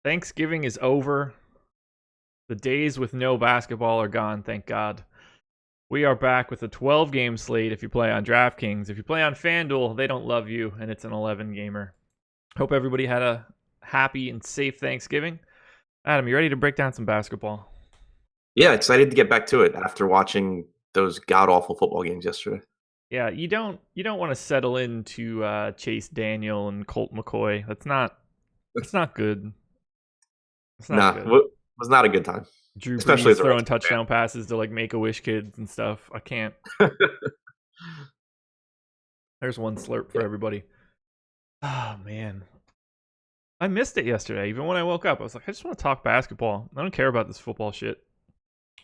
Thanksgiving is over. The days with no basketball are gone, thank God. We are back with a 12-game slate if you play on DraftKings. If you play on FanDuel, they don't love you, and it's an 11-gamer. Hope everybody had a happy and safe Thanksgiving. Adam, you ready to break down some basketball? Yeah, excited to get back to it after watching those god-awful football games yesterday. Yeah, you don't want to settle into Chase Daniel and Colt McCoy. That's not good. It's not Nah, good. was not a good time, Drew especially Brees as a Red throwing Sox touchdown passes to like Make-A-Wish kids and stuff. I can't. fan. There's one slurp for Yeah. everybody. Oh, man. I missed it yesterday. Even when I woke up, I was like, I just want to talk basketball. I don't care about this football shit.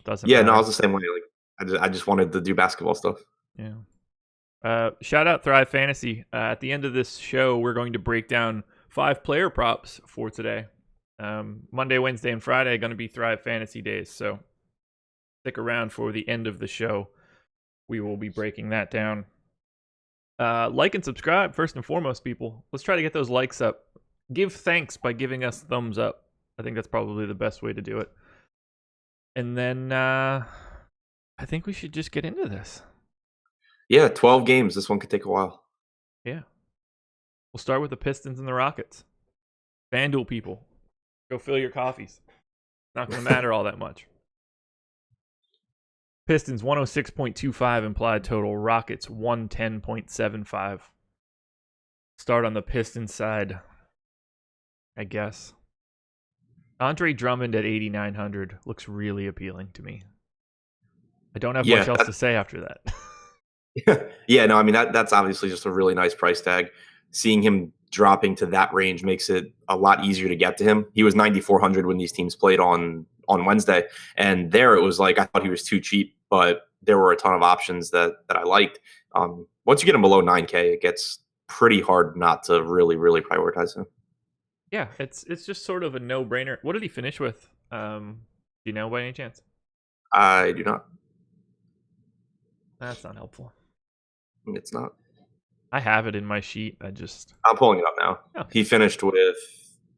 Doesn't Yeah, no, I matter. was the same way. Like, I just wanted to do basketball stuff. Yeah. Shout out Thrive Fantasy. At the end of this show, we're going to break down 5 player props for today. Monday, Wednesday, and Friday are going to be Thrive Fantasy days. So stick around for the end of the show. We will be breaking that down. Like and subscribe first and foremost, people. Let's try to get those likes up. Give thanks by giving us thumbs up. I think that's probably the best way to do it. And then I think we should just get into this. Yeah, 12 games. This one could take a while. Yeah. We'll start with the Pistons and the Rockets. FanDuel people, go fill your coffees. Not going to matter all that much. Pistons 106.25 implied total. Rockets 110.75. Start on the Pistons side, I guess. Andre Drummond at 8,900 looks really appealing to me. I don't have much else to say after that. Yeah, no, I mean that's obviously just a really nice price tag. Seeing him dropping to that range makes it a lot easier to get to him. He was 9,400 when these teams played on Wednesday, and there it was like I thought he was too cheap, but there were a ton of options that I liked. Once you get him below 9K, it gets pretty hard not to really prioritize him. Yeah, it's just sort of a no-brainer. What did he finish with? Do you know by any chance? I do not. That's not helpful. It's not. I have it in my sheet. I'm pulling it up now. Okay. He finished with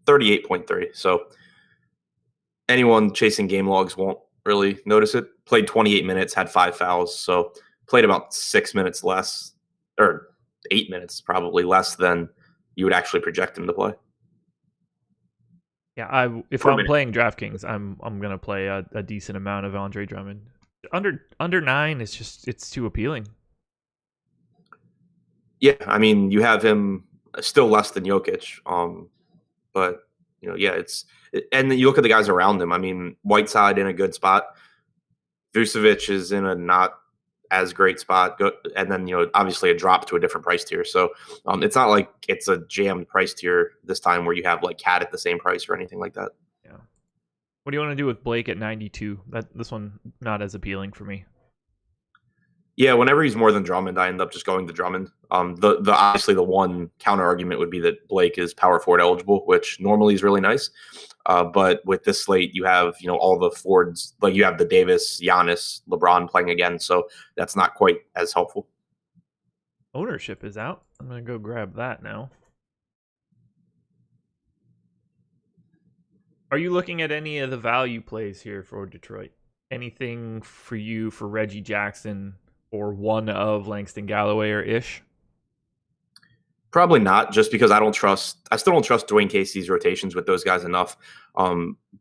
38.3. So anyone chasing game logs won't really notice it. Played 28 minutes, had 5 fouls. So played about 6 minutes less, or 8 minutes probably less than you would actually project him to play. Yeah, if I'm playing DraftKings, I'm gonna play a decent amount of Andre Drummond. Under 9 is it's too appealing. Yeah, I mean you have him still less than Jokic, but and then you look at the guys around him. I mean Whiteside in a good spot, Vucevic is in a not as great spot, and then obviously a drop to a different price tier. So it's not like it's a jammed price tier this time where you have like Cat at the same price or anything like that. Yeah. What do you want to do with Blake at 92? This one not as appealing for me. Yeah, whenever he's more than Drummond, I end up just going to Drummond. The obviously the one counter argument would be that Blake is power forward eligible, which normally is really nice. But with this slate, you have all the forwards, like you have the Davis, Giannis, LeBron playing again, so that's not quite as helpful. Ownership is out. I'm gonna go grab that now. Are you looking at any of the value plays here for Detroit? Anything for you for Reggie Jackson or one of Langston Galloway or Ish? Probably not, just because I still don't trust Dwayne Casey's rotations with those guys enough.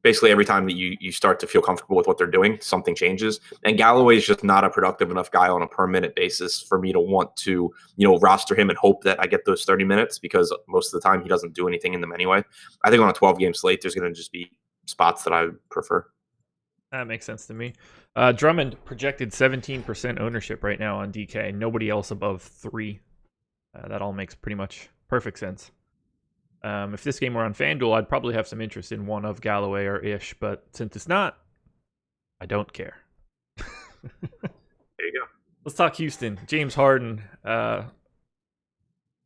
Basically, every time that you start to feel comfortable with what they're doing, something changes. And Galloway is just not a productive enough guy on a per minute basis for me to want to, roster him and hope that I get those 30 minutes because most of the time he doesn't do anything in them anyway. I think on a 12-game slate, there's going to just be spots that I prefer. That makes sense to me. Drummond projected 17% ownership right now on DK. Nobody else above 3. That all makes pretty much perfect sense. If this game were on FanDuel, I'd probably have some interest in one of Galloway or Ish, but since it's not, I don't care. There you go. Let's talk Houston. James Harden.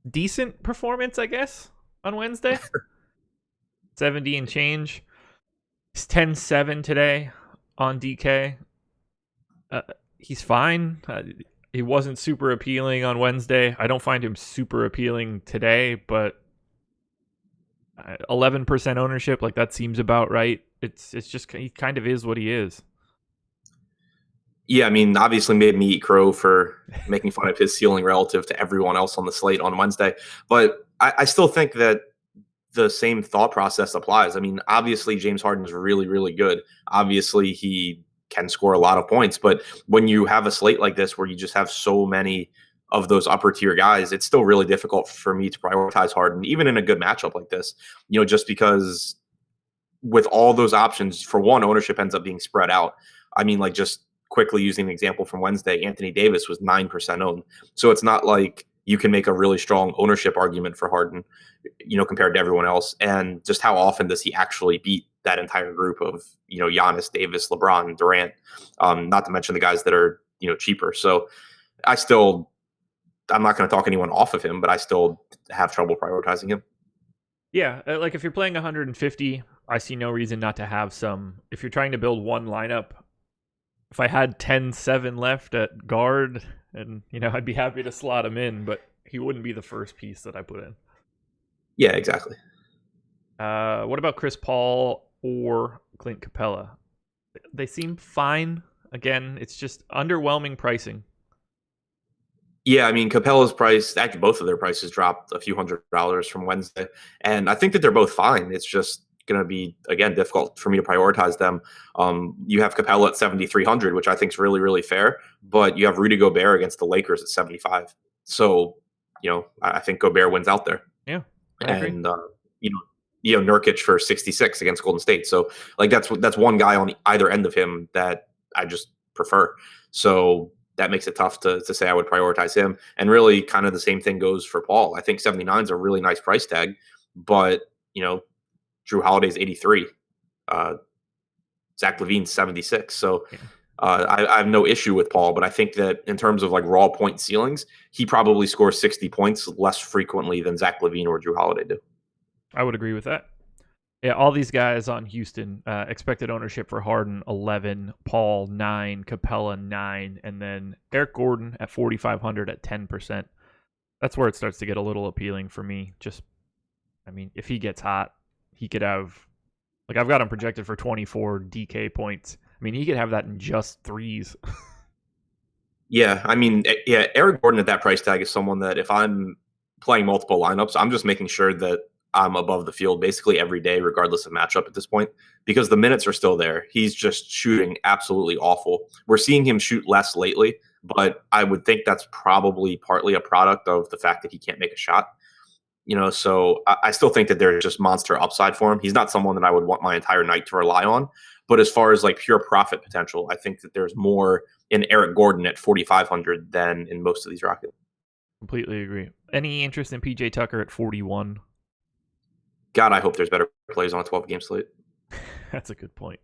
Decent performance, I guess, on Wednesday. 70 and change. He's 10-7 today on DK. He's fine. He wasn't super appealing on Wednesday. I don't find him super appealing today, but 11% ownership, like that seems about right. It's just he kind of is what he is. Yeah, I mean, obviously made me eat crow for making fun of his ceiling relative to everyone else on the slate on Wednesday. But I still think that the same thought process applies. I mean, obviously James Harden's really, really good. Obviously he can score a lot of points, but when you have a slate like this where you just have so many of those upper tier guys, it's still really difficult for me to prioritize Harden, even in a good matchup like this, just because with all those options, for one, ownership ends up being spread out. I mean, like just quickly using an example from Wednesday, Anthony Davis was 9% owned. So it's not like you can make a really strong ownership argument for Harden, compared to everyone else. And just how often does he actually beat that entire group of, Giannis, Davis, LeBron, Durant, not to mention the guys that are, cheaper. So I'm not going to talk anyone off of him, but I still have trouble prioritizing him. Yeah, like if you're playing 150, I see no reason not to have some. If you're trying to build one lineup, if I had 10-7 left at guard, and I'd be happy to slot him in, but he wouldn't be the first piece that I put in. Yeah, exactly. What about Chris Paul or Clint Capella? They seem fine. Again, it's just underwhelming pricing. Yeah, I mean, Capella's price, actually, both of their prices dropped a few $100s from Wednesday. And I think that they're both fine. It's just going to be, again, difficult for me to prioritize them. You have Capella at 7,300, which I think is really, really fair. But you have Rudy Gobert against the Lakers at 75. So, I think Gobert wins out there. Yeah, I agree. And, Nurkic for 66 against Golden State. So, like, that's one guy on either end of him that I just prefer. So that makes it tough to say I would prioritize him. And really kind of the same thing goes for Paul. I think 79 is a really nice price tag, but, Drew Holiday's 83. Zach LaVine's 76. So I have no issue with Paul, but I think that in terms of like raw point ceilings, he probably scores 60 points less frequently than Zach LaVine or Drew Holiday do. I would agree with that. Yeah, all these guys on Houston, expected ownership for Harden 11, Paul 9, Capella 9, and then Eric Gordon at 4,500 at 10%. That's where it starts to get a little appealing for me. If he gets hot, he could have, like, I've got him projected for 24 DK points. He could have that in just threes. Yeah, Eric Gordon at that price tag is someone that if I'm playing multiple lineups, I'm just making sure that I'm above the field basically every day, regardless of matchup at this point, because the minutes are still there. He's just shooting absolutely awful. We're seeing him shoot less lately, but I would think that's probably partly a product of the fact that he can't make a shot. So I still think that there's just monster upside for him. He's not someone that I would want my entire night to rely on. But as far as like pure profit potential, I think that there's more in Eric Gordon at 4,500 than in most of these Rockets. Completely agree. Any interest in PJ Tucker at 41? God, I hope there's better plays on a 12-game slate. That's a good point.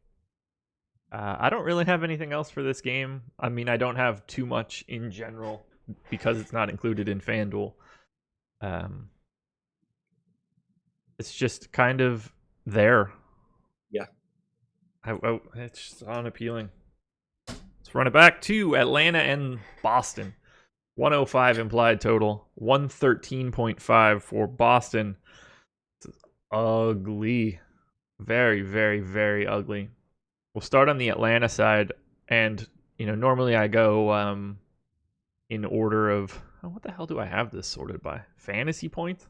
I don't really have anything else for this game. I don't have too much in general because it's not included in FanDuel. It's just kind of there. Yeah. It's just unappealing. Let's run it back to Atlanta and Boston. 105 implied total. 113.5 for Boston. It's ugly. Very, very, very ugly. We'll start on the Atlanta side. And, normally I go in order of... what the hell do I have this sorted by? Fantasy points? Is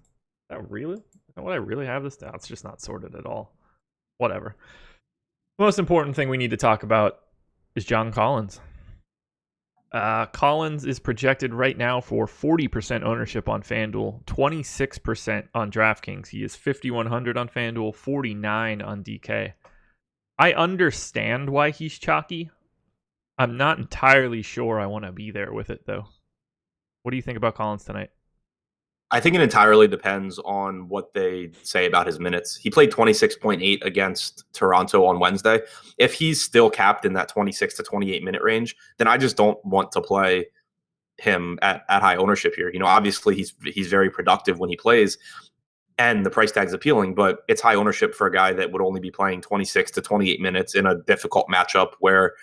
that really? Would I really have this? No, it's just not sorted at all. Whatever. Most important thing we need to talk about is John Collins. Collins is projected right now for 40% ownership on FanDuel, 26% on DraftKings. He is 5,100 on FanDuel, 49 on DK. I understand why he's chalky. I'm not entirely sure I want to be there with it, though. What do you think about Collins tonight? I think it entirely depends on what they say about his minutes. He played 26.8 against Toronto on Wednesday. If he's still capped in that 26 to 28 minute range, then I just don't want to play him at high ownership here. Obviously he's very productive when he plays and the price tag's appealing, but it's high ownership for a guy that would only be playing 26 to 28 minutes in a difficult matchup where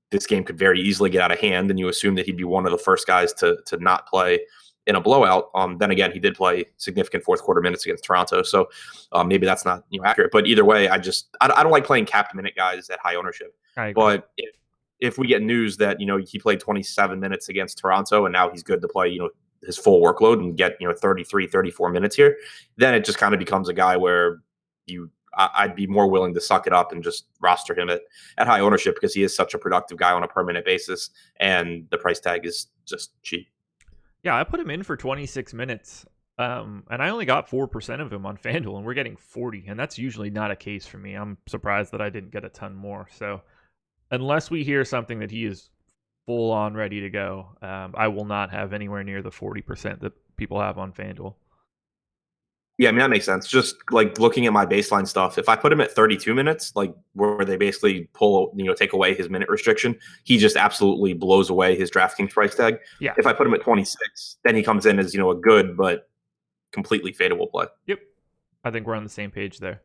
this game could very easily get out of hand, and you assume that he'd be one of the first guys to not play in a blowout. Then again, he did play significant fourth quarter minutes against Toronto, so maybe that's not accurate. But either way, I don't like playing capped minute guys at high ownership. I agree. But if we get news that he played 27 minutes against Toronto and now he's good to play his full workload and get 33, 34 minutes here, then it just kind of becomes a guy where I'd be more willing to suck it up and just roster him at high ownership because he is such a productive guy on a permanent basis, and the price tag is just cheap. Yeah, I put him in for 26 minutes, and I only got 4% of him on FanDuel, and we're getting 40, and that's usually not a case for me. I'm surprised that I didn't get a ton more. So unless we hear something that he is full on ready to go, I will not have anywhere near the 40% that people have on FanDuel. Yeah, I mean, that makes sense. Just like looking at my baseline stuff, if I put him at 32 minutes, like where they basically take away his minute restriction, he just absolutely blows away his DraftKings price tag. Yeah. If I put him at 26, then he comes in as, a good but completely fadeable play. Yep. I think we're on the same page there.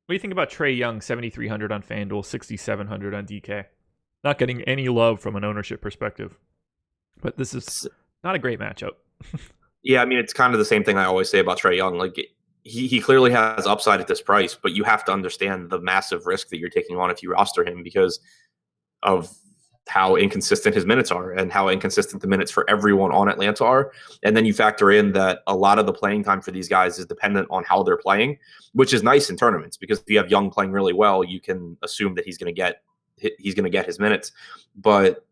What do you think about Trae Young, 7,300 on FanDuel, 6,700 on DK? Not getting any love from an ownership perspective, but this is not a great matchup. Yeah, I mean, it's kind of the same thing I always say about Trae Young. Like, he clearly has upside at this price, but you have to understand the massive risk that you're taking on if you roster him because of how inconsistent his minutes are and how inconsistent the minutes for everyone on Atlanta are. And then you factor in that a lot of the playing time for these guys is dependent on how they're playing, which is nice in tournaments because if you have Young playing really well, you can assume that he's going to get his minutes. But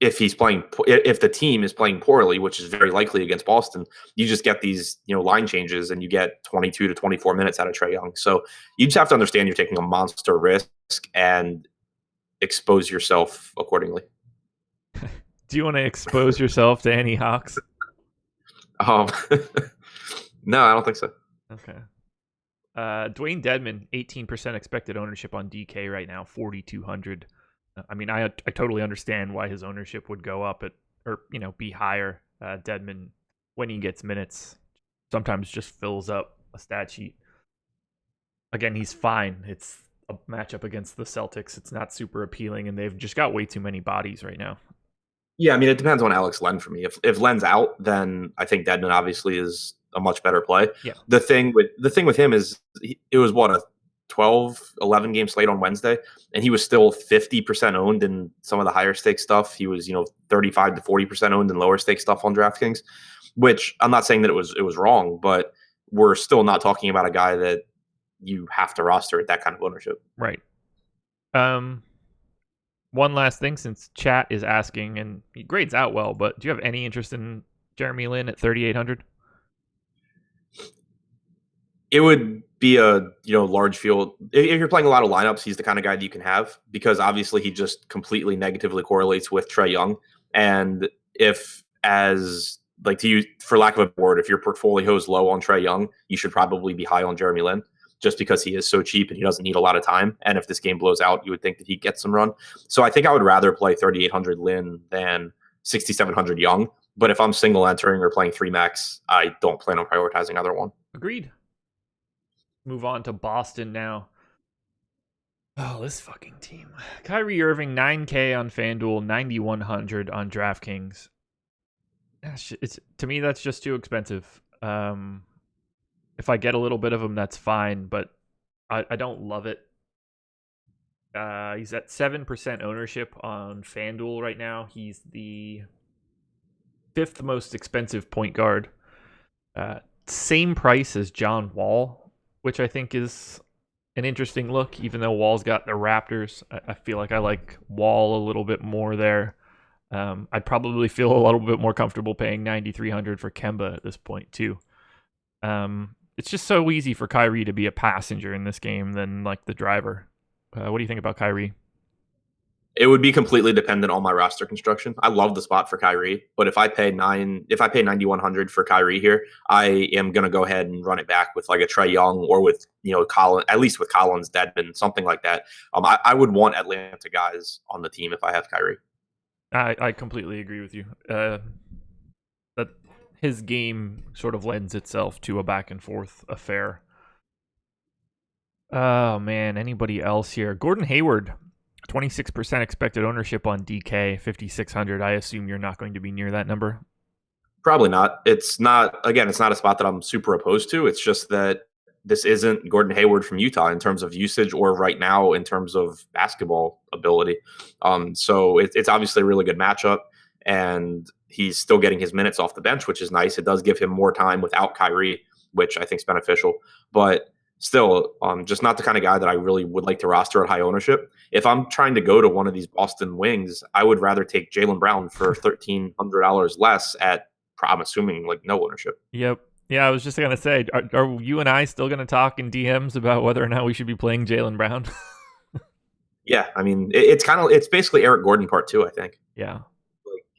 if the team is playing poorly, which is very likely against Boston, you just get these, line changes and you get 22 to 24 minutes out of Trae Young. So you just have to understand you're taking a monster risk and expose yourself accordingly. Do you want to expose yourself to any Hawks? No, I don't think so. Okay. Dwayne Dedmon, 18% expected ownership on DK right now, 4,200. I mean, I totally understand why his ownership would go up be higher. Dedmon, when he gets minutes, sometimes just fills up a stat sheet. Again, he's fine. It's a matchup against the Celtics. It's not super appealing, and they've just got way too many bodies right now. Yeah, I mean, it depends on Alex Len for me. If Len's out, then I think Dedmon obviously is a much better play. Yeah. The thing with him is it was a 12-11 game slate on Wednesday, and he was still 50% owned in some of the higher stake stuff. He was 35 to 40% owned in lower stake stuff on DraftKings, which I'm not saying that it was wrong, but we're still not talking about a guy that you have to roster at that kind of ownership. Right. One last thing, since chat is asking, and he grades out well, but do you have any interest in Jeremy Lin at 3,800? It would be a large field. If you're playing a lot of lineups, he's the kind of guy that you can have because obviously he just completely negatively correlates with Trae Young. And for lack of a word, if your portfolio is low on Trae Young, you should probably be high on Jeremy Lin just because he is so cheap and he doesn't need a lot of time. And if this game blows out, you would think that he'd get some run. So I think I would rather play 3,800 Lin than 6,700 Young. But if I'm single entering or playing 3-max, I don't plan on prioritizing either one. Agreed. Move on to Boston now. Oh, this fucking team. Kyrie Irving, 9K on FanDuel, 9,100 on DraftKings. To me, that's just too expensive. If I get a little bit of him, that's fine, but I don't love it. He's at 7% ownership on FanDuel right now. He's the 5th most expensive point guard. Same price as John Wall, which I think is an interesting look, even though Wall's got the Raptors. I feel like I like Wall a little bit more there. I'd probably feel a little bit more comfortable paying 9,300 for Kemba at this point, too. It's just so easy for Kyrie to be a passenger in this game than like the driver. What do you think about Kyrie? It would be completely dependent on my roster construction. I love the spot for Kyrie, but if I pay 9,100 for Kyrie here, I am going to go ahead and run it back with like a Trae Young or with Collins, at least with Collins, Dedmon, something like that. I would want Atlanta guys on the team if I have Kyrie. I completely agree with you. That his game sort of lends itself to a back and forth affair. Oh man, anybody else here? Gordon Hayward, 26% expected ownership on DK, 5,600. I assume you're not going to be near that number. Probably not. It's not, again, it's not a spot that I'm super opposed to. It's just that this isn't Gordon Hayward from Utah in terms of usage or right now in terms of basketball ability. So it's obviously a really good matchup, and he's still getting his minutes off the bench, which is nice. It does give him more time without Kyrie, which I think is beneficial. But still, just not the kind of guy that I really would like to roster at high ownership. If I'm trying to go to one of these Boston wings, I would rather take Jaylen Brown for $1,300 less at, I'm assuming, like, no ownership. Yep. Yeah, I was just going to say, are you and I still going to talk in DMs about whether or not we should be playing Jaylen Brown? Yeah, I mean, it's basically Eric Gordon part 2, I think. Yeah.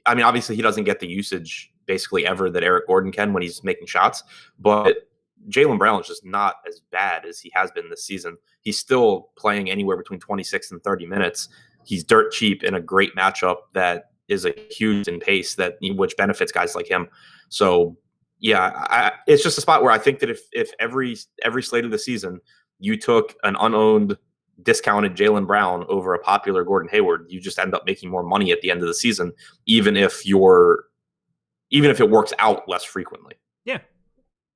I mean, obviously he doesn't get the usage basically ever that Eric Gordon can when he's making shots, but Jaylen Brown is just not as bad as he has been this season. He's still playing anywhere between 26 and 30 minutes. He's dirt cheap in a great matchup that is a huge in pace which benefits guys like him. So yeah, it's just a spot where I think that if every slate of the season you took an unowned discounted Jaylen Brown over a popular Gordon Hayward, you just end up making more money at the end of the season, even if it works out less frequently. Yeah,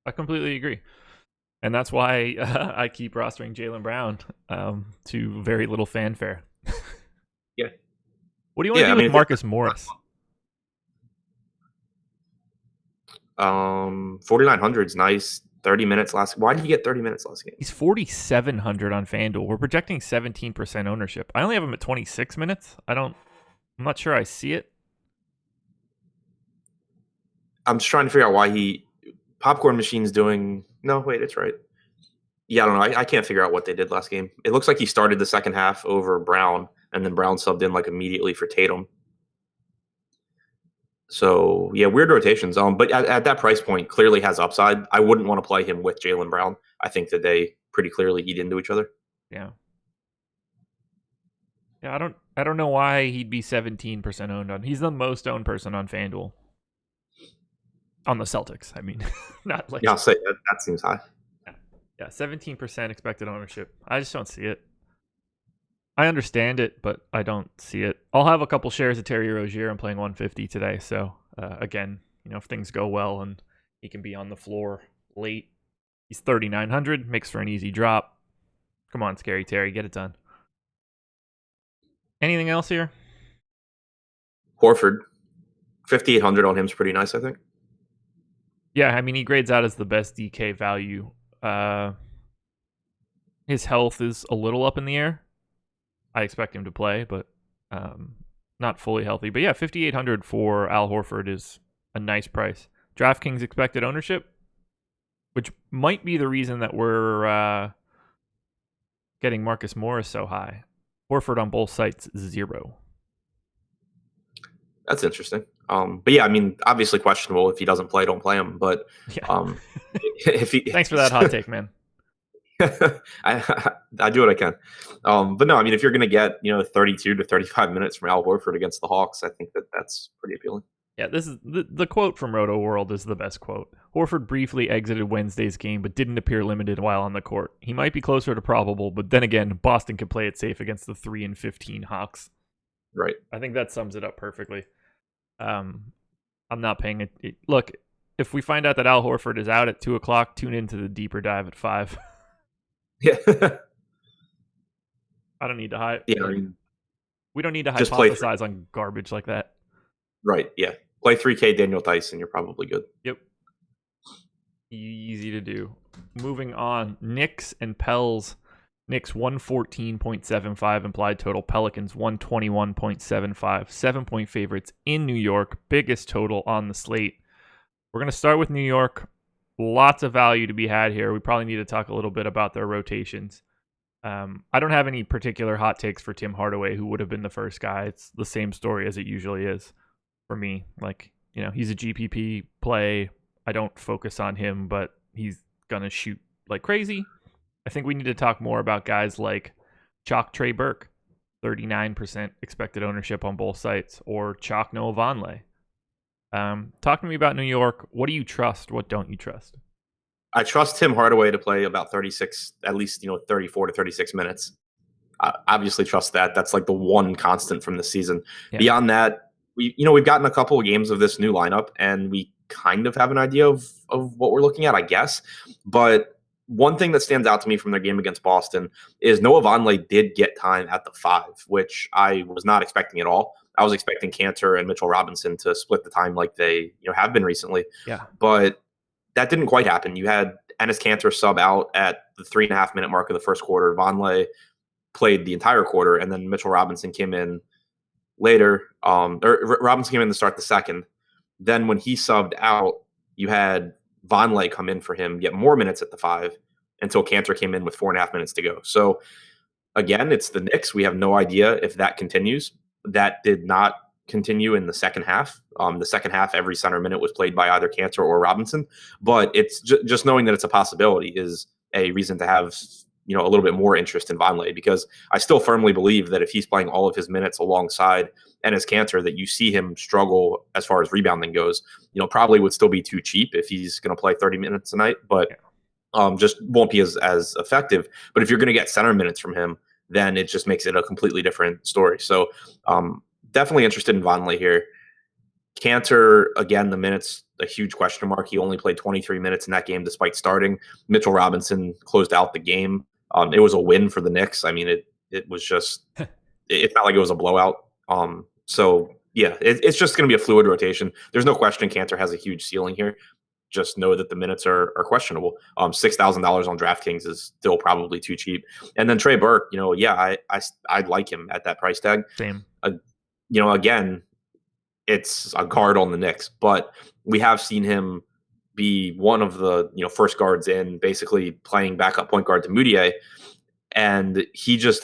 I completely agree. And that's why I keep rostering Jaylen Brown to very little fanfare. Yeah. What do you want to do with Marcus Morris? 4,900 is nice. 30 minutes last. Why did he get 30 minutes last game? He's 4,700 on FanDuel. We're projecting 17% ownership. I only have him at 26 minutes. I'm not sure I see it. I'm just trying to figure out why Popcorn Machine's doing. No, wait, it's right. Yeah, I don't know. I can't figure out what they did last game. It looks like he started the second half over Brown, and then Brown subbed in like immediately for Tatum. So yeah, weird rotations. But at that price point, clearly has upside. I wouldn't want to play him with Jaylen Brown. I think that they pretty clearly eat into each other. Yeah. Yeah, I don't know why he'd be 17% owned on. He's the most owned person on FanDuel. On the Celtics, I mean, not like. Yeah, I'll say that seems high. Yeah, 17% expected ownership. I just don't see it. I understand it, but I don't see it. I'll have a couple shares of Terry Rozier. I'm playing 150 today, so again, if things go well and he can be on the floor late, he's 3,900, makes for an easy drop. Come on, Scary Terry, get it done. Anything else here? Horford, 5,800 on him is pretty nice, I think. Yeah, I mean, he grades out as the best DK value. His health is a little up in the air. I expect him to play, but not fully healthy. But yeah, 5,800 for Al Horford is a nice price. DraftKings expected ownership, which might be the reason that we're getting Marcus Morris so high. Horford on both sites, 0. That's interesting. But yeah, I mean, obviously questionable. If he doesn't play, don't play him. But yeah. Thanks for that hot take, man. I do what I can. But no, I mean, if you're going to get 32 to 35 minutes from Al Horford against the Hawks, I think that's pretty appealing. Yeah, this is the quote from Roto World is the best quote. Horford briefly exited Wednesday's game, but didn't appear limited while on the court. He might be closer to probable, but then again, Boston can play it safe against the 3-15 Hawks. Right. I think that sums it up perfectly. I'm not paying it. Look, if we find out that Al Horford is out at 2:00, tune into the deeper dive at 5. Yeah. I don't need to hide. Yeah, I mean, we don't need to hypothesize on garbage like that. Right. Yeah. Play 3K Daniel Tyson. You're probably good. Yep. Easy to do. Moving on. Knicks and Pels. Knicks 114.75 implied total. Pelicans 121.75. 7-point favorites in New York. Biggest total on the slate. We're going to start with New York. Lots of value to be had here. We probably need to talk a little bit about their rotations. I don't have any particular hot takes for Tim Hardaway, who would have been the first guy. It's the same story as it usually is for me. Like, he's a GPP play. I don't focus on him, but he's going to shoot like crazy. I think we need to talk more about guys like Chalk Trey Burke, 39% expected ownership on both sites, or Chalk Noah Vonleh. Talk to me about New York. What do you trust? What don't you trust? I trust Tim Hardaway to play about 36, at least 34 to 36 minutes. I obviously trust that. That's like the one constant from the season. Yeah. Beyond that, we've gotten a couple of games of this new lineup, and we kind of have an idea of what we're looking at, I guess. But one thing that stands out to me from their game against Boston is Noah Vonleh did get time at the 5, which I was not expecting at all. I was expecting Cantor and Mitchell Robinson to split the time like they have been recently. Yeah. But that didn't quite happen. You had Enes Kanter sub out at the 3.5-minute mark of the first quarter. Vonleh played the entire quarter, and then Mitchell Robinson came in later. Robinson came in to start the second. Then when he subbed out, you had Vonleh come in for him, get more minutes at the 5 until Cantor came in with 4.5 minutes to go. So again, it's the Knicks. We have no idea if that continues. That did not continue in the second half. The second half, every center minute was played by either Cantor or Robinson. But it's just knowing that it's a possibility is a reason to have a little bit more interest in Vonleh, because I still firmly believe that if he's playing all of his minutes alongside Enes Kanter, that you see him struggle as far as rebounding goes. Probably would still be too cheap if he's going to play 30 minutes a night, but just won't be as effective. But if you're going to get center minutes from him, then it just makes it a completely different story. So definitely interested in Vonleh here. Cantor, again, the minutes, a huge question mark. He only played 23 minutes in that game despite starting. Mitchell Robinson closed out the game. It was a win for the Knicks. I mean, it was just it's not like it was a blowout. So yeah, it's just going to be a fluid rotation. There's no question Cantor has a huge ceiling here. Just know that the minutes are questionable. $6,000 on DraftKings is still probably too cheap. And then Trey Burke, I'd like him at that price tag. Same. Again, it's a guard on the Knicks, but we have seen him be one of the first guards in, basically playing backup point guard to Moutier. And he just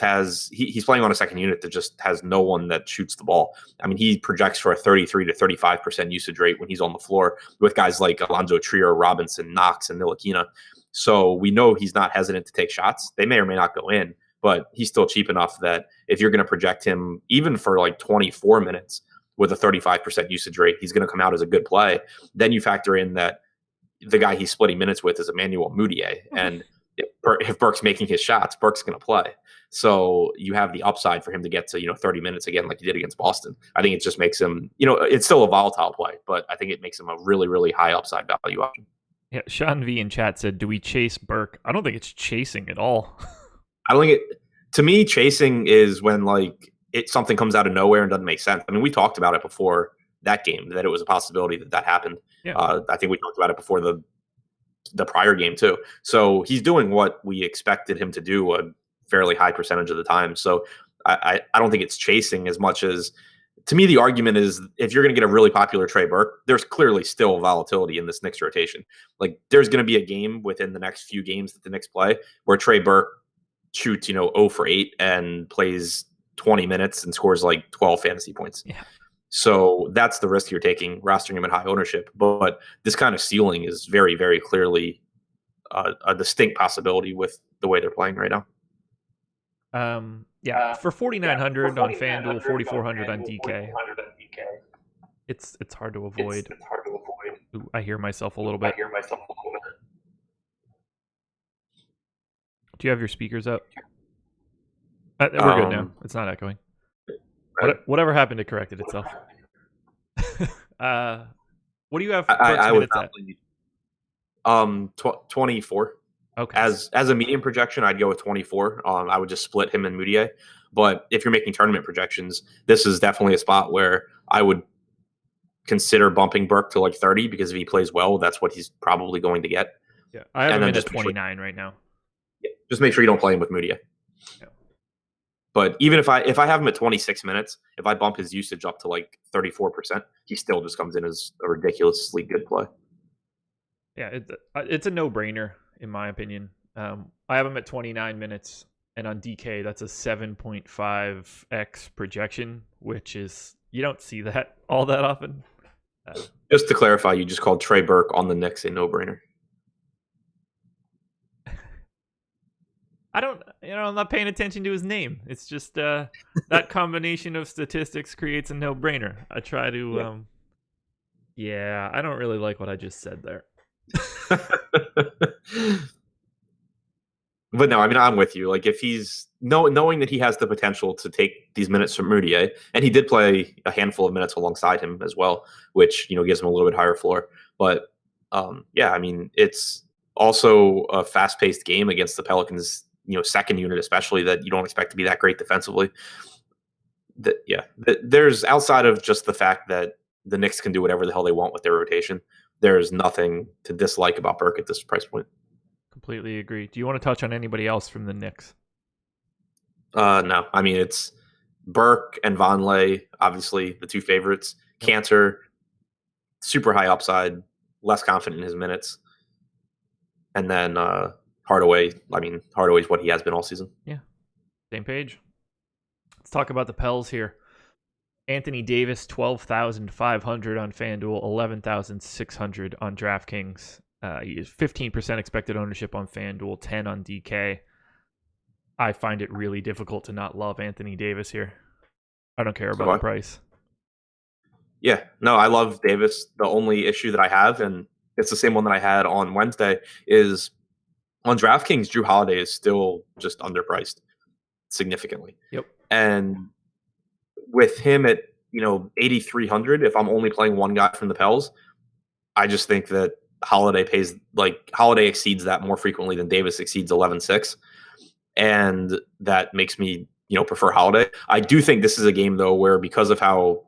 he's playing on a second unit that just has no one that shoots the ball. I mean, he projects for a 33 to 35% usage rate when he's on the floor with guys like Alonzo Trier, Robinson, Knox, and Ntilikina. So we know he's not hesitant to take shots. They may or may not go in, but he's still cheap enough that if you're going to project him even for like 24 minutes with a 35% usage rate, he's going to come out as a good play. Then you factor in that the guy he's splitting minutes with is Emmanuel Moutier. And if Burke's making his shots, Burke's going to play. So you have the upside for him to get to 30 minutes again like he did against Boston. I think it just makes him, it's still a volatile play, but I think it makes him a really, really high upside value option. Yeah, Sean V in chat said, do we chase Burke? I don't think it's chasing at all. I don't think to me, chasing is when something comes out of nowhere and doesn't make sense. I mean, we talked about it before that game, that it was a possibility that happened. Yeah. I think we talked about it before the prior game too. So he's doing what we expected him to do a fairly high percentage of the time. So I don't think it's chasing as much as, to me, the argument is if you're going to get a really popular Trey Burke, there's clearly still volatility in this Knicks rotation. Like there's going to be a game within the next few games that the Knicks play where Trey Burke shoots 0 for 8 and plays 20 minutes and scores like 12 fantasy points. Yeah. So that's the risk you're taking, rostering him at high ownership. But this kind of ceiling is very, very clearly a distinct possibility with the way they're playing right now. For 4,900 on FanDuel, 4,400 on DK. It's hard to avoid. Ooh, I hear myself a little bit. Do you have your speakers up? We're good now. It's not echoing. Whatever happened to corrected itself. What do you have? I would probably 24. Okay. As a medium projection, I'd go with 24. I would just split him and Moutier. But if you're making tournament projections, this is definitely a spot where I would consider bumping Burke to like 30 because if he plays well, that's what he's probably going to get. Yeah, I have him at 29 right now. Yeah, just make sure you don't play him with Moutier. Yeah. But even if I have him at 26 minutes, if I bump his usage up to like 34%, he still just comes in as a ridiculously good play. Yeah, it's a no-brainer in my opinion. I have him at 29 minutes, and on DK, that's a 7.5x projection, which is, you don't see that all that often. Just to clarify, you just called Trey Burke on the Knicks a no-brainer. I'm not paying attention to his name. It's just that combination of statistics creates a no-brainer. I try to, I don't really like what I just said there. But no, I mean, I'm with you. Like, if he's knowing that he has the potential to take these minutes from Moutier, and he did play a handful of minutes alongside him as well, which gives him a little bit higher floor. But yeah, I mean, it's also a fast-paced game against the Pelicans, second unit especially, that you don't expect to be that great defensively. There's, outside of just the fact that the Knicks can do whatever the hell they want with their rotation, there's nothing to dislike about Burke at this price point. Completely agree. Do you want to touch on anybody else from the Knicks? No. I mean, it's Burke and Vonleh, obviously the two favorites. Yep. Cantor, super high upside, less confident in his minutes. And then Hardaway. I mean, Hardaway's what he has been all season. Yeah. Same page. Let's talk about the Pels here. Anthony Davis, 12,500 on FanDuel, 11,600 on DraftKings. He is 15% expected ownership on FanDuel, 10 on DK. I find it really difficult to not love Anthony Davis here. I don't care about the price. Yeah, no, I love Davis. The only issue that I have, and it's the same one that I had on Wednesday, is on DraftKings, Jrue Holiday is still just underpriced significantly. Yep. And with him at 8,300, if I'm only playing one guy from the Pels, I just think that Holiday exceeds that more frequently than Davis exceeds 11.6, and that makes me prefer Holiday. I do think this is a game though where, because of how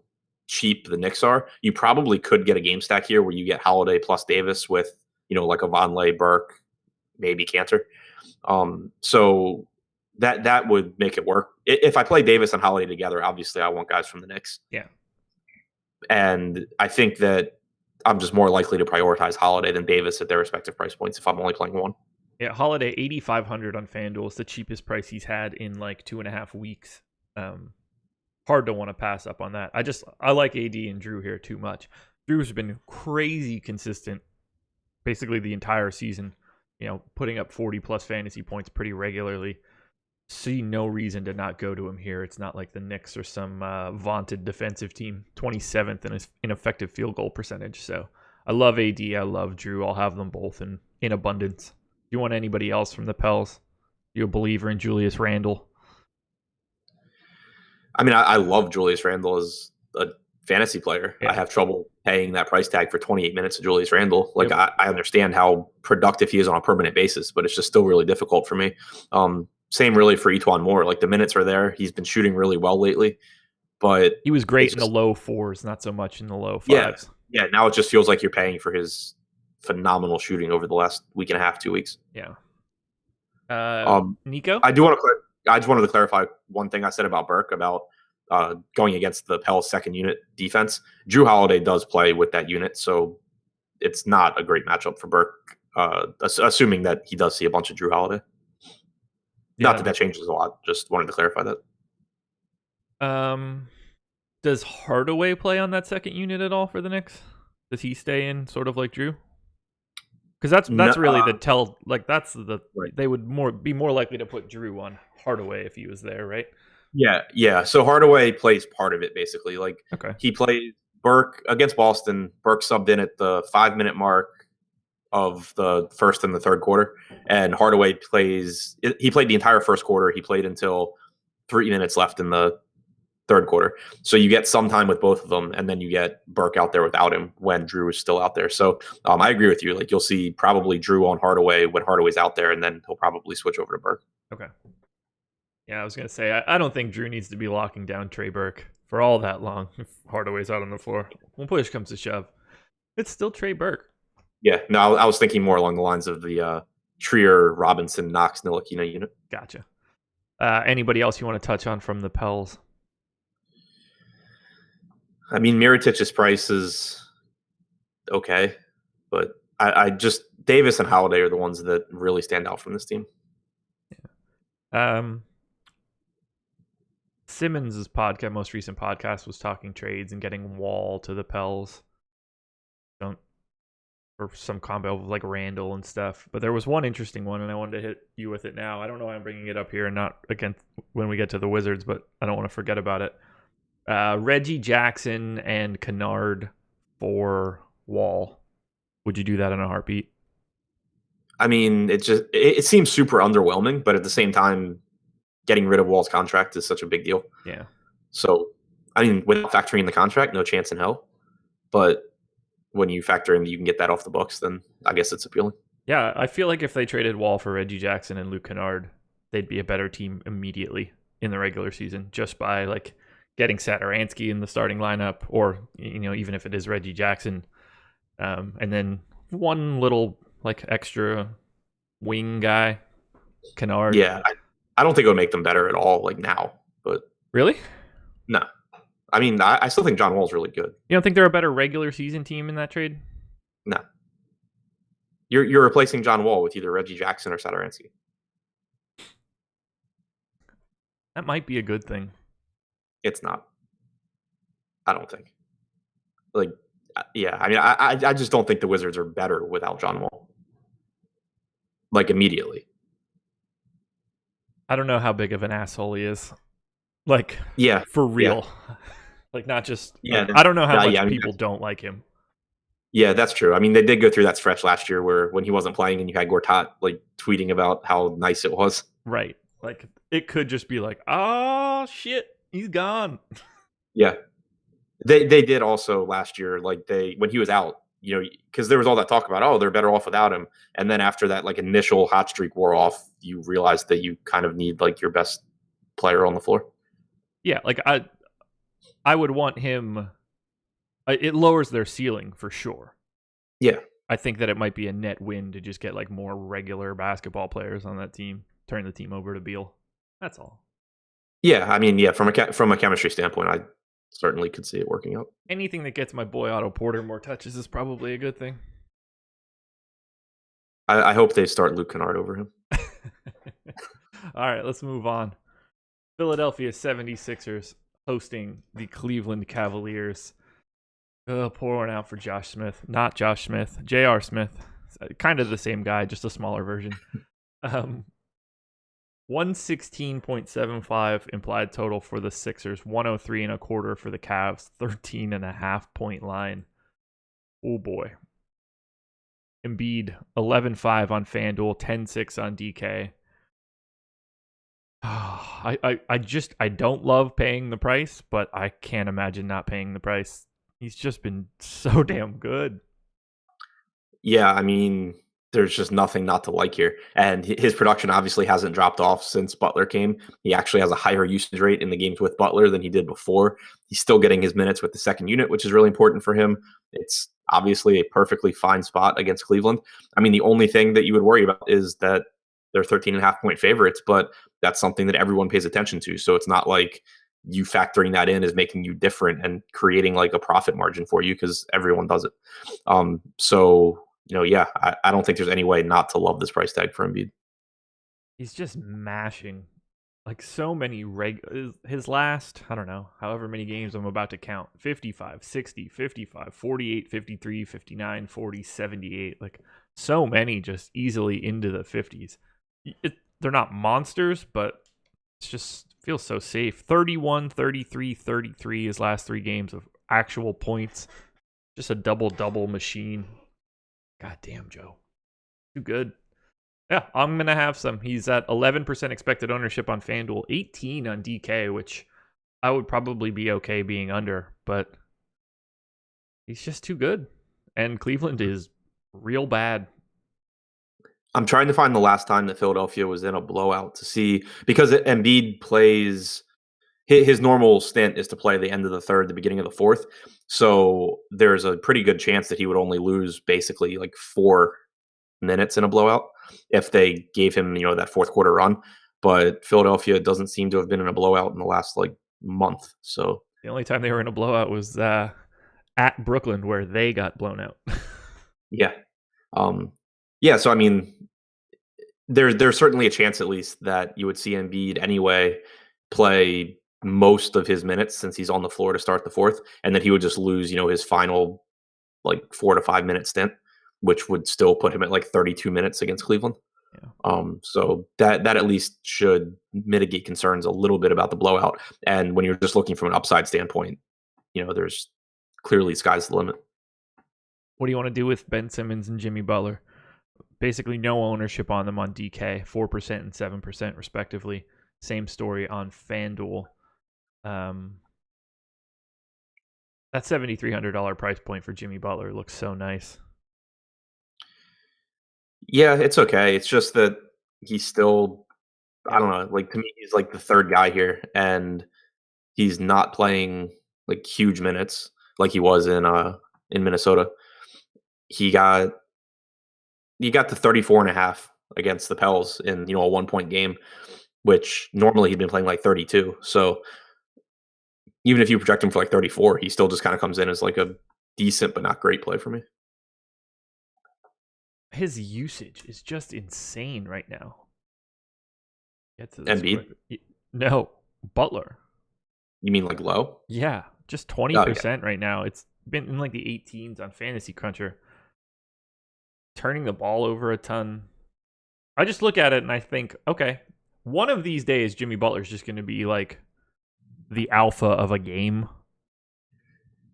cheap the Knicks are, you probably could get a game stack here where you get Holiday plus Davis with like a Vonleh, Burke, maybe Cantor. So that would make it work. If I play Davis and Holiday together, obviously I want guys from the Knicks. Yeah, and I think that I'm just more likely to prioritize Holiday than Davis at their respective price points if I'm only playing one. Yeah, Holiday 8,500 on FanDuel is the cheapest price he's had in like 2.5 weeks. Hard to want to pass up on that. I like AD and Jrue here too much. Drew's been crazy consistent basically the entire season, putting up 40 plus fantasy points pretty regularly. See no reason to not go to him here. It's not like the Knicks or some vaunted defensive team, 27th in effective field goal percentage. So I love AD. I love Jrue. I'll have them both in abundance. Do you want anybody else from the Pels? You a believer in Julius Randle? I mean, I love Julius Randle as a fantasy player. Yeah. I have trouble paying that price tag for 28 minutes of Julius Randle. Like, yep. I understand how productive he is on a permanent basis, but it's just still really difficult for me. Same really for Etuan Moore. Like, the minutes are there. He's been shooting really well lately, but he was great in the low fours, not so much in the low fives. Yeah. Now it just feels like you're paying for his phenomenal shooting over the last week and a half, 2 weeks. Yeah. Nico? I just wanted to clarify one thing I said about Burke about going against the Pels second unit defense. Jrue Holiday does play with that unit, so it's not a great matchup for Burke, assuming that he does see a bunch of Jrue Holiday. Yeah. Not that changes a lot. Just wanted to clarify that. Does Hardaway play on that second unit at all for the Knicks? Does he stay in sort of like Jrue? Because that's really the tell. Like, that's the right. They would be more likely to put Jrue on Hardaway if he was there, right? Yeah. So Hardaway plays part of it basically. Like, okay. He played Burke against Boston. Burke subbed in at the 5-minute mark of the first and the third quarter, and Hardaway he played the entire first quarter. He played until 3 minutes left in the third quarter. So you get some time with both of them, and then you get Burke out there without him when Jrue is still out there. So I agree with you. Like, you'll see probably Jrue on Hardaway when Hardaway's out there, and then he'll probably switch over to Burke. Okay. Yeah, I was going to say, I don't think Jrue needs to be locking down Trey Burke for all that long if Hardaway's out on the floor. When push comes to shove, it's still Trey Burke. Yeah, no, I was thinking more along the lines of the Trier, Robinson, Knox, Ntilikina unit. Gotcha. Anybody else you want to touch on from the Pels? I mean, Mirotich's price is okay, but I just Davis and Holiday are the ones that really stand out from this team. Yeah. Simmons' most recent podcast was talking trades and getting Wall to the Pels. Or some combo of like Randall and stuff. But there was one interesting one, and I wanted to hit you with it now. I don't know why I'm bringing it up here and not against when we get to the Wizards, but I don't want to forget about it. Reggie Jackson and Kennard for Wall. Would you do that in a heartbeat? I mean, it seems super underwhelming, but at the same time, getting rid of Wall's contract is such a big deal. Yeah. So, I mean, without factoring in the contract, no chance in hell. But when you factor in that you can get that off the books, then I guess it's appealing. Yeah, I feel like if they traded Wall for Reggie Jackson and Luke Kennard, they'd be a better team immediately in the regular season just by like getting Satoransky in the starting lineup, or even if it is Reggie Jackson, and then one little like extra wing guy, Kennard. Yeah, I don't think it would make them better at all, like now. But Really? no, I mean, I still think John Wall's really good. You don't think they're a better regular season team in that trade? No, you're replacing John Wall with either Reggie Jackson or Satoransky. That might be a good thing. It's not. I don't think. Like, yeah, I mean, I just don't think the Wizards are better without John Wall. Like immediately. I don't know how big of an asshole he is. Like, yeah, for real. Yeah. Like, not just. Yeah, I don't know how much I mean, people don't like him. Yeah, that's true. I mean, they did go through that stretch last year where when he wasn't playing and you had Gortat like tweeting about how nice it was. Right. Like, it could just be like, oh, shit, he's gone. Yeah. They did also last year, like when he was out, because there was all that talk about, oh, they're better off without him. And then after that, like initial hot streak wore off, you realized that you kind of need like your best player on the floor. Yeah, like I would want him. It lowers their ceiling for sure. Yeah. I think that it might be a net win to just get like more regular basketball players on that team, turn the team over to Beal. That's all. Yeah, I mean, yeah, from a chemistry standpoint, I certainly could see it working out. Anything that gets my boy Otto Porter more touches is probably a good thing. I hope they start Luke Kennard over him. All right, let's move on. Philadelphia 76ers hosting the Cleveland Cavaliers. Pour one out for Josh Smith. Not Josh Smith. J.R. Smith. Kind of the same guy, just a smaller version. 116.75 implied total for the Sixers. 103.25 for the Cavs. 13.5 point line. Oh boy. Embiid 11.5 on FanDuel. 10.6 on DK. I don't love paying the price, but I can't imagine not paying the price. He's just been so damn good. Yeah, I mean, there's just nothing not to like here. And his production obviously hasn't dropped off since Butler came. He actually has a higher usage rate in the games with Butler than he did before. He's still getting his minutes with the second unit, which is really important for him. It's obviously a perfectly fine spot against Cleveland. I mean, the only thing that you would worry about is that they're 13.5 point favorites, but that's something that everyone pays attention to. So it's not like you factoring that in is making you different and creating like a profit margin for you because everyone does it. So, yeah, I don't think there's any way not to love this price tag for Embiid. He's just mashing like so many his last, I don't know, however many games I'm about to count, 55, 60, 55, 48, 53, 59, 40, 78, like so many just easily into the 50s. They're not monsters, but it's just feels so safe. 31, 33, 33 his last three games of actual points. Just a double-double machine. God damn, Joe. Too good. Yeah, I'm going to have some. He's at 11% expected ownership on FanDuel, 18 on DK, which I would probably be okay being under, but he's just too good. And Cleveland is real bad. I'm trying to find the last time that Philadelphia was in a blowout to see, because Embiid plays, his normal stint is to play the end of the third, the beginning of the fourth. So there's a pretty good chance that he would only lose basically like 4 minutes in a blowout if they gave him, that fourth quarter run. But Philadelphia doesn't seem to have been in a blowout in the last like month. So the only time they were in a blowout was at Brooklyn, where they got blown out. Yeah. Yeah, so I mean, there's certainly a chance at least that you would see Embiid anyway play most of his minutes since he's on the floor to start the fourth, and then he would just lose, his final like 4 to 5 minute stint, which would still put him at like 32 minutes against Cleveland. Yeah. So that at least should mitigate concerns a little bit about the blowout. And when you're just looking from an upside standpoint, there's clearly sky's the limit. What do you want to do with Ben Simmons and Jimmy Butler? basically no ownership on them on DK, 4% and 7% respectively. Same story on FanDuel. That $7,300 price point for Jimmy Butler looks so nice. Yeah, it's okay. It's just that he's still, I don't know, like to me, he's like the third guy here, and he's not playing like huge minutes like he was in Minnesota. He got the 34 and a half against the Pels in, a 1 point game, which normally he'd been playing like 32. So even if you project him for like 34, he still just kind of comes in as like a decent but not great play for me. His usage is just insane right now. Get to this Embiid? quick. No, Butler. You mean like low? Yeah, just 20% right now. It's been in like the 18s on Fantasy Cruncher. Turning the ball over a ton. I just look at it and I think, okay, one of these days Jimmy Butler's just going to be like the alpha of a game.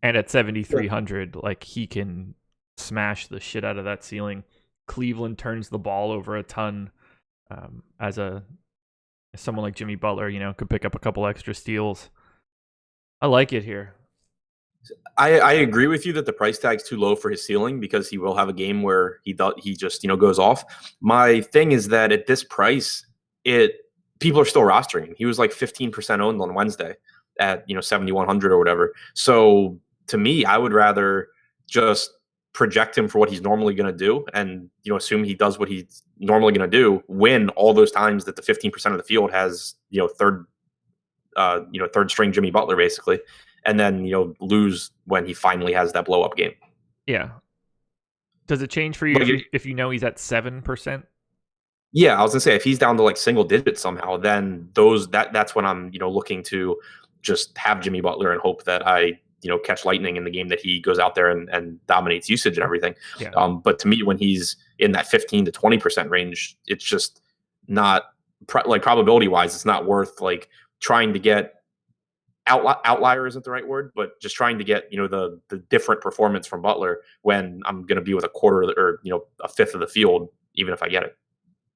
And at 7,300, like he can smash the shit out of that ceiling. Cleveland turns the ball over a ton. As someone like Jimmy Butler, could pick up a couple extra steals. I like it here. I agree with you that the price tag's too low for his ceiling because he will have a game where he just goes off. My thing is that at this price, people are still rostering him. He was like 15% owned on Wednesday at 7,100 or whatever. So to me, I would rather just project him for what he's normally going to do and assume he does what he's normally going to do, win all those times that the 15% of the field has third string Jimmy Butler basically, and then lose when he finally has that blow up game. Yeah. Does it change for you if you know he's at 7%? Yeah, I was gonna say if he's down to like single digits somehow, then that's when I'm looking to just have Jimmy Butler and hope that I catch lightning in the game that he goes out there and dominates usage and everything. Yeah. But to me, when he's in that 15 to 20% range, it's just not like probability wise, it's not worth like trying to get outlier isn't the right word, but just trying to get the different performance from Butler when I'm going to be with a quarter or a fifth of the field, even if I get it.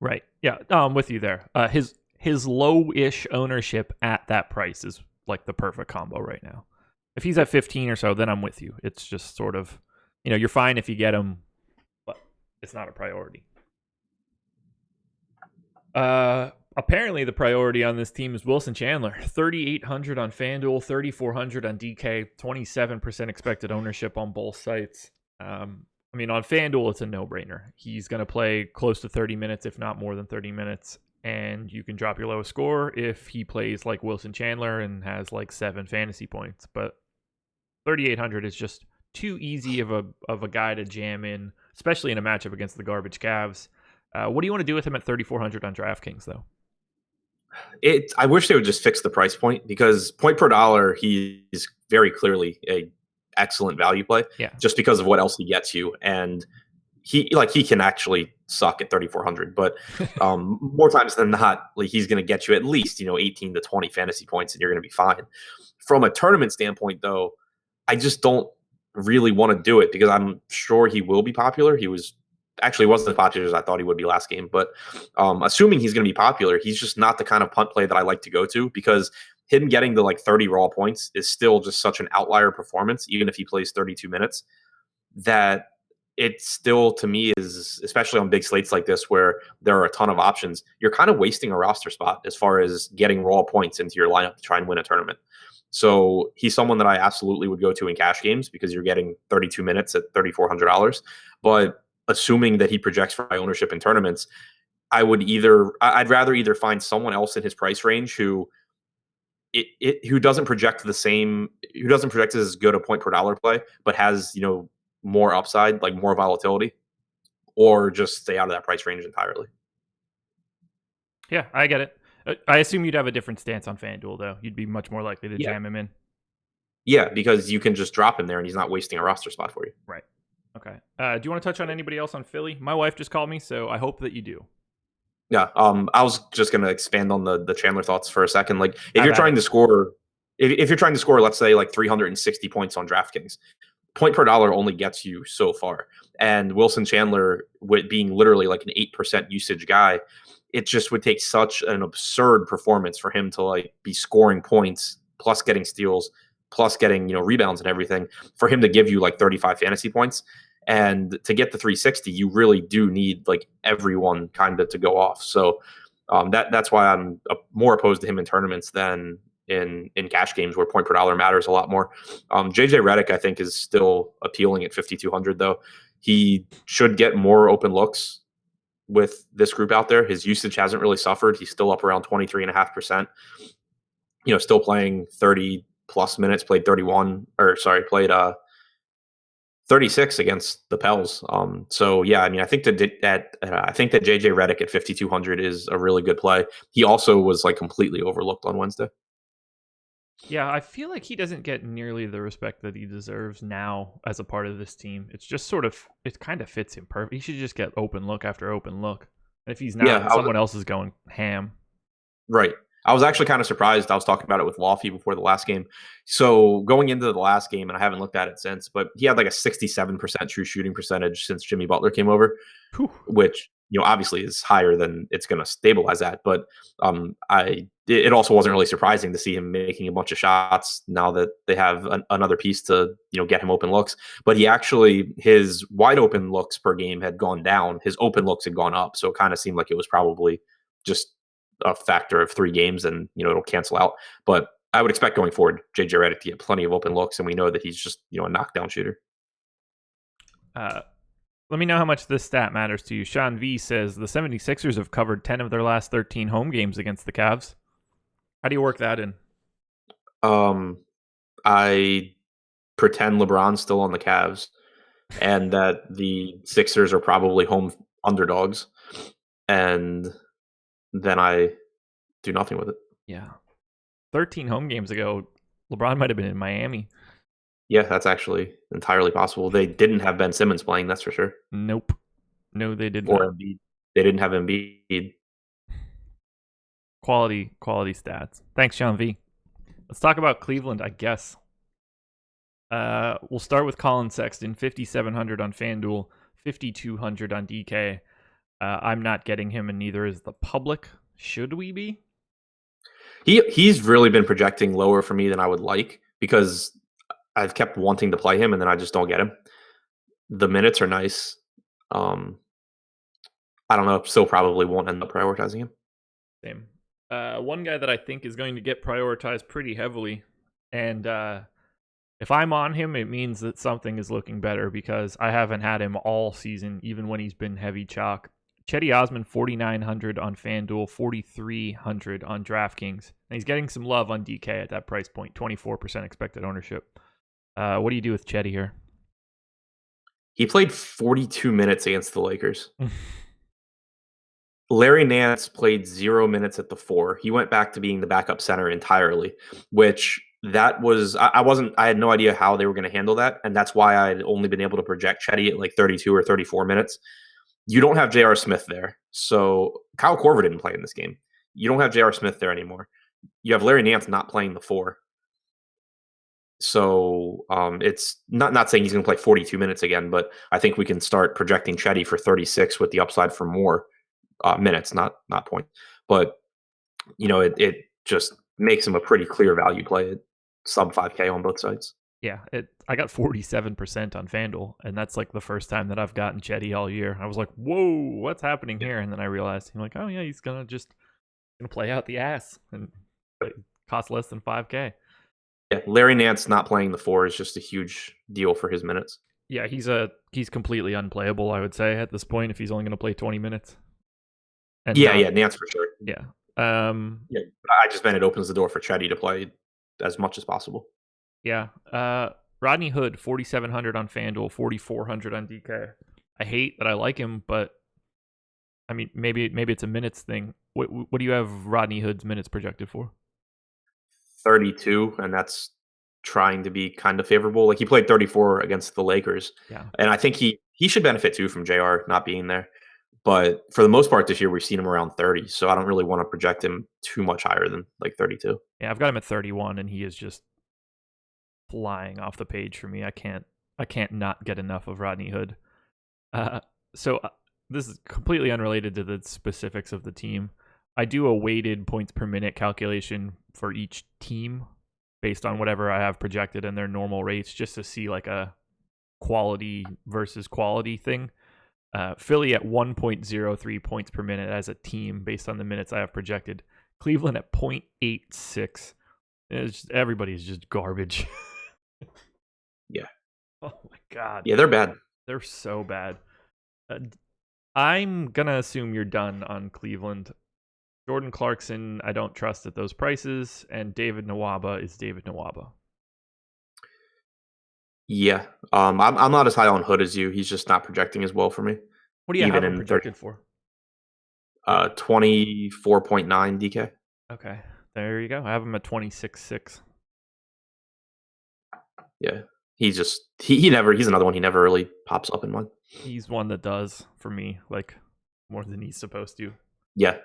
Right. Yeah. I'm with you there. His low-ish ownership at that price is like the perfect combo right now. If he's at 15 or so, then I'm with you. It's just sort of, you're fine if you get him, but it's not a priority. Apparently the priority on this team is Wilson Chandler. 3,800 on FanDuel, 3,400 on DK, 27% expected ownership on both sites. On FanDuel, it's a no-brainer. He's going to play close to 30 minutes, if not more than 30 minutes, and you can drop your lowest score if he plays like Wilson Chandler and has like 7 fantasy points. But 3,800 is just too easy of a guy to jam in, especially in a matchup against the garbage Cavs. What do you want to do with him at 3,400 on DraftKings, though? I wish they would just fix the price point because point per dollar, he's very clearly a excellent value play. Yeah. Just because of what else he gets you, and he can actually suck at 3,400, but more times than not, like he's going to get you at least 18 to 20 fantasy points, and you're going to be fine. From a tournament standpoint, though, I just don't really want to do it because I'm sure he will be popular. He wasn't as popular as I thought he would be last game, but assuming he's going to be popular, he's just not the kind of punt play that I like to go to because him getting to like 30 raw points is still just such an outlier performance, even if he plays 32 minutes, that it still, to me, is, especially on big slates like this where there are a ton of options, you're kind of wasting a roster spot as far as getting raw points into your lineup to try and win a tournament. So he's someone that I absolutely would go to in cash games because you're getting 32 minutes at $3,400. But assuming that he projects for high ownership in tournaments, I'd rather either find someone else in his price range who doesn't project as good a point per dollar play, but has more upside, like more volatility, or just stay out of that price range entirely. Yeah, I get it. I assume you'd have a different stance on FanDuel, though. You'd be much more likely to jam him in. Yeah, because you can just drop him there and he's not wasting a roster spot for you. Right. Okay. Do you want to touch on anybody else on Philly? My wife just called me, so I hope that you do. Yeah. I was just going to expand on the Chandler thoughts for a second. Like, if you're trying to score, let's say like 360 points on DraftKings, point per dollar only gets you so far. And Wilson Chandler, with being literally like an 8% usage guy, it just would take such an absurd performance for him to like be scoring points plus getting steals plus getting, rebounds and everything for him to give you like 35 fantasy points. And to get the 360, you really do need like everyone kind of to go off. So that's why I'm more opposed to him in tournaments than in cash games where point per dollar matters a lot more. JJ Redick, I think, is still appealing at 5,200 though. He should get more open looks with this group out there. His usage hasn't really suffered. He's still up around 23.5%. Still playing 30 plus minutes. Played 36 against the Pels. So yeah, I mean, I think that JJ Redick at 5,200 is a really good play. He also was like completely overlooked on Wednesday. Yeah, I feel like he doesn't get nearly the respect that he deserves now as a part of this team. It's just it kind of fits him perfect. He should just get open look after open look. And if he's not, someone else is going ham. Right. I was actually kind of surprised. I was talking about it with Lofty before the last game. So going into the last game, and I haven't looked at it since, but he had like a 67% true shooting percentage since Jimmy Butler came over, which obviously is higher than it's going to stabilize at. But it also wasn't really surprising to see him making a bunch of shots now that they have another piece to get him open looks. But his wide open looks per game had gone down. His open looks had gone up. So it kind of seemed like it was probably just a factor of 3 games and it'll cancel out. But I would expect going forward JJ Redick to get plenty of open looks, and we know that he's just a knockdown shooter. Let me know how much this stat matters to you. Sean V says the 76ers have covered 10 of their last 13 home games against the Cavs. How do you work that in? I pretend LeBron's still on the Cavs and that the Sixers are probably home underdogs, and then I do nothing with it. Yeah. 13 home games ago, LeBron might have been in Miami. Yeah, that's actually entirely possible. They didn't have Ben Simmons playing, that's for sure. Nope. No, they did or not. Embiid. They didn't have Embiid. Quality stats. Thanks, Sean V. Let's talk about Cleveland, I guess. We'll start with Colin Sexton, 5,700 on FanDuel, 5,200 on DK. I'm not getting him, and neither is the public. Should we be? He's really been projecting lower for me than I would like because I've kept wanting to play him, and then I just don't get him. The minutes are nice. I don't know. Still probably won't end up prioritizing him. Same. One guy that I think is going to get prioritized pretty heavily, and if I'm on him, it means that something is looking better because I haven't had him all season, even when he's been heavy chalk. Cedi Osman, 4,900 on FanDuel, 4,300 on DraftKings. And he's getting some love on DK at that price point, 24% expected ownership. What do you do with Cedi here? He played 42 minutes against the Lakers. Larry Nance played 0 minutes at the 4. He went back to being the backup center entirely, which that was, I had no idea how they were going to handle that. And that's why I'd only been able to project Cedi at like 32 or 34 minutes. You don't have J.R. Smith there. So Kyle Korver didn't play in this game. You don't have J.R. Smith there anymore. You have Larry Nance not playing the 4. So it's not saying he's going to play 42 minutes again, but I think we can start projecting Cedi for 36 with the upside for more minutes, not points. But, it just makes him a pretty clear value play at sub 5K on both sides. Yeah, I got 47% on FanDuel, and that's like the first time that I've gotten Cedi all year. I was like, whoa, what's happening here? And then I realized, I'm like, oh yeah, he's gonna play out the ass and it costs less than 5K. Yeah, Larry Nance not playing the 4 is just a huge deal for his minutes. Yeah, he's completely unplayable, I would say, at this point, if he's only going to play 20 minutes. And yeah, Nance for sure. Yeah. I just meant it opens the door for Cedi to play as much as possible. Yeah. Rodney Hood, 4,700 on FanDuel, 4,400 on DK. I hate that I like him, but I mean, maybe it's a minutes thing. What do you have Rodney Hood's minutes projected for? 32, and that's trying to be kind of favorable. Like he played 34 against the Lakers. Yeah. And I think he should benefit too from JR not being there. But for the most part this year, we've seen him around 30. So I don't really want to project him too much higher than like 32. Yeah, I've got him at 31, and he is just flying off the page for me. I can't I can't not get enough of Rodney Hood. Uh, so this is completely unrelated to the specifics of the team. I do a weighted points per minute calculation for each team based on whatever I have projected in their normal rates, just to see like a quality versus quality thing. Philly at 1.03 points per minute as a team based on the minutes I have projected. Cleveland at 0.86. Everybody's just garbage. Yeah. Oh my God. Yeah, they're bad. They're so bad. I'm going to assume you're done on Cleveland. Jordan Clarkson, I don't trust at those prices. And David Nwaba is David Nwaba. Yeah. I'm not as high on Hood as you. He's just not projecting as well for me. What do you have him projected for? 24.9 DK. Okay. There you go. I have him at 26.6. Yeah. He's another one. He never really pops up in one. He's one that does for me, like more than he's supposed to. Yeah.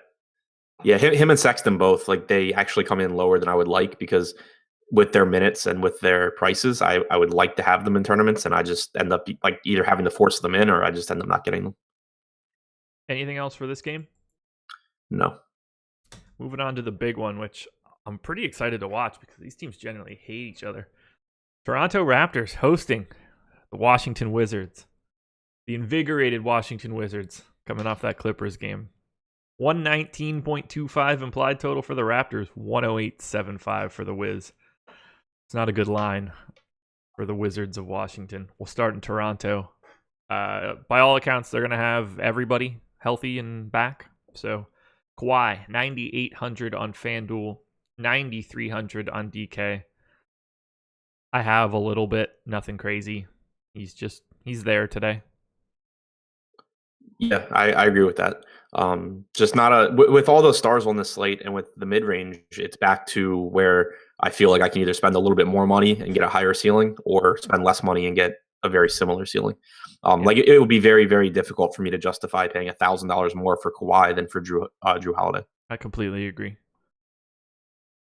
Yeah. Him and Sexton both, like they actually come in lower than I would like because with their minutes and with their prices, I would like to have them in tournaments and I just end up like either having to force them in or I just end up not getting them. Anything else for this game? No. Moving on to the big one, which I'm pretty excited to watch because these teams generally hate each other. Toronto Raptors hosting the Washington Wizards. The invigorated Washington Wizards coming off that Clippers game. 119.25 implied total for the Raptors, 108.75 for the Wiz. It's not a good line for the Wizards of Washington. We'll start in Toronto. By all accounts, they're going to have everybody healthy and back. So Kawhi, 9,800 on FanDuel, 9,300 on DK. I have a little bit, nothing crazy. He's there today. Yeah, I agree with that. Just not with all those stars on this slate and with the mid range, it's back to where I feel like I can either spend a little bit more money and get a higher ceiling, or spend less money and get a very similar ceiling. Like it would be very, very difficult for me to justify paying $1,000 more for Kawhi than for Drew Holiday. I completely agree.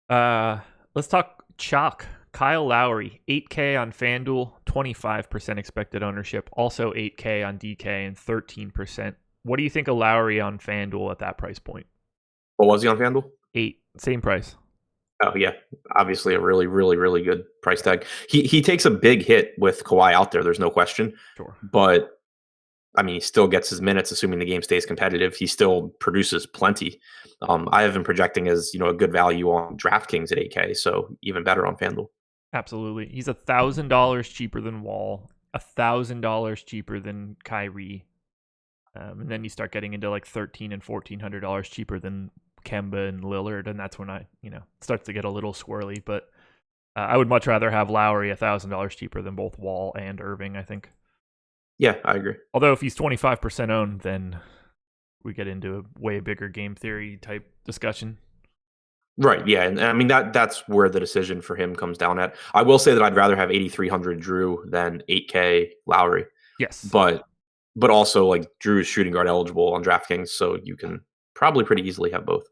Let's talk chalk. Kyle Lowry, 8K on FanDuel, 25% expected ownership, also 8K on DK and 13%. What do you think of Lowry on FanDuel at that price point? What was he on FanDuel? 8, same price. Oh yeah, obviously a really, really, really good price tag. He takes a big hit with Kawhi out there. There's no question. Sure, but I mean, he still gets his minutes, assuming the game stays competitive. He still produces plenty. I have him projecting as a good value on DraftKings at 8K, so even better on FanDuel. Absolutely, he's $1,000 cheaper than Wall, $1,000 cheaper than Kyrie, and then you start getting into like $1,300 and $1,400 cheaper than Kemba and Lillard, and that's when it starts to get a little squirrely. But I would much rather have Lowry $1,000 cheaper than both Wall and Irving, I think. Yeah, I agree. Although if he's 25% owned, then we get into a way bigger game theory type discussion. Right, yeah, and I mean that's where the decision for him comes down at. I will say that I'd rather have 8,300 Drew than 8K Lowry. Yes, but also like Drew is shooting guard eligible on DraftKings, so you can probably pretty easily have both.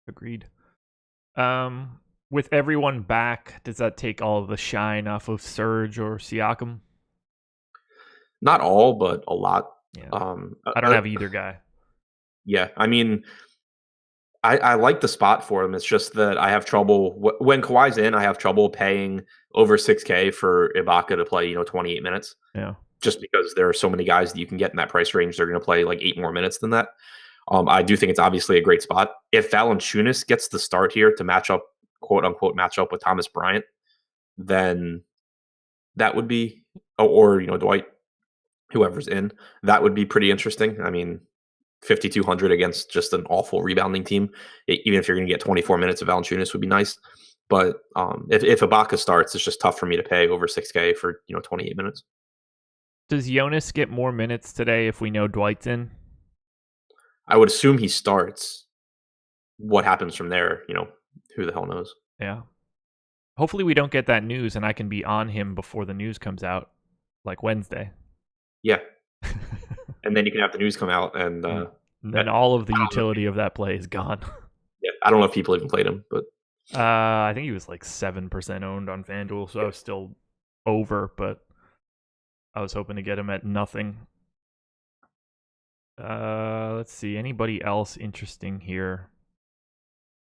Agreed. With everyone back, does that take all of the shine off of Serge or Siakam? Not all, but a lot. Yeah. I don't have either guy. Yeah, I mean, I like the spot for him. It's just that I have trouble when Kawhi's in. I have trouble paying over 6K for Ibaka to play 28 minutes. Yeah, just because there are so many guys that you can get in that price range. They're going to play like 8 more minutes than that. I do think it's obviously a great spot. If Valanciunas gets the start here to match up, quote unquote, match up with Thomas Bryant, then that would be, or Dwight, whoever's in, that would be pretty interesting. I mean, 5,200 against just an awful rebounding team, even if you're going to get 24 minutes of Valanciunas would be nice. But if Ibaka starts, it's just tough for me to pay over 6K for 28 minutes. Does Jonas get more minutes today if we know Dwight's in? I would assume he starts. What happens from there, who the hell knows? Yeah. Hopefully we don't get that news and I can be on him before the news comes out, like Wednesday. Yeah. And then you can have the news come out and then all of the utility of that play is gone. Yeah, I don't know if people even played him, but I think he was like 7% owned on FanDuel, so I was still over, but I was hoping to get him at nothing. Let's see. Anybody else interesting here?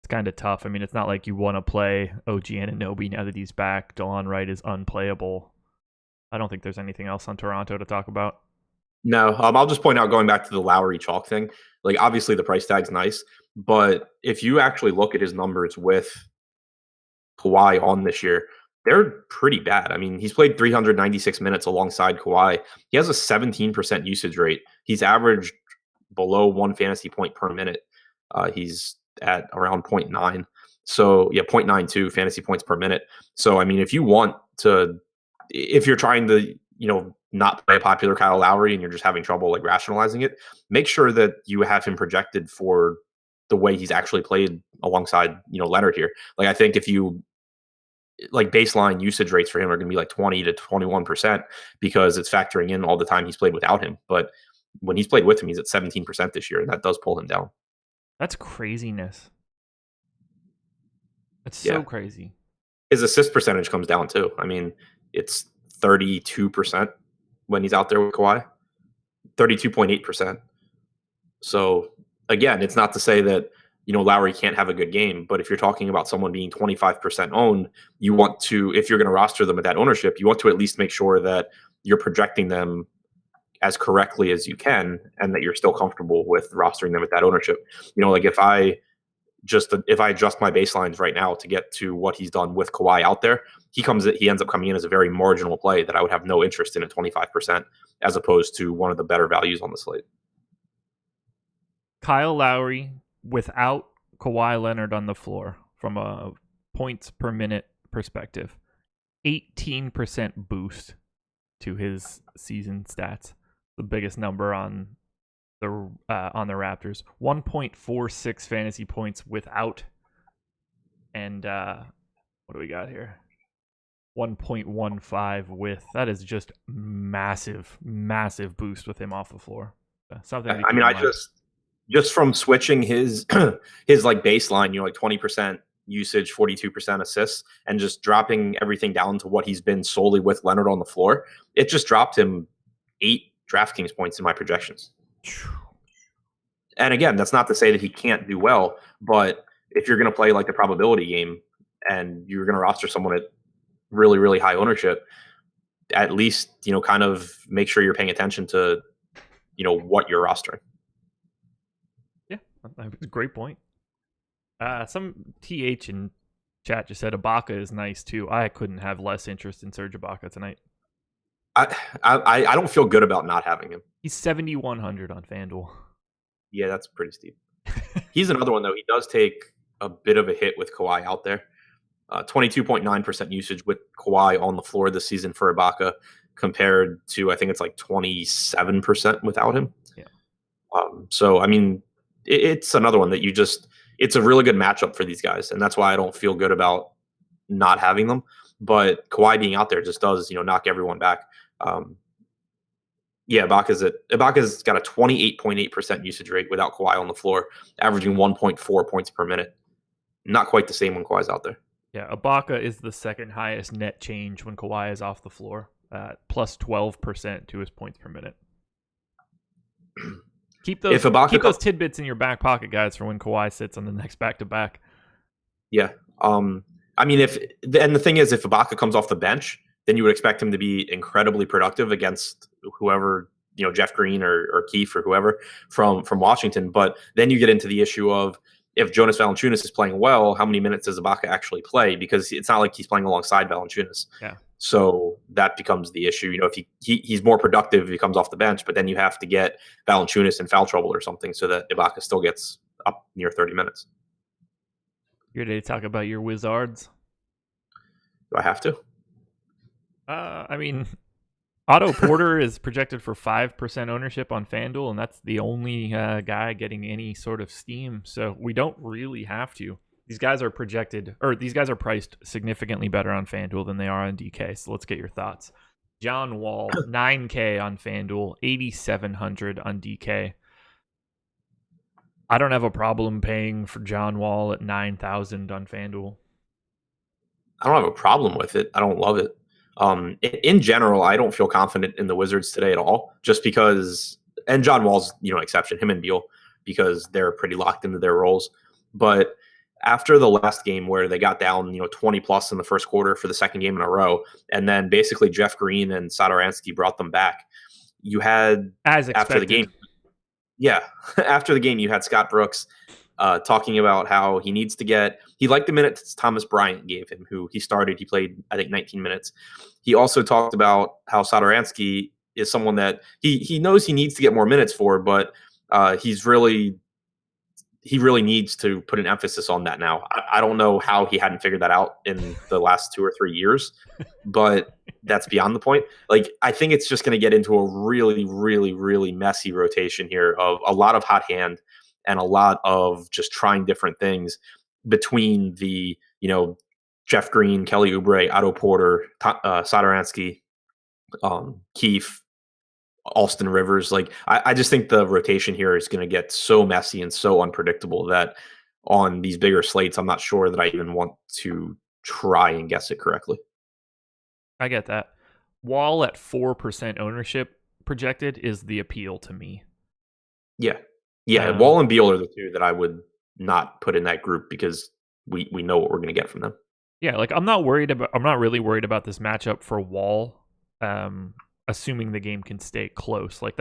It's kind of tough. I mean, it's not like you want to play OG Anunoby now that he's back. Delon Wright is unplayable. I don't think there's anything else on Toronto to talk about. No, I'll just point out, going back to the Lowry chalk thing, like obviously the price tag's nice, but if you actually look at his numbers with Kawhi on this year, they're pretty bad. I mean, he's played 396 minutes alongside Kawhi. He has a 17% usage rate. He's averaged below 1 fantasy point per minute. He's at around 0.9. So, yeah, 0.92 fantasy points per minute. So, I mean, if you're trying to, not play a popular Kyle Lowry and you're just having trouble like rationalizing it, make sure that you have him projected for the way he's actually played alongside, Leonard here. Like, I think if you like baseline usage rates for him are going to be like 20 to 21% because it's factoring in all the time he's played without him. But when he's played with him, he's at 17% this year, and that does pull him down. That's craziness. It's so crazy. His assist percentage comes down too. I mean, it's 32% when he's out there with Kawhi, 32.8%. So again, it's not to say that, Lowry can't have a good game, but if you're talking about someone being 25% owned, you want to, if you're going to roster them at that ownership, you want to at least make sure that you're projecting them as correctly as you can and that you're still comfortable with rostering them at that ownership. Like if I adjust my baselines right now to get to what he's done with Kawhi out there, he ends up coming in as a very marginal play that I would have no interest in at 25%, as opposed to one of the better values on the slate. Kyle Lowry without Kawhi Leonard on the floor from a points per minute perspective, 18% boost to his season stats, the biggest number on the Raptors. 1.46 fantasy points without, and what do we got here? 1.15 with. That is just massive boost with him off the floor. Something. I mean, just from switching his his like baseline, like 20% usage, 42% assists, and just dropping everything down to what he's been solely with Leonard on the floor, it just dropped him 8 DraftKings points in my projections. And again, that's not to say that he can't do well, but if you're going to play like the probability game and you're going to roster someone at really, really high ownership, at least, kind of make sure you're paying attention to, what you're rostering. Yeah, that's a great point. Some TH in chat just said Ibaka is nice too. I couldn't have less interest in Serge Ibaka tonight. I don't feel good about not having him. He's 7,100 on FanDuel. Yeah, that's pretty steep. He's another one, though. He does take a bit of a hit with Kawhi out there. 22.9% usage with Kawhi on the floor this season for Ibaka, compared to, I think it's like 27% without him. Yeah. So, I mean, it's another one that it's a really good matchup for these guys. And that's why I don't feel good about not having them. But Kawhi being out there just does, knock everyone back. Ibaka's got a 28.8% usage rate without Kawhi on the floor, averaging 1.4 points per minute. Not quite the same when Kawhi's out there. Yeah, Ibaka is the second highest net change when Kawhi is off the floor, plus 12% to his points per minute. Keep those tidbits in your back pocket, guys, for when Kawhi sits on the next back-to-back. Yeah. I mean, the thing is, if Ibaka comes off the bench, then you would expect him to be incredibly productive against whoever, Jeff Green or Keefe or whoever from Washington. But then you get into the issue of, if Jonas Valanciunas is playing well, how many minutes does Ibaka actually play? Because it's not like he's playing alongside Valanciunas. Yeah. So that becomes the issue. If he's more productive if he comes off the bench, but then you have to get Valanciunas in foul trouble or something so that Ibaka still gets up near 30 minutes. You're ready to talk about your Wizards? Do I have to? I mean, Otto Porter is projected for 5% ownership on FanDuel, and that's the only guy getting any sort of steam. So we don't really have to. These guys are priced significantly better on FanDuel than they are on DK. So let's get your thoughts. John Wall, 9K on FanDuel, 8,700 on DK. I don't have a problem paying for John Wall at 9,000 on FanDuel. I don't have a problem with it. I don't love it. In general, I don't feel confident in the Wizards today at all, just because, and John Wall's, exception, him and Beal, because they're pretty locked into their roles. But after the last game where they got down, 20 plus in the first quarter for the second game in a row, and then basically Jeff Green and Satoransky brought them back, you had, as expected. after the game, yeah, after the game, you had Scott Brooks talking about how he liked the minutes Thomas Bryant gave him, who he played, I think, 19 minutes. He also talked about how Satoransky is someone that he knows he needs to get more minutes for, but he really needs to put an emphasis on that now. I don't know how he hadn't figured that out in the last 2 or 3 years, but that's beyond the point. Like, I think it's just going to get into a really, really, really messy rotation here of a lot of hot hand and a lot of just trying different things between the, Jeff Green, Kelly Oubre, Otto Porter, Satoransky, Keefe, Austin Rivers. Like, I just think the rotation here is going to get so messy and so unpredictable that on these bigger slates, I'm not sure that I even want to try and guess it correctly. I get that. Wall at 4% ownership projected is the appeal to me. Yeah. Wall and Beal are the two that I would not put in that group because we know what we're going to get from them. Yeah, like I'm not really worried about this matchup for Wall, assuming the game can stay close. Like,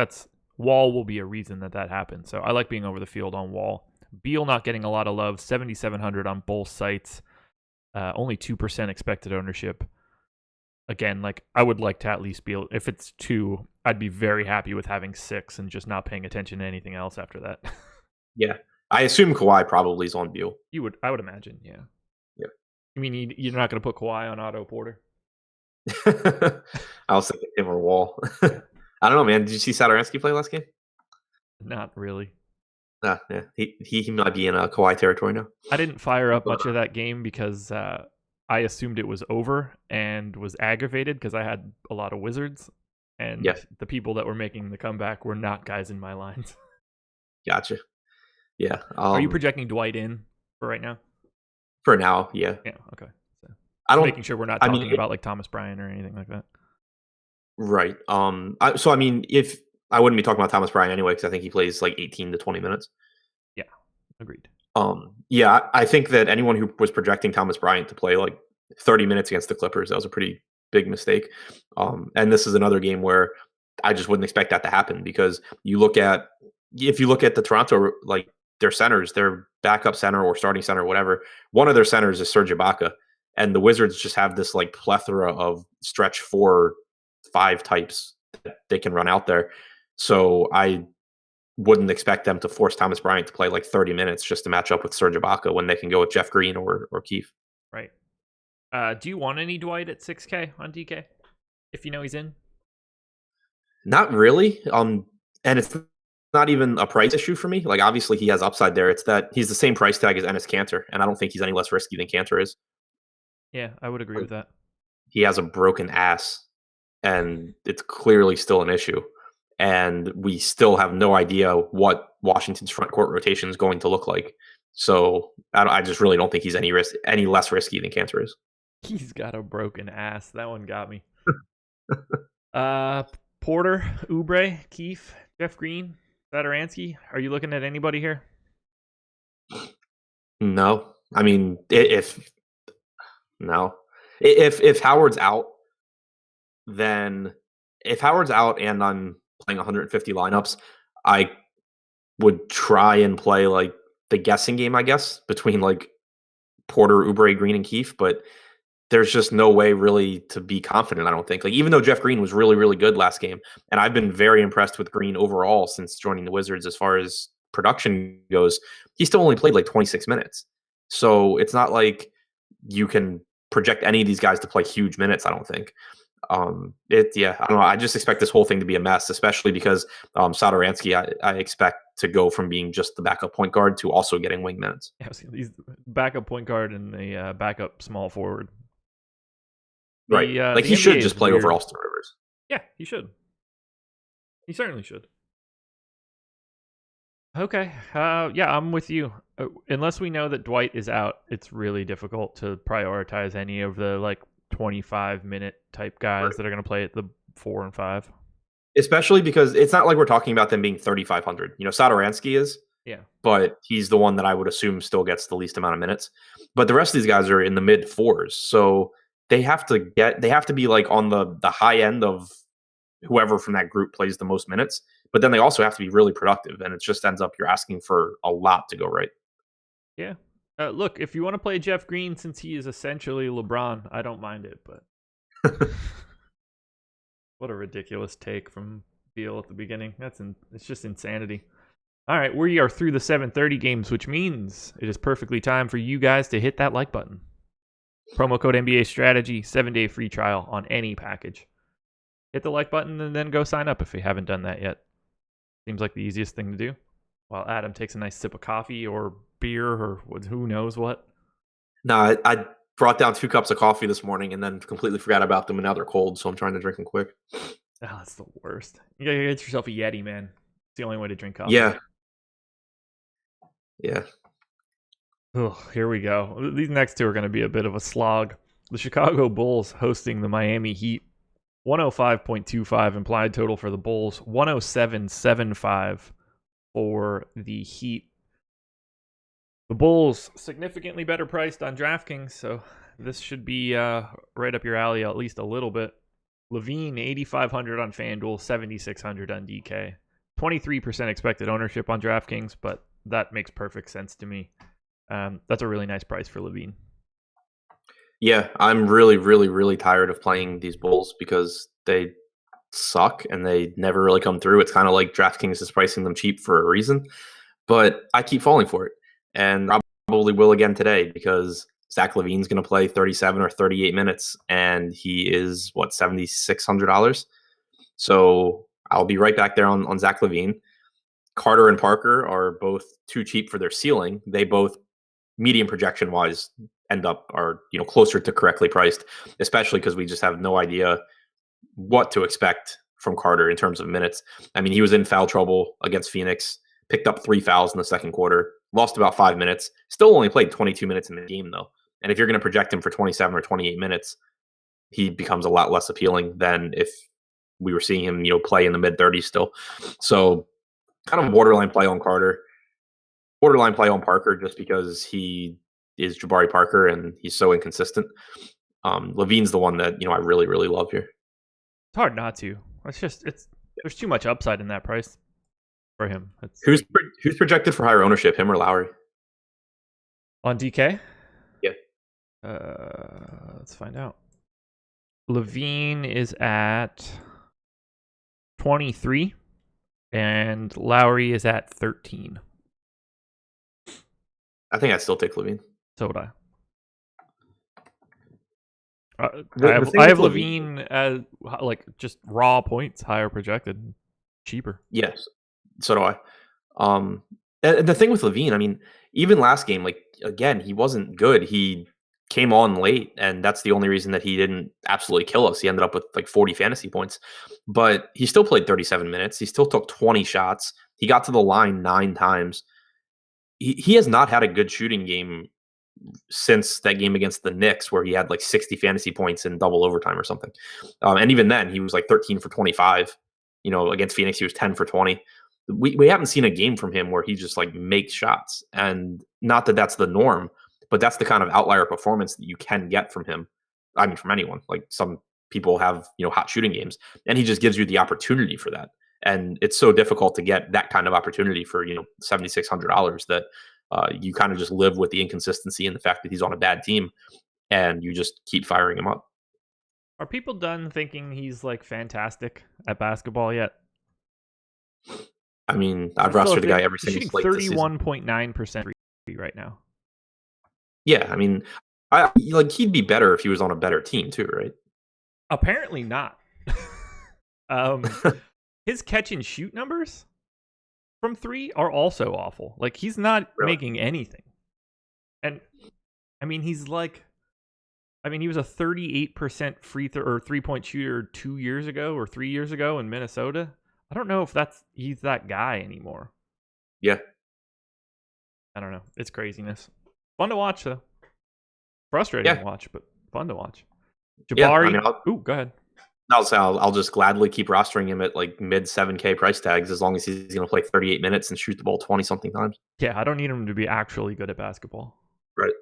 Wall will be a reason that happens. So I like being over the field on Wall. Beal not getting a lot of love, 7,700 on both sites, only 2% expected ownership. Again, like, I would like to at least be, if it's 2, I'd be very happy with having 6 and just not paying attention to anything else after that. Yeah. I assume Kawhi probably is on Beal. I would imagine, yeah. Yeah. You mean you're not going to put Kawhi on Otto Porter? I was thinking him or Wall. I don't know, man. Did you see Satoransky play last game? Not really. Yeah. He might be in Kawhi territory now. I didn't fire up much of that game because I assumed it was over and was aggravated because I had a lot of Wizards, and the people that were making the comeback were not guys in my lines. Gotcha. Yeah. Are you projecting Dwight in for right now? For now, yeah. Yeah, okay. So, I don't making sure we're not talking about like Thomas Bryant or anything like that. Right. If I wouldn't be talking about Thomas Bryant anyway, because I think he plays like 18 to 20 minutes. Yeah, agreed. I think that anyone who was projecting Thomas Bryant to play like 30 minutes against the Clippers, that was a pretty big mistake. And this is another game where I just wouldn't expect that to happen, because if you look at the Toronto, like, their centers, their backup center or starting center or whatever, one of their centers is Serge Ibaka, and the Wizards just have this like plethora of stretch 4-5 types that they can run out there. So I wouldn't expect them to force Thomas Bryant to play like 30 minutes just to match up with Serge Ibaka when they can go with Jeff Green or Keefe. Right. Do you want any Dwight at 6K on DK if you know he's in? Not really. And it's not even a price issue for me. Like, obviously he has upside there. It's that he's the same price tag as Enes Kanter, and I don't think he's any less risky than Kanter is. Yeah, I would agree with that. He has a broken ass, and it's clearly still an issue. And we still have no idea what Washington's front court rotation is going to look like. So I just really don't think he's any less risky than Kanter is. He's got a broken ass. That one got me. Porter, Oubre, Keefe, Jeff Green, Satoransky. Are you looking at anybody here? No. I mean, if Howard's out, then if Howard's out and I'm playing 150 lineups, I would try and play like the guessing game, I guess, between like Porter, Oubre, Green, and Keefe, but there's just no way really to be confident, I don't think. Like, even though Jeff Green was really, really good last game, and I've been very impressed with Green overall since joining the Wizards as far as production goes, he still only played like 26 minutes. So it's not like you can project any of these guys to play huge minutes, I don't think. I don't know. I just expect this whole thing to be a mess, especially because Satoransky, I expect to go from being just the backup point guard to also getting wing minutes. Yeah, he's backup point guard and the backup small forward. Right. Like, he should just play over Austin Rivers. Yeah, he should. He certainly should. Okay. Yeah, I'm with you. Unless we know that Dwight is out, it's really difficult to prioritize any of the like 25-minute type guys that are going to play at the 4 and 5. Especially because it's not like we're talking about them being 3,500. Satoransky is, Yeah. but he's the one that I would assume still gets the least amount of minutes. But the rest of these guys are in the mid fours, so they have to be like on the high end of whoever from that group plays the most minutes. But then they also have to be really productive, and it just ends up you're asking for a lot to go right. Yeah. Look, if you want to play Jeff Green since he is essentially LeBron, I don't mind it, but what a ridiculous take from Beal at the beginning. It's just insanity. All right, we are through the 7:30 games, which means it is perfectly time for you guys to hit that like button. Promo code NBA Strategy, 7-day free trial on any package. Hit the like button and then go sign up if you haven't done that yet. Seems like the easiest thing to do. While Adam takes a nice sip of coffee or beer or who knows what. No, I brought down 2 cups of coffee this morning and then completely forgot about them, and now they're cold, so I'm trying to drink them quick. Oh, that's the worst. You gotta get yourself a Yeti, man. It's the only way to drink coffee. Yeah. Oh, here we go. These next two are going to be a bit of a slog. The Chicago Bulls hosting the Miami Heat. 105.25 implied total for the Bulls. 107.75 for the Heat. The Bulls significantly better priced on DraftKings, so this should be right up your alley at least a little bit. Levine, 8,500 on FanDuel, 7,600 on DK. 23% expected ownership on DraftKings, but that makes perfect sense to me. That's a really nice price for Levine. Yeah, I'm really, really, really tired of playing these Bulls because they suck and they never really come through. It's kind of like DraftKings is pricing them cheap for a reason, but I keep falling for it, and probably will again today because Zach LaVine's going to play 37 or 38 minutes, and he is $7,600. So I'll be right back there on Zach LaVine. Carter and Parker are both too cheap for their ceiling. They both, medium projection wise, are closer to correctly priced, especially because we just have no idea what to expect from Carter in terms of minutes. I mean, he was in foul trouble against Phoenix, picked up 3 fouls in the second quarter, lost about 5 minutes, still only played 22 minutes in the game though. And if you're going to project him for 27 or 28 minutes, he becomes a lot less appealing than if we were seeing him, play in the mid 30s still. So kind of borderline play on Carter, borderline play on Parker, just because he is Jabari Parker and he's so inconsistent. Levine's the one that I really, really love here. It's hard not to. There's too much upside in that price for him. Who's projected for higher ownership, him or Lowry? On DK? Yeah. Let's find out. Levine is at 23 and Lowry is at 13. I think I'd still take Levine. So would I. I have Levine as just raw points, higher projected, cheaper. Yes, so do I. And the thing with Levine, I mean, even last game, again, he wasn't good. He came on late, and that's the only reason that he didn't absolutely kill us. He ended up with 40 fantasy points, but he still played 37 minutes. He still took 20 shots. He got to the line 9 times. He has not had a good shooting game since that game against the Knicks where he had 60 fantasy points in double overtime or something. And even then he was 13 for 25, against Phoenix, he was 10 for 20. We haven't seen a game from him where he just makes shots, and not that that's the norm, but that's the kind of outlier performance that you can get from him. I mean, from anyone. Some people have, hot shooting games, and he just gives you the opportunity for that. And it's so difficult to get that kind of opportunity for, $7,600 that you kind of just live with the inconsistency and the fact that he's on a bad team, and you just keep firing him up. Are people done thinking he's fantastic at basketball yet? I mean, I've rostered the guy every single slate this season. 31.9% right now. Yeah, I mean, he'd be better if he was on a better team too, right? Apparently not. His catch and shoot numbers from 3 are also awful. He's not making anything. And I mean, he was a 38% free throw or 3-point shooter 2 years ago or 3 years ago in Minnesota. I don't know if he's that guy anymore. Yeah. I don't know. It's craziness. Fun to watch though. Frustrating to watch, but fun to watch. Yeah, I Jabari. mean, Go ahead. I'll just gladly keep rostering him at like mid 7K price tags as long as he's going to play 38 minutes and shoot the ball 20 something times. Yeah, I don't need him to be actually good at basketball. Right.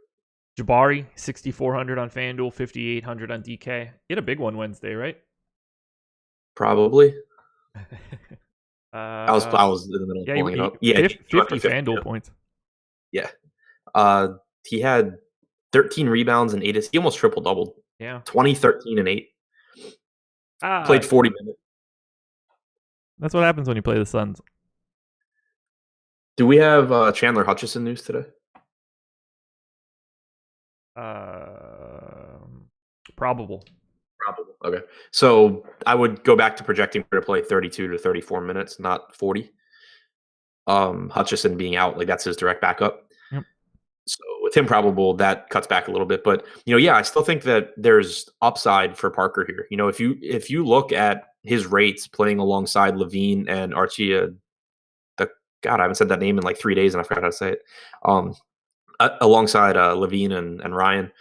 Jabari, 6,400 on FanDuel, 5,800 on DK. He had a big one Wednesday, right? Probably. I I was in the middle of pulling it up. Yeah, 50 FanDuel points. Yeah. He had 13 rebounds and 8 assists. He almost triple doubled. Yeah. 20, 13, and 8. Played 40 minutes. That's what happens when you play the Suns. Do we have Chandler Hutchison news today? Probable. Okay. So I would go back to projecting her to play 32 to 34 minutes, not 40. Hutchison being out, like that's his direct backup. Yep. So with him probable, that cuts back a little bit. But I still think that there's upside for Parker here. If you look at his rates playing alongside Levine and Archie, God, I haven't said that name in like 3 days and I forgot how to say it. Alongside Levine and Ryan,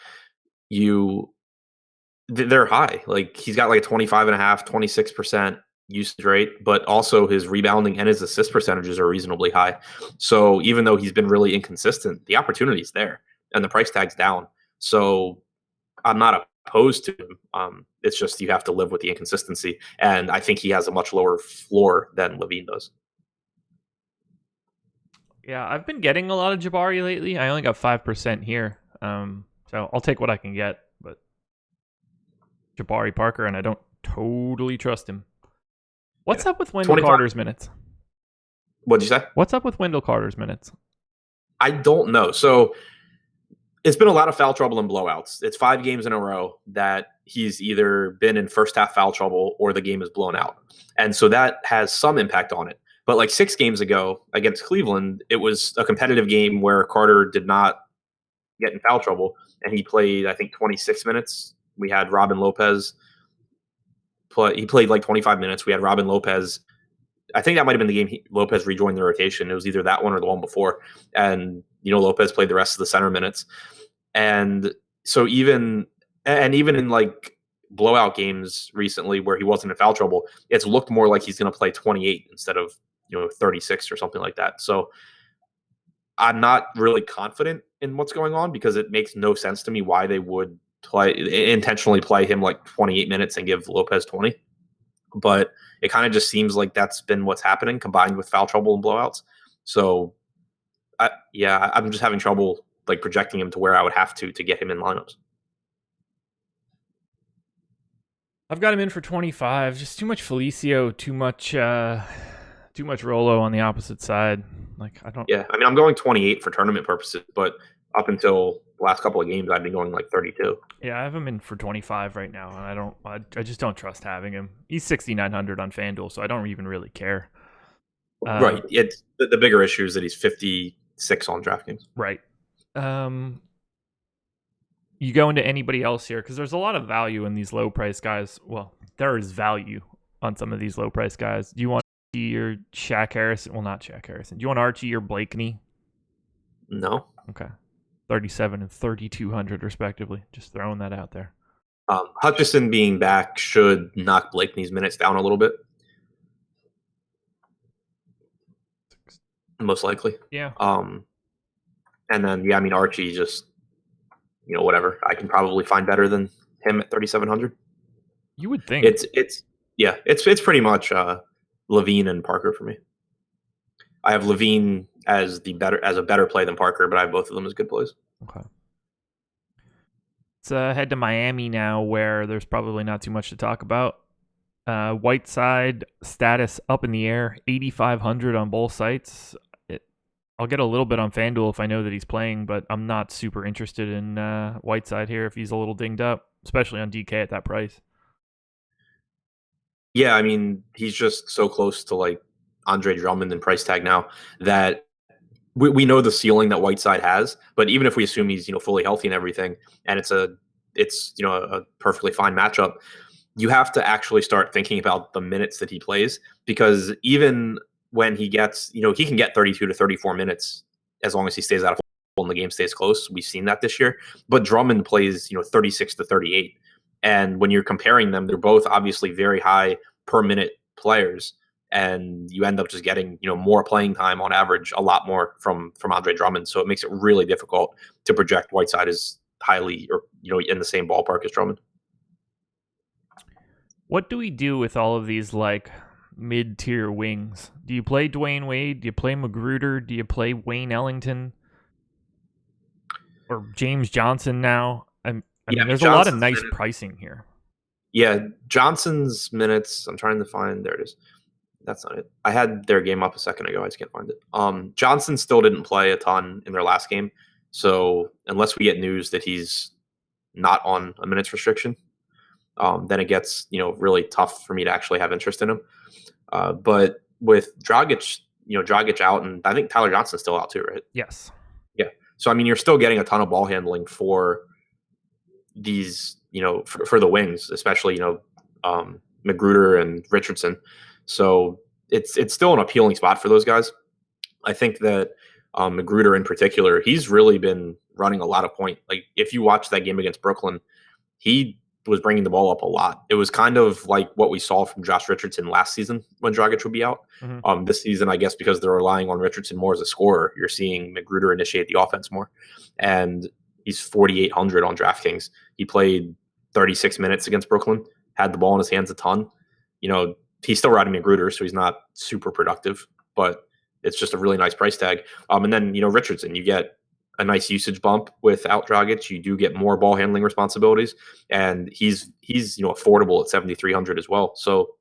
they're high. Like he's got like a 25.5, 26% usage rate, but also his rebounding and his assist percentages are reasonably high. So even though he's been really inconsistent, the opportunity's there and the price tag's down. So I'm not opposed to him. It's just you have to live with the inconsistency. And I think he has a much lower floor than Levine does. Yeah, I've been getting a lot of Jabari lately. I only got 5% here. So I'll take what I can get. But Jabari Parker, and I don't totally trust him. What's up with Wendell Carter's minutes? What'd you say? What's up with Wendell Carter's minutes? I don't know. So it's been a lot of foul trouble and blowouts. It's 5 games in a row that he's either been in first half foul trouble or the game is blown out. And so that has some impact on it. But like 6 games ago against Cleveland, it was a competitive game where Carter did not get in foul trouble. And he played, I think, 26 minutes. We had Robin Lopez. He played like 25 minutes. We had Robin Lopez. I think that might have been the game Lopez rejoined the rotation. It was either that one or the one before. And, Lopez played the rest of the center minutes. And so even in like blowout games recently where he wasn't in foul trouble, it's looked more like he's going to play 28 instead of 36 or something like that. So I'm not really confident in what's going on because it makes no sense to me why they would intentionally play him like 28 minutes and give Lopez 20. But it kind of just seems like that's been what's happening combined with foul trouble and blowouts. So I'm just having trouble like projecting him to where I would have to get him in lineups. I've got him in for 25. Just too much Felicio, too much Rolo on the opposite side. Like I don't. Yeah, I mean I'm going 28 for tournament purposes, but up until the last couple of games I've been going like 32. Yeah, I have him in for 25 right now, and I just don't trust having him. He's 6,900 on FanDuel, so I don't even really care. Right. It's the bigger issue is that he's 56 on DraftKings. Right. You go into anybody else here because there's a lot of value in these low price guys. Well, there is value on some of these low price guys. Do you want Archie or Shaq Harrison? Well, not Shaq Harrison. Do you want Archie or Blakeney? No. Okay. 37 and 3,200 respectively. Just throwing that out there. Hutchison being back should knock Blakeney's minutes down a little bit. Most likely. Yeah. And then I mean Archie just whatever. I can probably find better than him at 3,700. You would think. It's pretty much Levine and Parker for me. I have Levine as a better play than Parker, but I have both of them as good plays. Okay. Let's head to Miami now, where there's probably not too much to talk about. Whiteside status up in the air, 8,500 on both sites. I'll get a little bit on FanDuel if I know that he's playing, but I'm not super interested in Whiteside here if he's a little dinged up, especially on DK at that price. Yeah, I mean, he's just so close to like Andre Drummond and price tag now that we know the ceiling that Whiteside has, but even if we assume he's fully healthy and everything, and it's a perfectly fine matchup, you have to actually start thinking about the minutes that he plays because even when he gets, he can get 32 to 34 minutes as long as he stays out of hole and the game stays close. We've seen that this year. But Drummond plays, 36 to 38. And when you're comparing them, they're both obviously very high per minute players, and you end up just getting more playing time on average, a lot more from Andre Drummond. So it makes it really difficult to project Whiteside as highly or in the same ballpark as Drummond. What do we do with all of these like mid-tier wings? Do you play Dwayne Wade? Do you play Magruder? Do you play Wayne Ellington or James Johnson now? I mean, there's a lot of nice pricing here. Yeah, Johnson's minutes. I'm trying to find. There it is. That's not it. I had their game up a second ago. I just can't find it. Johnson still didn't play a ton in their last game. So unless we get news that he's not on a minutes restriction, then it gets really tough for me to actually have interest in him. But with Dragic, Dragic out, and I think Tyler Johnson's still out too, right? Yes. Yeah. So I mean, you're still getting a ton of ball handling for these, for the wings, especially Magruder and Richardson. So it's still an appealing spot for those guys. I think that Magruder in particular, he's really been running a lot of point. Like if you watch that game against Brooklyn, he was bringing the ball up a lot. It was kind of like what we saw from Josh Richardson last season when Dragic would be out. Mm-hmm. This season, I guess because they're relying on Richardson more as a scorer, you're seeing Magruder initiate the offense more. And he's 4,800 on DraftKings. He played 36 minutes against Brooklyn, had the ball in his hands a ton. He's still riding Magruder, so he's not super productive, but it's just a really nice price tag. And then, Richardson, you get a nice usage bump without Dragic. You do get more ball handling responsibilities, and he's affordable at 7,300 as well. So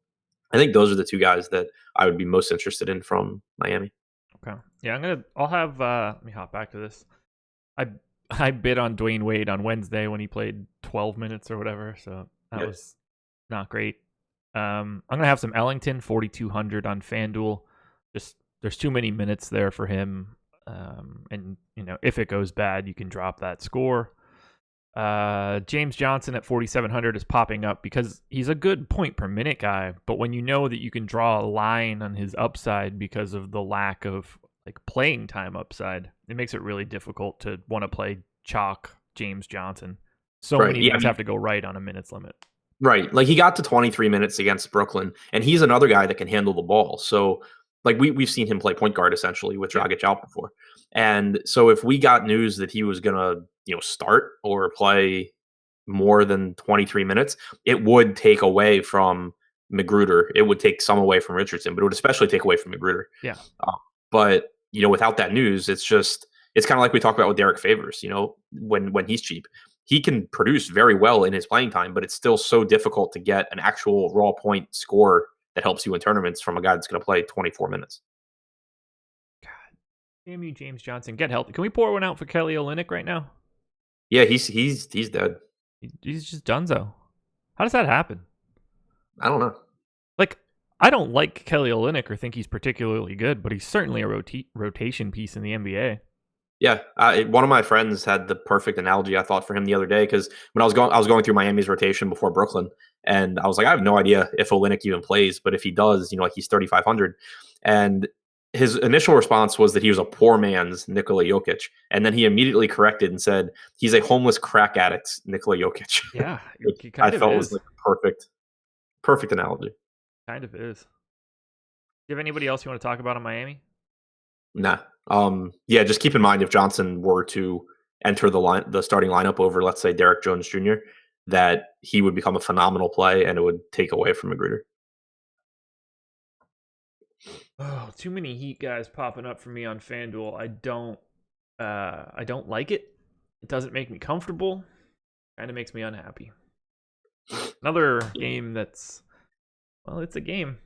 I think those are the two guys that I would be most interested in from Miami. Okay. Yeah, let me hop back to this. I bid on Dwayne Wade on Wednesday when he played 12 minutes or whatever, so that was not great. I'm gonna have some Ellington, 4,200 on FanDuel. Just there's too many minutes there for him, and if it goes bad, you can drop that score. James Johnson at 4,700 is popping up because he's a good point per minute guy, but when you know that you can draw a line on his upside because of the lack of like playing time upside, it makes it really difficult to want to play chalk James Johnson. So many things have to go right on a minutes limit. Right. Like he got to 23 minutes against Brooklyn, and he's another guy that can handle the ball. So like we've seen him play point guard essentially with Dragic out before. And so if we got news that he was going to, start or play more than 23 minutes, it would take away from Magruder. It would take some away from Richardson, but it would especially take away from Magruder. Yeah. But, without that news, it's kind of like we talked about with Derek Favors, when he's cheap. He can produce very well in his playing time, but it's still so difficult to get an actual raw point score that helps you in tournaments from a guy that's going to play 24 minutes. God, damn you, James Johnson. Get healthy. Can we pour one out for Kelly Olynyk right now? Yeah, he's dead. He's just donezo. How does that happen? I don't know. Like, I don't like Kelly Olynyk or think he's particularly good, but he's certainly a rotation piece in the NBA. Yeah, one of my friends had the perfect analogy I thought for him the other day, because when I was going through Miami's rotation before Brooklyn, and I was like, I have no idea if Olynyk even plays, but if he does, he's 3,500. And his initial response was that he was a poor man's Nikola Jokic, and then he immediately corrected and said he's a homeless crack addict Nikola Jokic. Yeah, I felt was like a perfect analogy. Kind of is. Do you have anybody else you want to talk about in Miami? Nah. Yeah, just keep in mind if Johnson were to enter the starting lineup over, let's say, Derek Jones Jr., that he would become a phenomenal play and it would take away from Magruder. Oh, too many Heat guys popping up for me on FanDuel. I don't like it. It doesn't make me comfortable. Kind of makes me unhappy. Another game that's, it's a game.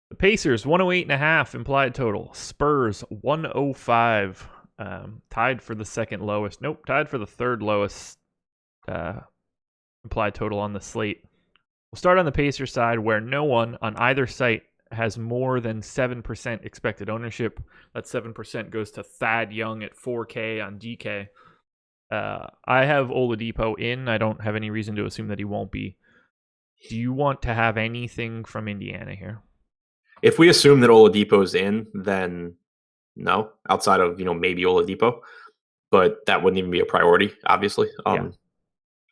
The Pacers, 108.5 implied total. Spurs, 105. Tied for the second lowest. Nope, tied for the third lowest implied total on the slate. We'll start on the Pacers side, where no one on either site has more than 7% expected ownership. That 7% goes to Thad Young at 4K on DK. I have Oladipo in. I don't have any reason to assume that he won't be. Do you want to have anything from Indiana here? If we assume that Oladipo's in, then no, outside of, maybe Oladipo, but that wouldn't even be a priority, obviously.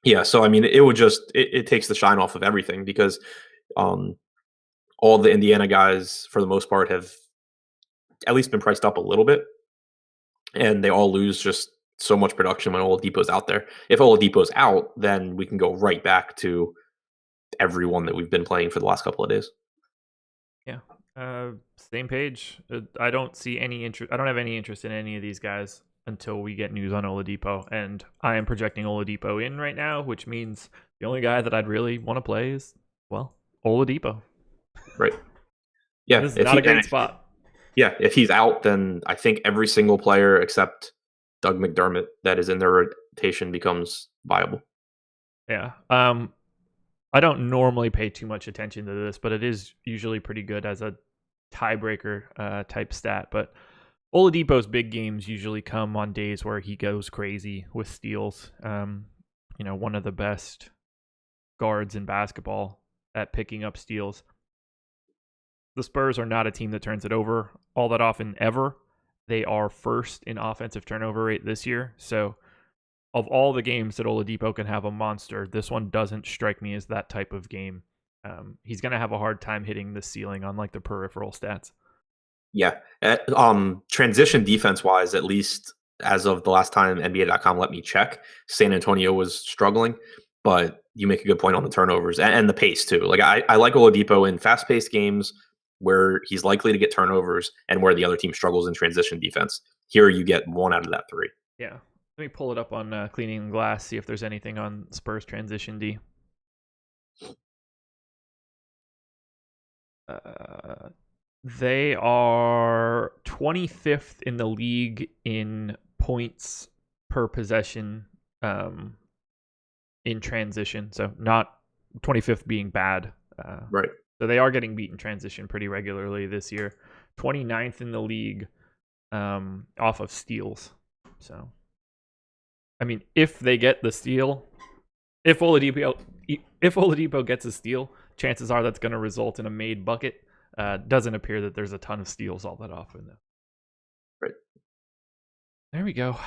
Yeah, so I mean, it would just it takes the shine off of everything because um, all the Indiana guys, for the most part, have at least been priced up a little bit, and they all lose just so much production when Oladipo's out there. If Oladipo's out, then we can go right back to everyone that we've been playing for the last couple of days. Yeah. Same page. I don't see any interest. I don't have any interest in any of these guys until we get news on Oladipo, and I am projecting Oladipo in right now, which means the only guy that I'd really want to play is, well, Oladipo. Right. Yeah. This is not a great spot. Yeah, if he's out, then I think every single player except Doug McDermott that is in their rotation becomes viable. Yeah. I don't normally pay too much attention to this, but it is usually pretty good as a tiebreaker type stat. But Oladipo's big games usually come on days where he goes crazy with steals. One of the best guards in basketball at picking up steals. The Spurs are not a team that turns it over all that often ever. They are first in offensive turnover rate this year. So of all the games that Oladipo can have a monster, this one doesn't strike me as that type of game. He's going to have a hard time hitting the ceiling on like the peripheral stats. Yeah. Transition defense wise, at least as of the last time NBA.com let me check, San Antonio was struggling, but you make a good point on the turnovers and the pace too. Like I like Oladipo in fast paced games where he's likely to get turnovers and where the other team struggles in transition defense. Here you get one out of that three. Yeah. Let me pull it up on Cleaning the Glass, see if there's anything on Spurs transition D. They are 25th in the league in points per possession in transition. So not 25th being bad. Right. So they are getting beat in transition pretty regularly this year. 29th in the league off of steals. So, I mean, if they get the steal, if Oladipo gets a steal, chances are that's going to result in a made bucket. Doesn't appear that there's a ton of steals all that often, though. Right. There we go.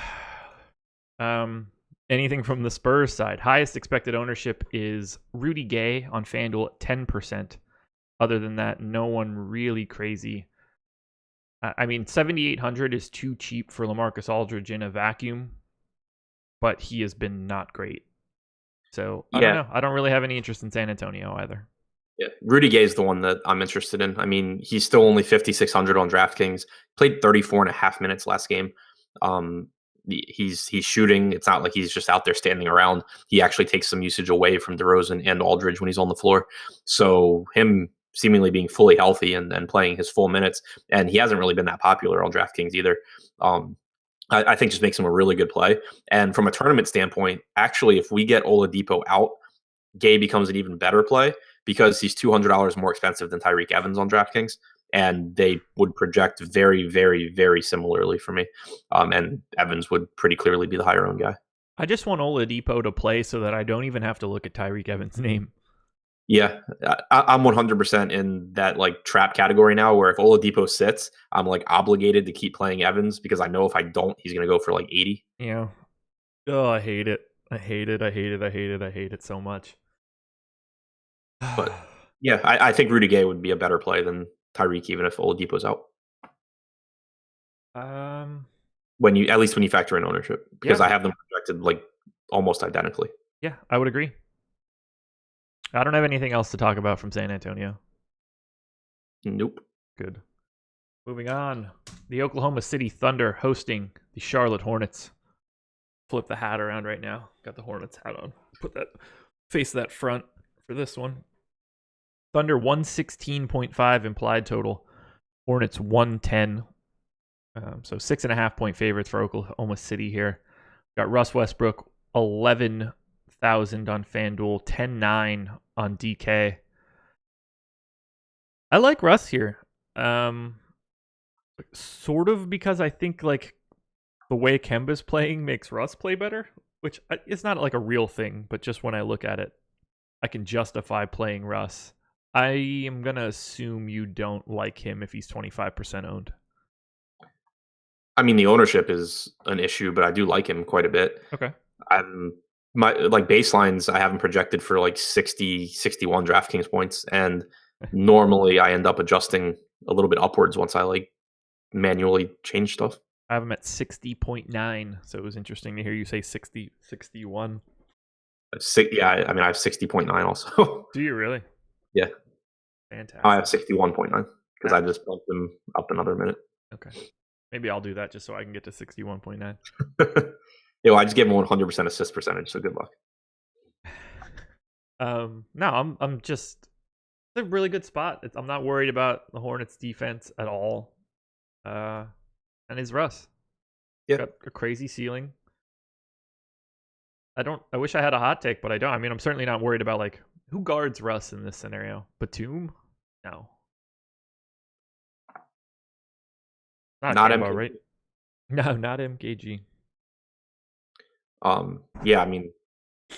Anything from the Spurs side? Highest expected ownership is Rudy Gay on FanDuel at 10%. Other than that, no one really crazy. I mean, 7,800 is too cheap for LaMarcus Aldridge in a vacuum, but he has been not great. So I don't know. I don't really have any interest in San Antonio either. Yeah, Rudy Gay is the one that I'm interested in. I mean, he's still only 5,600 on DraftKings. Played 34 and a half minutes last game. He's shooting. It's not like he's just out there standing around. He actually takes some usage away from DeRozan and Aldridge when he's on the floor. So him seemingly being fully healthy and playing his full minutes, and he hasn't really been that popular on DraftKings either. I think just makes him a really good play. And from a tournament standpoint, actually, if we get Oladipo out, Gay becomes an even better play because he's $200 more expensive than Tyreke Evans on DraftKings, and they would project very, very, very similarly for me. And Evans would pretty clearly be the higher owned guy. I just want Oladipo to play so that I don't even have to look at Tyreke Evans' name. Yeah, I'm 100% in that like trap category now, where if Oladipo sits, I'm like obligated to keep playing Evans because I know if I don't, he's going to go for like 80. Yeah. Oh, I hate it. I hate it. I hate it. I hate it. I hate it so much. But yeah, I think Rudy Gay would be a better play than Tyreke, even if Oladipo's out. When you, at least when you factor in ownership, because I have them projected like almost identically. Yeah, I would agree. I don't have anything else to talk about from San Antonio. Nope. Good. Moving on. The Oklahoma City Thunder hosting the Charlotte Hornets. Flip the hat around right now. Got the Hornets hat on. Put that face that front for this one. Thunder 116.5 implied total. Hornets 110. So 6.5 point favorites for Oklahoma City here. Got Russ Westbrook 11,000 on FanDuel, 10.9 on DK. I like Russ here. Sort of because I think like the way Kemba's playing makes Russ play better, which it's not like a real thing, but just when I look at it, I can justify playing Russ. I am going to assume you don't like him if he's 25% owned. I mean, the ownership is an issue, but I do like him quite a bit. Okay. my like baselines I haven't projected for like 60, 61 DraftKings points, and normally I end up adjusting a little bit upwards once I like manually change stuff. I have him at 60.9, so it was interesting to hear you say 60, 61. Yeah, I mean I have 60.9 also. Do you really? Yeah, Fantastic. I have 61.9 because I just bumped them up another minute. Okay. Maybe I'll do that just so I can get to 61.9. Yo, I just gave him 100% assist percentage, so good luck. No, I'm just it's a really good spot. I'm not worried about the Hornets defense at all. And his Russ. Yeah. Got a crazy ceiling. I wish I had a hot take, but I don't. I mean, I'm certainly not worried about like who guards Russ in this scenario. Batum? No. Not Kemba, MKG. right? No, not MKG. Yeah, I mean,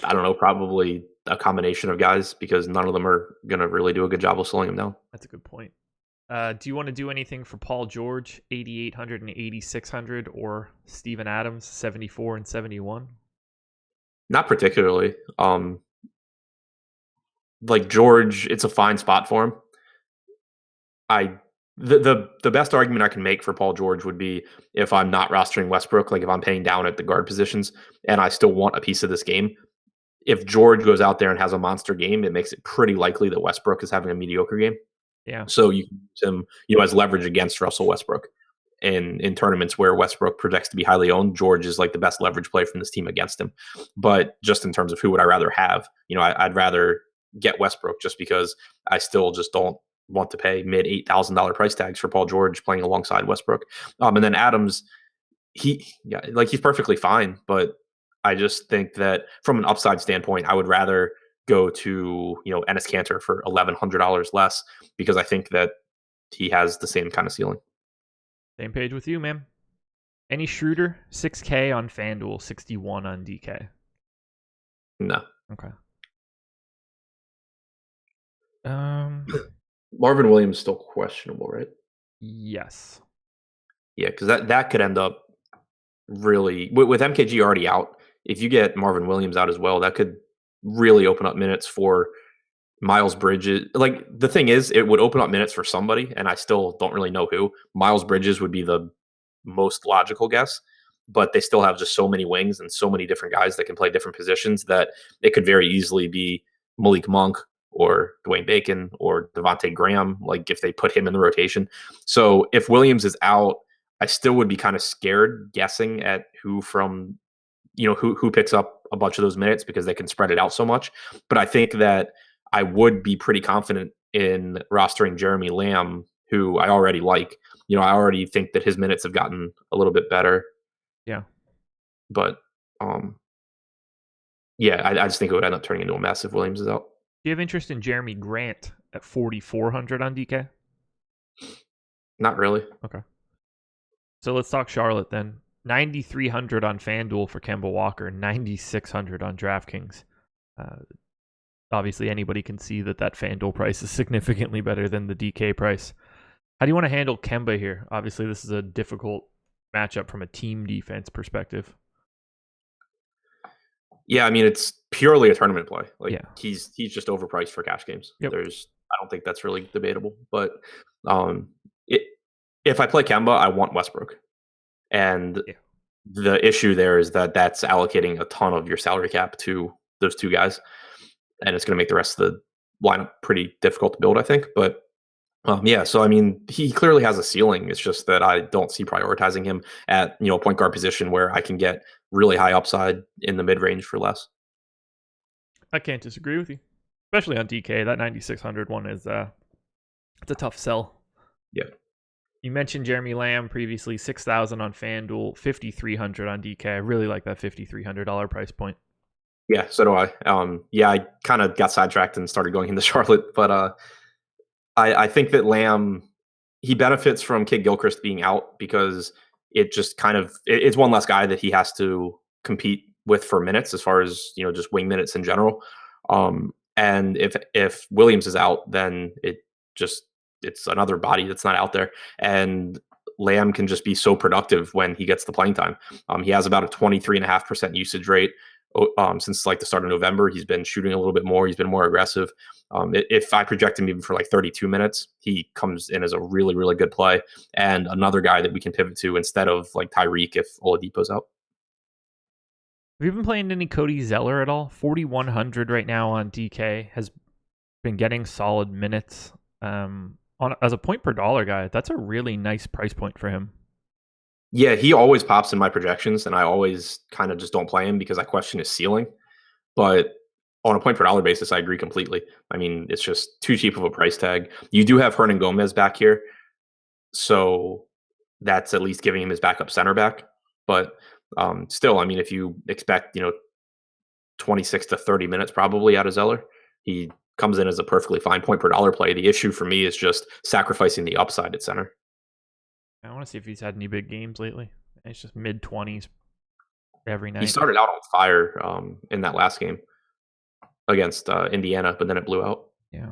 I don't know, probably a combination of guys because none of them are gonna really do a good job of slowing him down. That's a good point. Do you want to do anything for Paul George, 8,800 and 8,600, or Steven Adams, 74 and 71? Not particularly. Like George, it's a fine spot for him. The best argument I can make for Paul George would be if I'm not rostering Westbrook, like if I'm paying down at the guard positions and I still want a piece of this game. If George goes out there and has a monster game, it makes it pretty likely that Westbrook is having a mediocre game. Yeah. So you can use him, as leverage against Russell Westbrook. In tournaments where Westbrook projects to be highly owned, George is like the best leverage play from this team against him. But just in terms of who would I rather have, I'd rather get Westbrook just because I still just don't want to pay mid $8,000 price tags for Paul George playing alongside Westbrook. And then Adams, he's perfectly fine, but I just think that from an upside standpoint, I would rather go to Enes Kanter for $1,100 less because I think that he has the same kind of ceiling. Same page with you, man. Any Schroeder, 6K on FanDuel, 61 on DK. No. Okay. Marvin Williams is still questionable, right? Yes. Yeah, because that could end up really with MKG already out. If you get Marvin Williams out as well, that could really open up minutes for Miles Bridges. Like the thing is, it would open up minutes for somebody, and I still don't really know who. Miles Bridges would be the most logical guess, but they still have just so many wings and so many different guys that can play different positions that it could very easily be Malik Monk or Dwayne Bacon or Devontae Graham, like if they put him in the rotation. So if Williams is out, I still would be kind of scared guessing at who from, who picks up a bunch of those minutes because they can spread it out so much. But I think that I would be pretty confident in rostering Jeremy Lamb, who I already like. I already think that his minutes have gotten a little bit better. Yeah. But, yeah, I just think it would end up turning into a mess if Williams is out. Do you have interest in Jeremy Grant at 4,400 on DK? Not really. Okay. So let's talk Charlotte then. 9,300 on FanDuel for Kemba Walker, 9,600 on DraftKings. Obviously, anybody can see that FanDuel price is significantly better than the DK price. How do you want to handle Kemba here? Obviously, this is a difficult matchup from a team defense perspective. Yeah, I mean, it's purely a tournament play. Like yeah. he's just overpriced for cash games. Yep. I don't think that's really debatable. But if I play Kemba, I want Westbrook. And the issue there is that that's allocating a ton of your salary cap to those two guys. And it's going to make the rest of the lineup pretty difficult to build, I think. But so I mean, he clearly has a ceiling. It's just that I don't see prioritizing him at point guard position where I can get really high upside in the mid range for less. I can't disagree with you, especially on DK. That 9,600 one is it's a tough sell. Yeah. You mentioned Jeremy Lamb previously, 6,000 on FanDuel, 5,300 on DK. I really like that $5,300 price point. Yeah, so do I. I kind of got sidetracked and started going into Charlotte, but I think that Lamb, he benefits from Kid Gilchrist being out because it just it's one less guy that he has to compete with for minutes as far as, just wing minutes in general. And if Williams is out, then it's another body that's not out there. And Lamb can just be so productive when he gets the playing time. He has about a 23.5% usage rate since like the start of November. He's been shooting a little bit more. He's been more aggressive. If I project him even for like 32 minutes, he comes in as a really, really good play and another guy that we can pivot to instead of like Tyreek if Oladipo's out. Have you been playing any Cody Zeller at all? 4,100 right now on DK. Has been getting solid minutes. As a point per dollar guy, that's a really nice price point for him. Yeah, he always pops in my projections, and I always kind of just don't play him because I question his ceiling. But on a point per dollar basis, I agree completely. I mean, it's just too cheap of a price tag. You do have Hernan Gomez back here, so that's at least giving him his backup center back. But still, I mean, if you expect 26 to 30 minutes probably out of Zeller, he comes in as a perfectly fine point per dollar play. The issue for me is just sacrificing the upside at center. I want to see if he's had any big games lately. It's just mid-20s every night. He started out on fire in that last game against Indiana, but then it blew out. Yeah.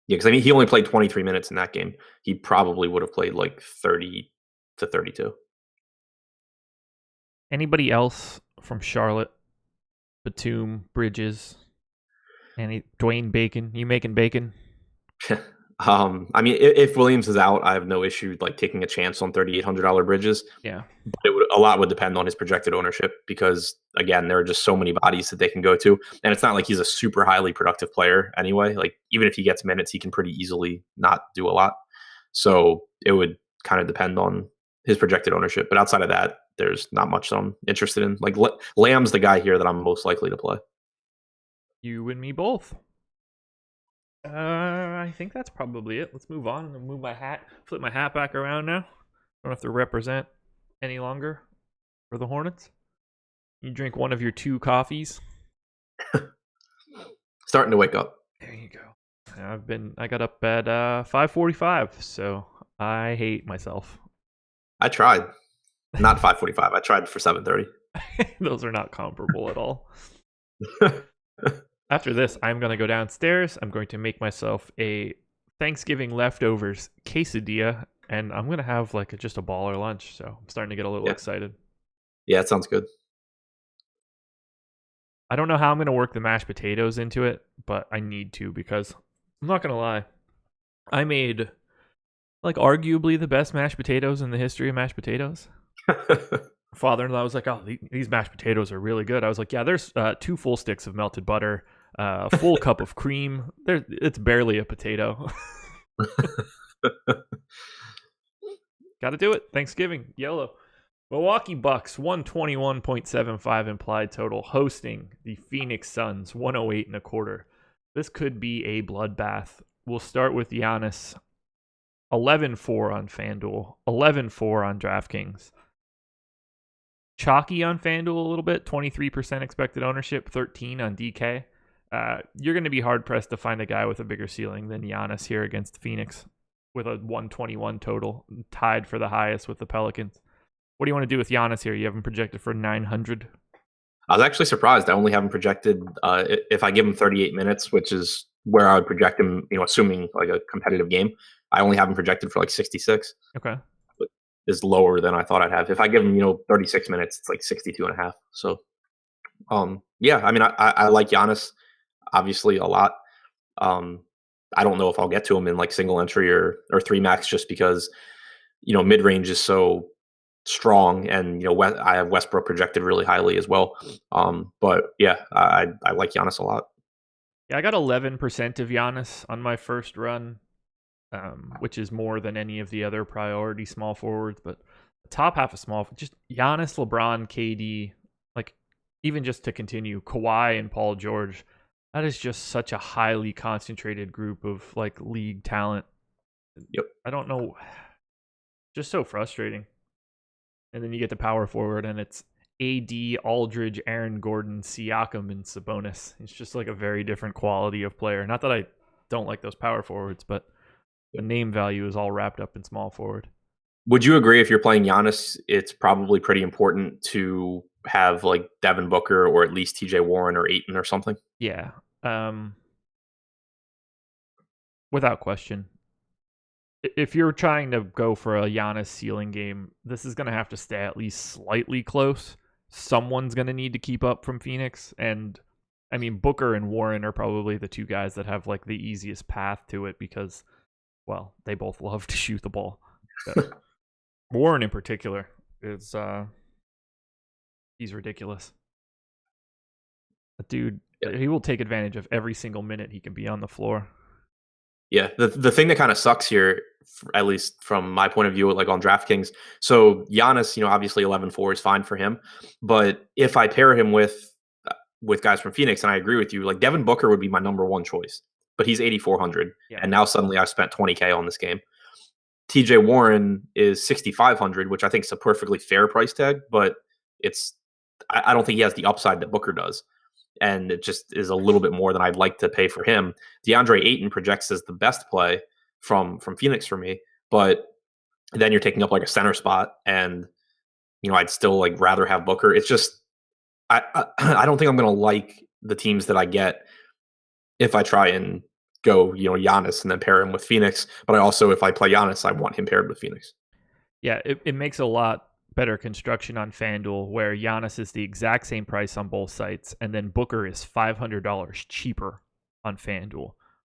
Yeah, because I mean, he only played 23 minutes in that game. He probably would have played like 30 to 32. Anybody else from Charlotte? Batum, Bridges, Dwayne Bacon? You making bacon? I mean, if Williams is out, I have no issue like taking a chance on $3,800 Bridges. Yeah, but a lot would depend on his projected ownership because again, there are just so many bodies that they can go to, and it's not like he's a super highly productive player anyway. Like even if he gets minutes, he can pretty easily not do a lot. So it would kind of depend on his projected ownership. But outside of that, there's not much that I'm interested in. Like Lamb's the guy here that I'm most likely to play. You and me both. I think that's probably it. Let's move on and flip my hat back around now. Don't have to represent any longer for the Hornets. You drink one of your 2 coffees. Starting to wake up. There you go. I got up at 5:45, so I hate myself. I tried. Not 5:45. I tried for 7:30. Those are not comparable at all. After this, I'm going to go downstairs. I'm going to make myself a Thanksgiving leftovers quesadilla, and I'm going to have like just a baller lunch. So I'm starting to get a little excited. Yeah, it sounds good. I don't know how I'm going to work the mashed potatoes into it, but I need to because I'm not going to lie. I made like arguably the best mashed potatoes in the history of mashed potatoes. Father-in-law was like, "Oh, these mashed potatoes are really good." I was like, "Yeah, there's 2 full sticks of melted butter, a full cup of cream. It's barely a potato." Got to do it. Thanksgiving, YOLO. Milwaukee Bucks 121.75 implied total, hosting the Phoenix Suns 108.25. This could be a bloodbath. We'll start with Giannis. 11-4 on FanDuel, 11-4 on DraftKings. Chalky on FanDuel a little bit, 23% expected ownership, 13 on DK. You're going to be hard-pressed to find a guy with a bigger ceiling than Giannis here against Phoenix with a 121 total, tied for the highest with the Pelicans. What do you want to do with Giannis here? You have him projected for 900. I was actually surprised. I only have him projected if I give him 38 minutes, which is where I would project him, assuming like a competitive game. I only have him projected for like 66. Okay. But is lower than I thought I'd have. If I give him, 36 minutes, it's like 62 and a half. So, yeah, I mean, I like Giannis obviously a lot. I don't know if I'll get to him in like single entry or 3 max just because, mid range is so strong and, I have Westbrook projected really highly as well. But yeah, I like Giannis a lot. Yeah, I got 11% of Giannis on my first run. Which is more than any of the other priority small forwards, but the top half of small, just Giannis, LeBron, KD, like even just to continue, Kawhi and Paul George, that is just such a highly concentrated group of like league talent. Yep. I don't know, just so frustrating. And then you get the power forward and it's AD, Aldridge, Aaron Gordon, Siakam, and Sabonis. It's just like a very different quality of player. Not that I don't like those power forwards, but the name value is all wrapped up in small forward. Would you agree if you're playing Giannis, it's probably pretty important to have like Devin Booker or at least TJ Warren or Ayton or something? Yeah. Without question. If you're trying to go for a Giannis ceiling game, this is going to have to stay at least slightly close. someone's going to need to keep up from Phoenix. And I mean, Booker and Warren are probably the two guys that have like the easiest path to it because, well, they both love to shoot the ball. Warren in particular is he's ridiculous. Dude, he will take advantage of every single minute he can be on the floor. Yeah, the thing that kind of sucks here, at least from my point of view, like on DraftKings. So Giannis, obviously 11-4 is fine for him, but if I pair him with guys from Phoenix, and I agree with you, like Devin Booker would be my number one choice, but he's 8,400, and now suddenly I've spent 20K on this game. TJ Warren is 6,500, which I think is a perfectly fair price tag, but I don't think he has the upside that Booker does. And it just is a little bit more than I'd like to pay for him. DeAndre Ayton projects as the best play from Phoenix for me, but then you're taking up like a center spot, and I'd still like rather have Booker. It's just I don't think I'm going to like the teams that I get if I try and go Giannis and then pair him with Phoenix. But I also, if I play Giannis, I want him paired with Phoenix. Yeah, it makes a lot better construction on FanDuel where Giannis is the exact same price on both sites, and then Booker is $500 cheaper on FanDuel.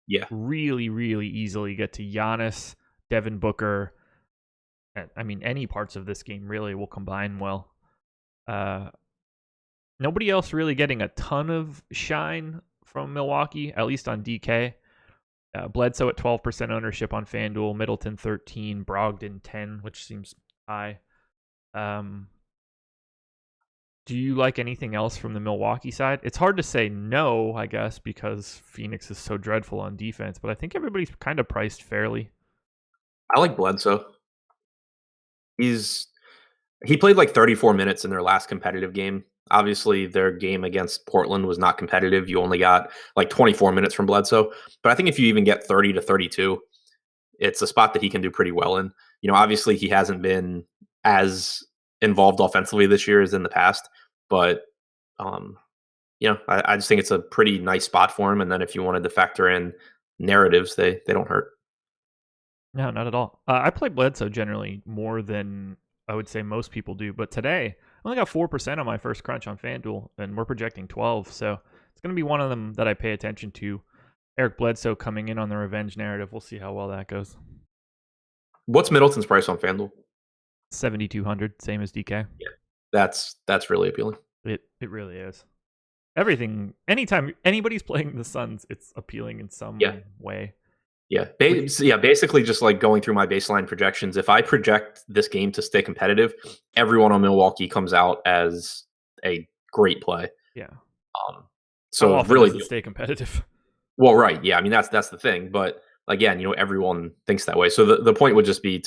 Yeah. Really, really easily get to Giannis, Devin Booker. I mean, any parts of this game really will combine well. Nobody else really getting a ton of shine from Milwaukee, at least on DK. Bledsoe at 12% ownership on FanDuel, Middleton 13, Brogdon 10, which seems high. Do you like anything else from the Milwaukee side? It's hard to say no, I guess, because Phoenix is so dreadful on defense, but I think everybody's kind of priced fairly. I like Bledsoe. He played like 34 minutes in their last competitive game. Obviously, their game against Portland was not competitive. You only got like 24 minutes from Bledsoe. But I think if you even get 30 to 32, it's a spot that he can do pretty well in. Obviously, he hasn't been as involved offensively this year as in the past. But, I just think it's a pretty nice spot for him. And then if you wanted to factor in narratives, they don't hurt. No, not at all. I play Bledsoe generally more than I would say most people do. But today, I only got 4% on my first crunch on FanDuel, and we're projecting 12. So it's going to be one of them that I pay attention to. Eric Bledsoe coming in on the revenge narrative. We'll see how well that goes. What's Middleton's price on FanDuel? 7,200, same as DK. Yeah, that's really appealing. It really is. Everything, anytime anybody's playing the Suns, it's appealing in some way. Yeah, basically just like going through my baseline projections. If I project this game to stay competitive, everyone on Milwaukee comes out as a great play. Yeah. So how often really does it stay competitive? Well, right. Yeah. I mean, that's the thing. But again, everyone thinks that way. So the point would just be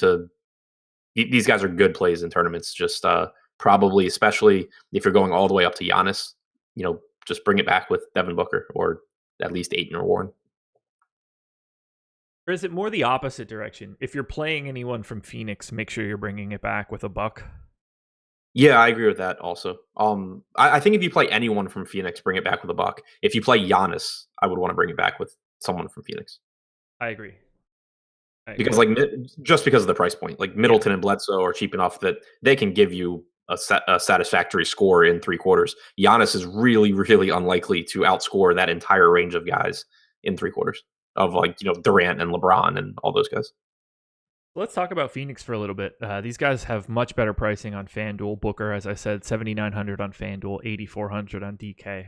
these guys are good plays in tournaments. Just probably, especially if you're going all the way up to Giannis, just bring it back with Devin Booker or at least Ayton or Warren. Or is it more the opposite direction? If you're playing anyone from Phoenix, make sure you're bringing it back with a buck. Yeah, I agree with that also. I think if you play anyone from Phoenix, bring it back with a buck. If you play Giannis, I would want to bring it back with someone from Phoenix. I agree. Because just because of the price point, like Middleton and Bledsoe are cheap enough that they can give you a satisfactory score in 3 quarters. Giannis is really, really unlikely to outscore that entire range of guys in 3 quarters of Durant and LeBron and all those guys. Let's talk about Phoenix for a little bit. These guys have much better pricing on FanDuel. Booker, as I said, 7,900 on FanDuel, 8,400 on DK.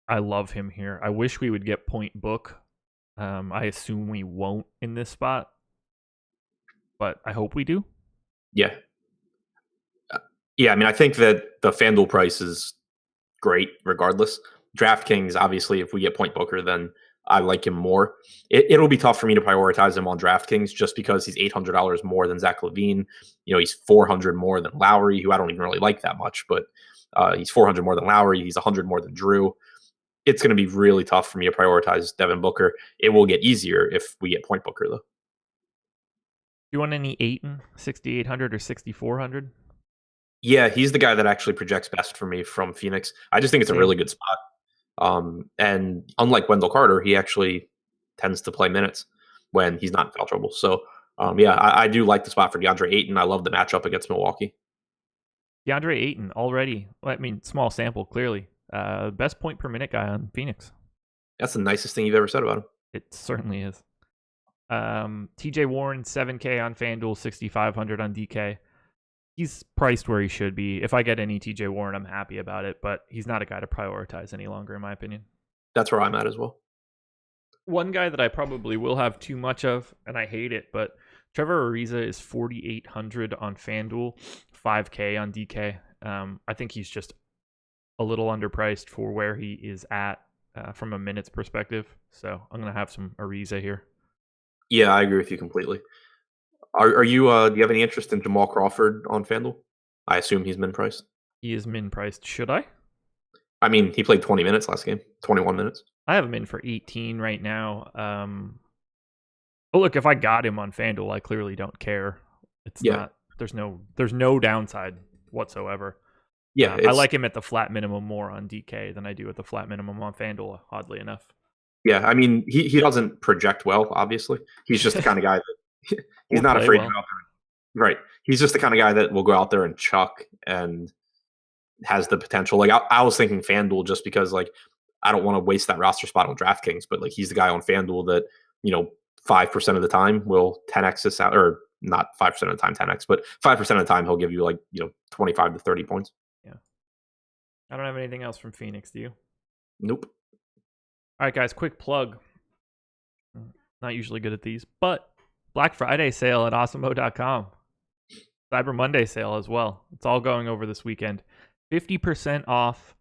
I love him here. I wish we would get point book. I assume we won't in this spot, but I hope we do. Yeah. Yeah, I mean, I think that the FanDuel price is great regardless. DraftKings, obviously, if we get point Booker, then I like him more. It'll be tough for me to prioritize him on DraftKings just because he's $800 more than Zach LaVine. He's $400 more than Lowry, who I don't even really like that much, but he's $400 more than Lowry. He's $100 more than Drew. It's going to be really tough for me to prioritize Devin Booker. It will get easier if we get point Booker, though. You want any Ayton, 6,800 or 6,400? Yeah, he's the guy that actually projects best for me from Phoenix. I just think it's a really good spot. And unlike Wendell Carter, he actually tends to play minutes when he's not in foul trouble. So, I do like the spot for DeAndre Ayton. I love the matchup against Milwaukee. DeAndre Ayton already. I mean, small sample, clearly. Best point per minute guy on Phoenix. That's the nicest thing you've ever said about him. It certainly is. TJ Warren, 7K on FanDuel, 6,500 on DK. He's priced where he should be. If I get any TJ Warren, I'm happy about it, but he's not a guy to prioritize any longer, in my opinion. That's where I'm at as well. One guy that I probably will have too much of, and I hate it, but Trevor Ariza is 4,800 on FanDuel, 5K on DK. I think he's just a little underpriced for where he is at from a minutes perspective. So I'm going to have some Ariza here. Yeah, I agree with you completely. Are you? Do you have any interest in Jamal Crawford on FanDuel? I assume he's min priced. He is min priced. Should I? I mean, he played 20 minutes last game, 21 minutes. I have him in for 18 right now. But look, if I got him on FanDuel, I clearly don't care. It's not. There's no downside whatsoever. Yeah, I like him at the flat minimum more on DK than I do at the flat minimum on FanDuel. Oddly enough. Yeah, I mean, he doesn't project well. Obviously, he's just the kind of guy that he's not afraid to go out there. Right, he's just the kind of guy that will go out there and chuck and has the potential. Like I was thinking FanDuel just because like I don't want to waste that roster spot on DraftKings, but like he's the guy on FanDuel that 5% of the time will 10x this out, or not 5% of the time 10x, but 5% of the time he'll give you like 25 to 30 points. Yeah, I don't have anything else from Phoenix. Do you? Nope. All right, guys, quick plug. Not usually good at these, but Black Friday sale at awesemo.com. Cyber Monday sale as well. It's all going over this weekend. 50% off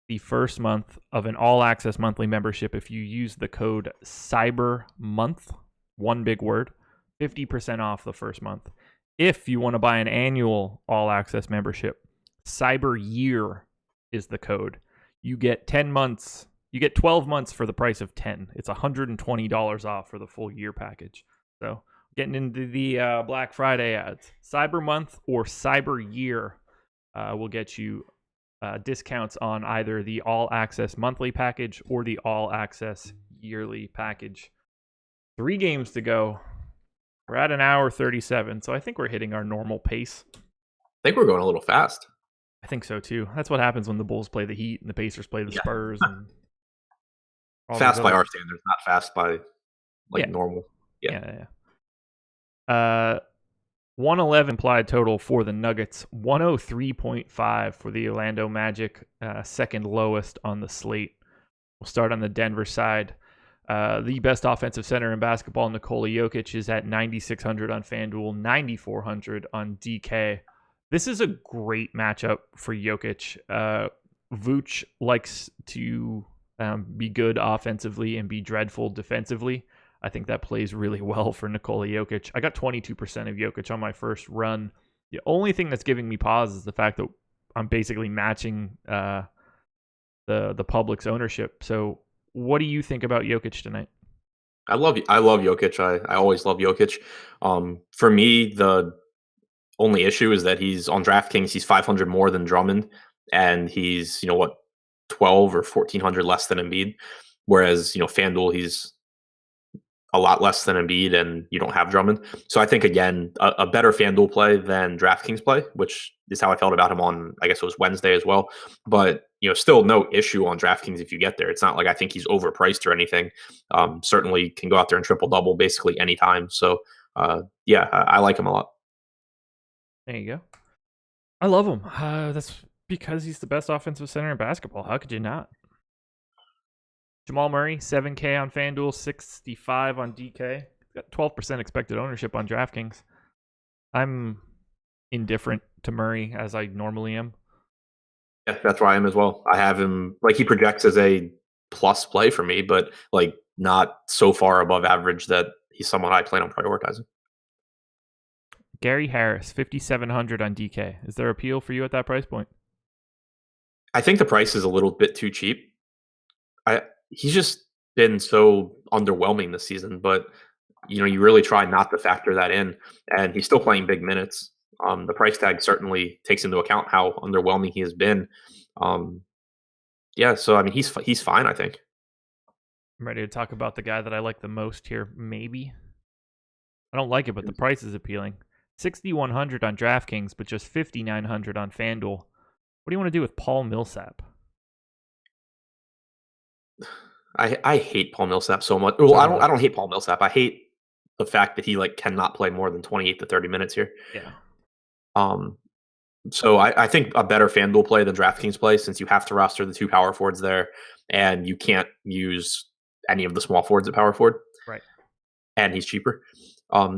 the first month of an all-access monthly membership if you use the code CYBERMONTH, one big word, 50% off the first month. If you want to buy an annual all-access membership, Cyber Year is the code. You get 10 months. You get 12 months for the price of 10. It's $120 off for the full year package. So getting into the Black Friday ads. Cyber Month or Cyber Year will get you discounts on either the all-access monthly package or the all-access yearly package. 3 games to go. We're at an hour 37, so I think we're hitting our normal pace. I think we're going a little fast. I think so, too. That's what happens when the Bulls play the Heat and the Pacers play the Spurs. And fast by our standards, not fast by normal. Yeah. 111 implied total for the Nuggets, 103.5 for the Orlando Magic, second lowest on the slate. We'll start on the Denver side. The best offensive center in basketball, Nikola Jokic, is at 9,600 on FanDuel, 9,400 on DK. This is a great matchup for Jokic. Vooch likes to be good offensively and be dreadful defensively. I think that plays really well for Nikola Jokic. I got 22% of Jokic on my first run. The only thing that's giving me pause is the fact that I'm basically matching the public's ownership. So what do you think about Jokic tonight? I love Jokic. I always love Jokic. For me, the only issue is that he's on DraftKings. He's 500 more than Drummond, and he's 12 or 1,400 less than Embiid. Whereas FanDuel, he's a lot less than Embiid, and you don't have Drummond. So I think, again, a better FanDuel play than DraftKings play, which is how I felt about him on, I guess it was Wednesday as well. But, still no issue on DraftKings if you get there. It's not like I think he's overpriced or anything. Certainly can go out there and triple-double basically anytime. So, I like him a lot. There you go. I love him. That's because he's the best offensive center in basketball. How could you not? Jamal Murray, 7K on FanDuel, 65 on DK. He's got 12% expected ownership on DraftKings. I'm indifferent to Murray, as I normally am. Yeah, that's where I am as well. I have him, he projects as a plus play for me, but, not so far above average that he's someone I plan on prioritizing. Gary Harris, 5,700 on DK. Is there appeal for you at that price point? I think the price is a little bit too cheap. He's just been so underwhelming this season, but you really try not to factor that in, and he's still playing big minutes. The price tag certainly takes into account how underwhelming he has been. So I mean, he's fine, I think. I'm ready to talk about the guy that I like the most here. Maybe I don't like it, but the price is appealing. 6,100 on DraftKings, but just 5,900 on FanDuel. What do you want to do with Paul Millsap? I hate Paul Millsap so much. Well, I don't hate Paul Millsap. I hate the fact that he cannot play more than 28 to 30 minutes here. Yeah. So I think a better FanDuel play than DraftKings play, since you have to roster the 2 power forwards there, and you can't use any of the small forwards at power forward. Right. And he's cheaper.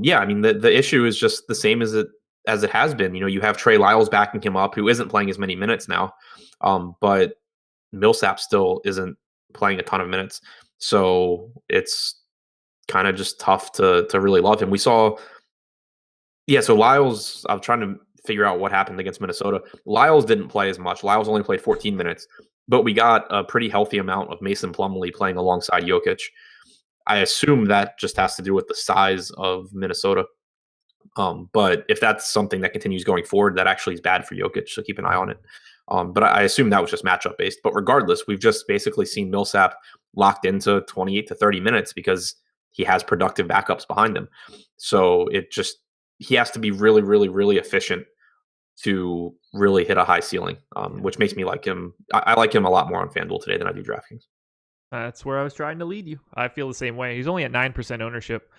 Yeah, I mean the issue is just the same as it has been. You have Trey Lyles backing him up, who isn't playing as many minutes now, but Millsap still isn't playing a ton of minutes, so it's kind of just tough to really love him. We saw, yeah. So Lyles, I'm trying to figure out what happened against Minnesota. Lyles didn't play as much. Lyles only played 14 minutes, but we got a pretty healthy amount of Mason Plumlee playing alongside Jokic. I assume that just has to do with the size of Minnesota. But if that's something that continues going forward, that actually is bad for Jokic, so keep an eye on it. But I assume that was just matchup based. But regardless, we've just basically seen Millsap locked into 28 to 30 minutes because he has productive backups behind him. So he has to be really, really, really efficient to really hit a high ceiling, which makes me like him. I like him a lot more on FanDuel today than I do DraftKings. That's where I was trying to lead you. I feel the same way. He's only at 9% ownership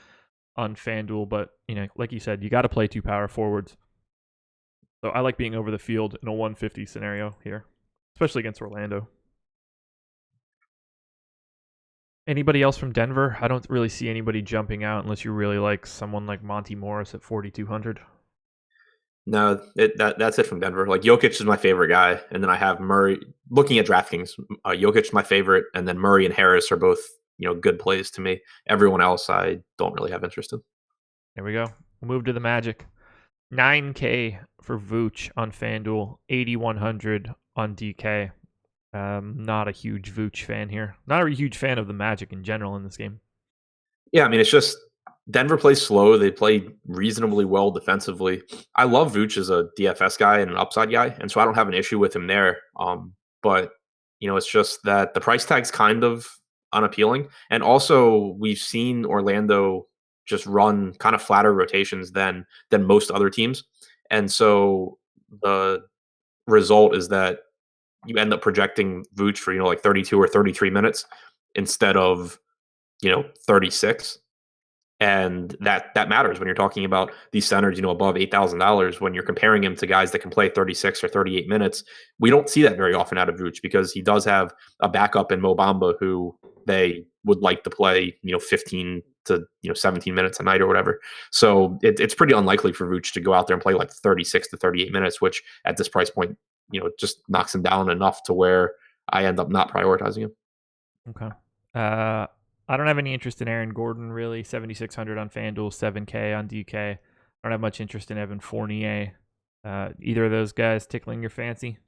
on FanDuel, but like you said, you got to play 2 power forwards. So I like being over the field in a 150 scenario here, especially against Orlando. Anybody else from Denver? I don't really see anybody jumping out unless you really like someone like Monty Morris at 4,200. No, that's it from Denver. Jokic is my favorite guy, and then I have Murray. Looking at DraftKings, Jokic is my favorite, and then Murray and Harris are both good plays to me. Everyone else I don't really have interest in. There we go. We'll move to the Magic. 9K for Vooch on FanDuel, 8,100 on DK. Not a huge Vooch fan here. Not a huge fan of the Magic in general in this game. Yeah, I mean, it's just Denver plays slow. They play reasonably well defensively. I love Vooch as a DFS guy and an upside guy, and so I don't have an issue with him there. But it's just that the price tag's kind of unappealing, and also we've seen Orlando just run kind of flatter rotations than most other teams, and so the result is that you end up projecting Vooch for 32 or 33 minutes instead of 36. And that matters when you're talking about these centers, above $8,000. When you're comparing him to guys that can play 36 or 38 minutes, we don't see that very often out of Vooch because he does have a backup in Mo Bamba who they would like to play 15 to 17 minutes a night or whatever. So it's pretty unlikely for Vooch to go out there and play 36 to 38 minutes, which at this price point just knocks him down enough to where I end up not prioritizing him. Okay. I don't have any interest in Aaron Gordon, really. 7,600 on FanDuel, 7K on DK. I don't have much interest in Evan Fournier. Either of those guys tickling your fancy?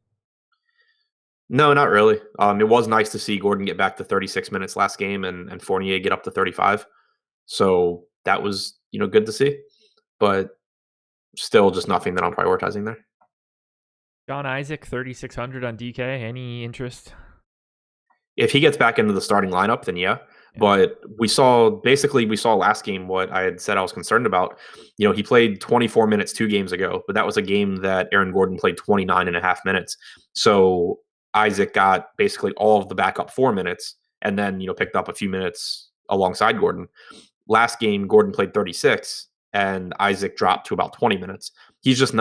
No, not really. It was nice to see Gordon get back to 36 minutes last game and Fournier get up to 35. So that was, good to see. But still just nothing that I'm prioritizing there. John Isaac, 3,600 on DK. Any interest? If he gets back into the starting lineup, then yeah. But we saw last game what I had said I was concerned about. He played 24 minutes 2 games ago, but that was a game that Aaron Gordon played 29 and a half minutes. So Isaac got basically all of the backup 4 minutes and then, picked up a few minutes alongside Gordon. Last game, Gordon played 36 and Isaac dropped to about 20 minutes. He's just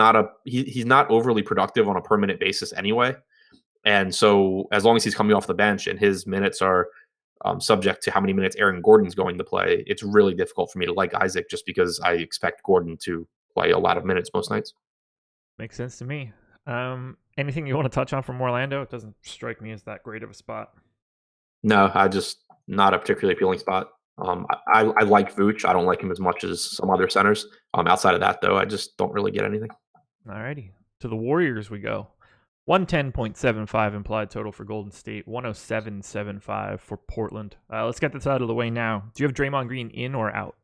he's not overly productive on a per minute basis anyway. And so as long as he's coming off the bench and his minutes are subject to how many minutes Aaron Gordon's going to play, it's really difficult for me to like Isaac just because I expect Gordon to play a lot of minutes most nights. Makes sense to me. Anything you want to touch on from Orlando? It doesn't strike me as that great of a spot. No, not a particularly appealing spot. I like Vooch. I don't like him as much as some other centers. Outside of that, though, I just don't really get anything. Alrighty. To the Warriors we go. 110.75 implied total for Golden State, 107.75 for Portland. Let's get this out of the way now. Do you have Draymond Green in or out?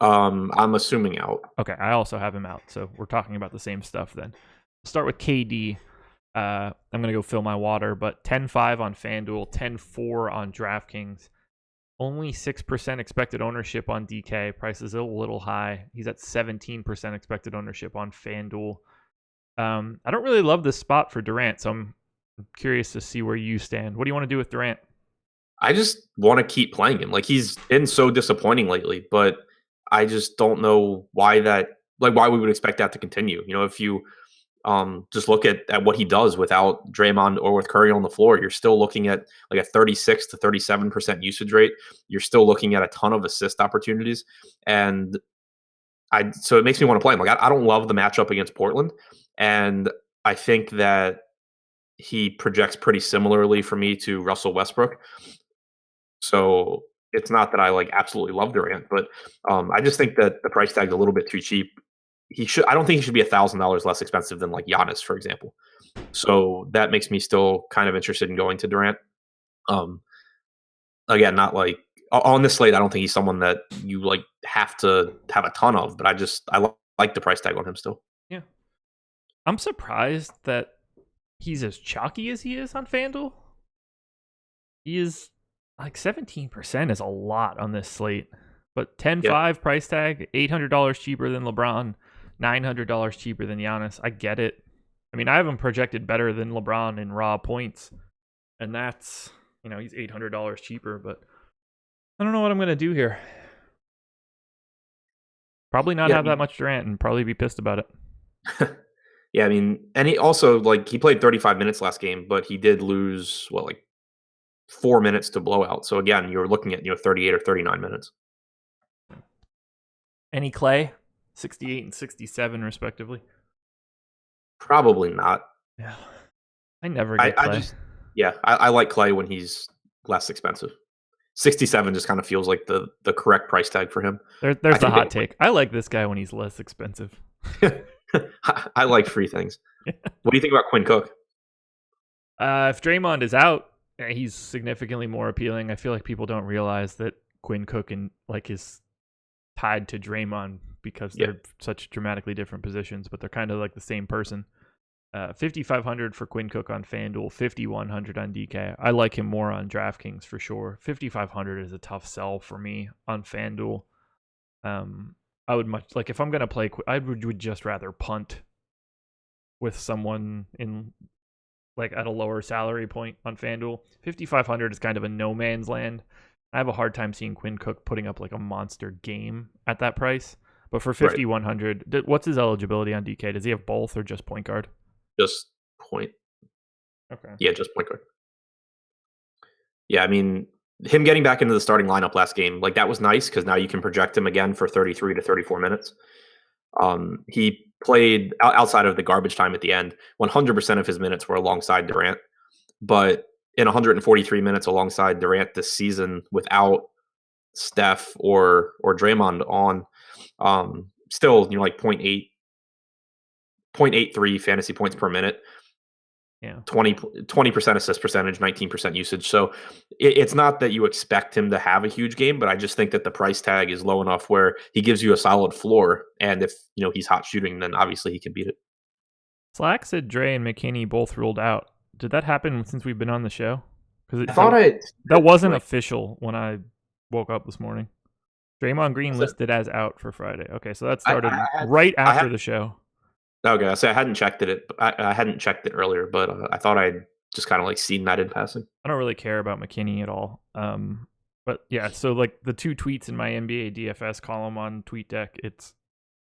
I'm assuming out. Okay, I also have him out, so we're talking about the same stuff then. We'll start with KD. I'm going to go fill my water, but 10.5 on FanDuel, 10.4 on DraftKings. only 6% expected ownership on DK. Price is a little high. He's at 17% expected ownership on FanDuel. I don't really love this spot for Durant, so I'm curious to see where you stand. What do you want to do with Durant? I just want to keep playing him. Like, he's been so disappointing lately, but I just don't know why why we would expect that to continue. If you just look at what he does without Draymond or with Curry on the floor, you're still looking at like a 36 to 37% usage rate. You're still looking at a ton of assist opportunities. And so it makes me want to play him. Like, I don't love the matchup against Portland. And I think that he projects pretty similarly for me to Russell Westbrook. So it's not that I like absolutely love Durant, but I just think that the price tag's a little bit too cheap. I don't think he should be $1,000 less expensive than like Giannis, for example. So that makes me still kind of interested in going to Durant. Again, not like on this slate, I don't think he's someone that you like have to have a ton of, but I like the price tag on him still. Yeah. I'm surprised that he's as chalky as he is on FanDuel. He is like 17% is a lot on this slate, but 10.5 price tag, $800 cheaper than LeBron, $900 cheaper than Giannis. I get it. I mean, I have him projected better than LeBron in raw points, and that's, he's $800 cheaper, but I don't know what I'm going to do here. Probably not have that much Durant and probably be pissed about it. Yeah, I mean, and he also, like, he played 35 minutes last game, but he did lose, 4 minutes to blowout. So again, you're looking at 38 or 39 minutes. Any Clay? 68 and 67 respectively. Probably not. Yeah, I never get Clay. I like Clay when he's less expensive. 67 just kind of feels like the correct price tag for him. There's the hot take. I like this guy when he's less expensive. I like free things. What do you think about Quinn Cook? If Draymond is out, he's significantly more appealing. I feel like people don't realize that Quinn Cook is tied to Draymond because they're such dramatically different positions, but they're kind of like the same person. 5,500 for Quinn Cook on FanDuel, 5,100 on DK. I like him more on DraftKings for sure. 5,500 is a tough sell for me on FanDuel. I would if I'm gonna play, I would just rather punt with someone in at a lower salary point on FanDuel. 5,500 is kind of a no man's land. I have a hard time seeing Quinn Cook putting up like a monster game at that price. But for 5,100, what's his eligibility on DK? Does he have both or just point guard? Just point. Okay. Yeah, just point guard. Yeah, I mean, him getting back into the starting lineup last game, that was nice because now you can project him again for 33 to 34 minutes. He played outside of the garbage time at the end. 100% of his minutes were alongside Durant, but in 143 minutes alongside Durant this season without Steph or Draymond on, still 0.83 fantasy points per minute. Yeah, 20% assist percentage, 19% usage. So it's not that you expect him to have a huge game, but I just think that the price tag is low enough where he gives you a solid floor. And if he's hot shooting, then obviously he can beat it. Slack said Dre and McKinney both ruled out. Did that happen since we've been on the show? Because that wasn't official when I woke up this morning. Draymond Green listed as out for Friday. Okay, so that started right after the show. Okay, so I hadn't checked it. I hadn't checked it earlier, but I thought I'd just kind of seen that in passing. I don't really care about McKinney at all. But yeah, so the two tweets in my NBA DFS column on TweetDeck, it's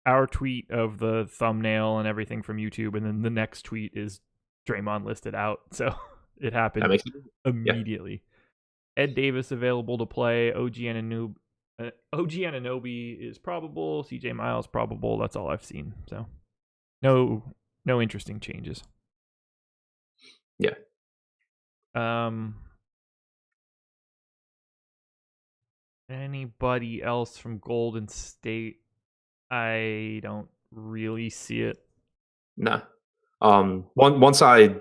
our tweet of the thumbnail and everything from YouTube, and then the next tweet is Draymond listed out. So it happened immediately. Yeah. Ed Davis available to play. OG Anunoby is probable. CJ Miles probable. That's all I've seen. So. No interesting changes. Yeah. Anybody else from Golden State? I don't really see it. No. Once I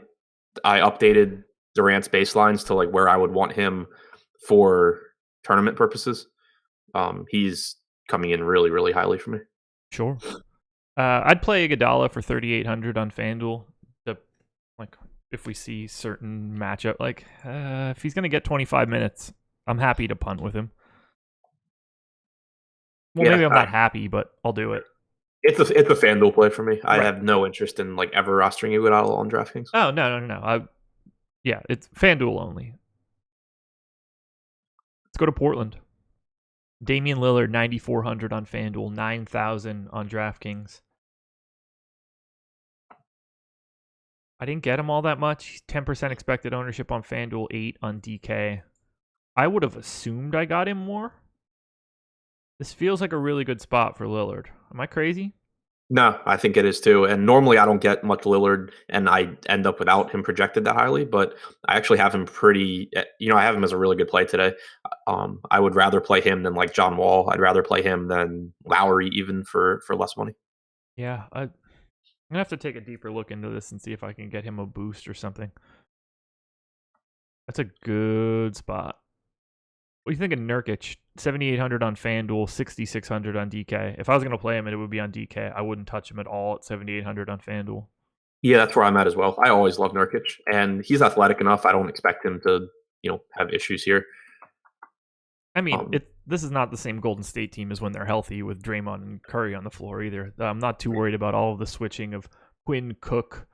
updated Durant's baselines to where I would want him for tournament purposes, he's coming in really, really highly for me. Sure. I'd play Iguodala for 3,800 on FanDuel. If we see certain matchup, if he's gonna get 25 minutes, I'm happy to punt with him. Well, Yeah, maybe I'm not happy, but I'll do it. it's a FanDuel play for me. I Right. have no interest in like ever rostering Iguodala on DraftKings. Oh, no. Yeah, it's FanDuel only. Let's go to Portland. Damian Lillard, 9,400 on FanDuel, 9,000 on DraftKings. I didn't get him all that much. 10% expected ownership on FanDuel, 8 on DK. I would have assumed I got him more. This feels like a really good spot for Lillard. Am I crazy? No, I think it is too. And normally I don't get much Lillard, and I end up without him projected that highly. But I actually have him pretty. I have him as a really good play today. I would rather play him than like John Wall. I'd rather play him than Lowry, even for less money. Yeah, I'm gonna have to take a deeper look into this and see if I can get him a boost or something. That's a good spot. What do you think of Nurkic? 7,800 on FanDuel, 6,600 on DK. If I was going to play him, it would be on DK. I wouldn't touch him at all at 7,800 on FanDuel. Yeah, that's where I'm at as well. I always love Nurkic, and he's athletic enough. I don't expect him to, have issues here. I mean, this is not the same Golden State team as when they're healthy with Draymond and Curry on the floor either. I'm not too worried about all of the switching of Quinn Cook,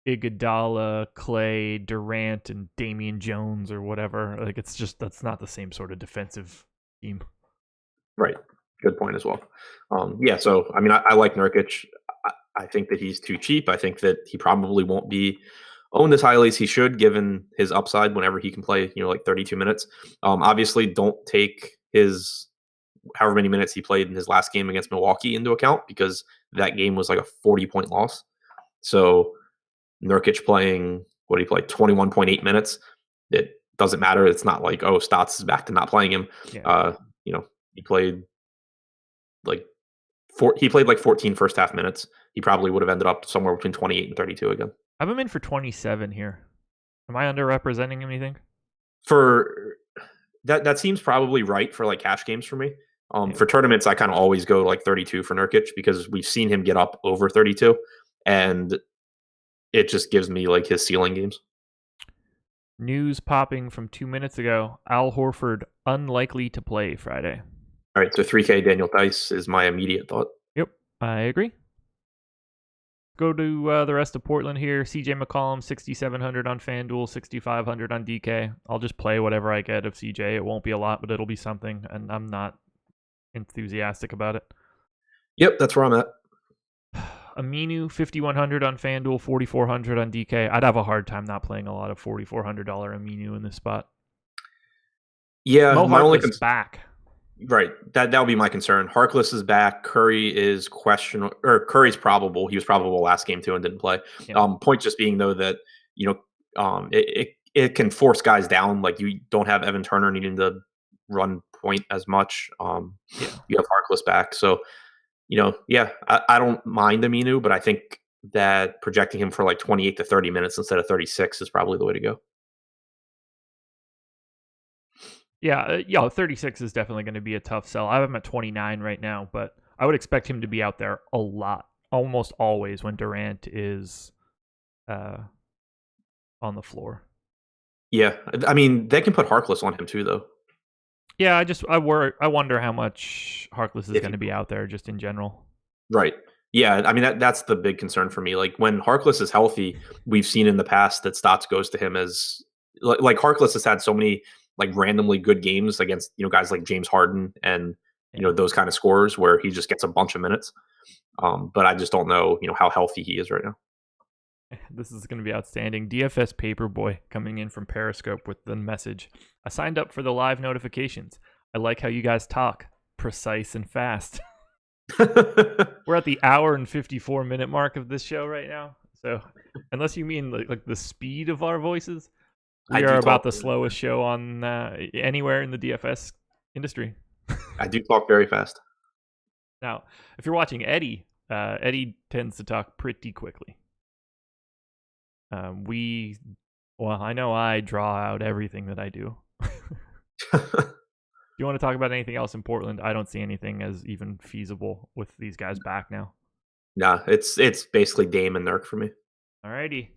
Iguodala, Clay, Durant, and Damian Jones or whatever. Like, it's just, that's not the same sort of defensive team. Right. Good point as well. So, I mean, I like Nurkic. I think that he's too cheap. I think that he probably won't be owned as highly as he should, given his upside whenever he can play, like 32 minutes. Obviously, don't take his however many minutes he played in his last game against Milwaukee into account, because that game was like a 40-point loss. So Nurkic playing, what did he play, 21.8 minutes? It doesn't matter. It's not like, Stotts is back to not playing him. Yeah. He played like 14 first half minutes. He probably would have ended up somewhere between 28 and 32 again. I have him in for 27 here. Am I underrepresenting him, you think? For that seems probably right for like cash games for me. For tournaments, I kind of always go to like 32 for Nurkic, because we've seen him get up over 32, and it just gives me like his ceiling games. News popping from 2 minutes ago. Al Horford unlikely to play Friday. All right, so 3K Daniel Theis is my immediate thought. Yep, I agree. Go to the rest of Portland here. CJ McCollum, 6,700 on FanDuel, 6,500 on DK. I'll just play whatever I get of CJ. It won't be a lot, but it'll be something, and I'm not enthusiastic about it. Yep, that's where I'm at. Aminu, 5,100 on FanDuel, 4,400 on DK. I'd have a hard time not playing a lot of $4,400 Aminu in this spot. Yeah, my only back. Right, that would be my concern. Harkless is back. Curry is questionable, or Curry's probable. He was probable last game too and didn't play. Yeah. Point just being though that it can force guys down. Like, you don't have Evan Turner needing to run point as much. You have Harkless back, so I don't mind Aminu, but I think that projecting him for like 28 to 30 minutes instead of 36 is probably the way to go. Yeah, 36 is definitely going to be a tough sell. I have him at 29 right now, but I would expect him to be out there a lot, almost always when Durant is on the floor. Yeah, I mean, they can put Harkless on him too, though. Yeah, I wonder how much Harkless is going to be out there just in general. Right. Yeah, I mean, that's the big concern for me. Like, when Harkless is healthy, we've seen in the past that Stotts goes to him as like Harkless has had so many like randomly good games against guys like James Harden and those kind of scorers where he just gets a bunch of minutes. But I just don't know how healthy he is right now. This is going to be outstanding. DFS Paperboy coming in from Periscope with the message: I signed up for the live notifications. I like how you guys talk, precise and fast. We're at the hour and 54-minute mark of this show right now. So unless you mean like the speed of our voices, we are about the slowest show on anywhere in the DFS industry. I do talk very fast. Now, if you're watching Eddie, Eddie tends to talk pretty quickly. I know I draw out everything that I do. Do you want to talk about anything else in Portland? I don't see anything as even feasible with these guys back now. Nah, it's basically Dame and Nurk for me. Alrighty.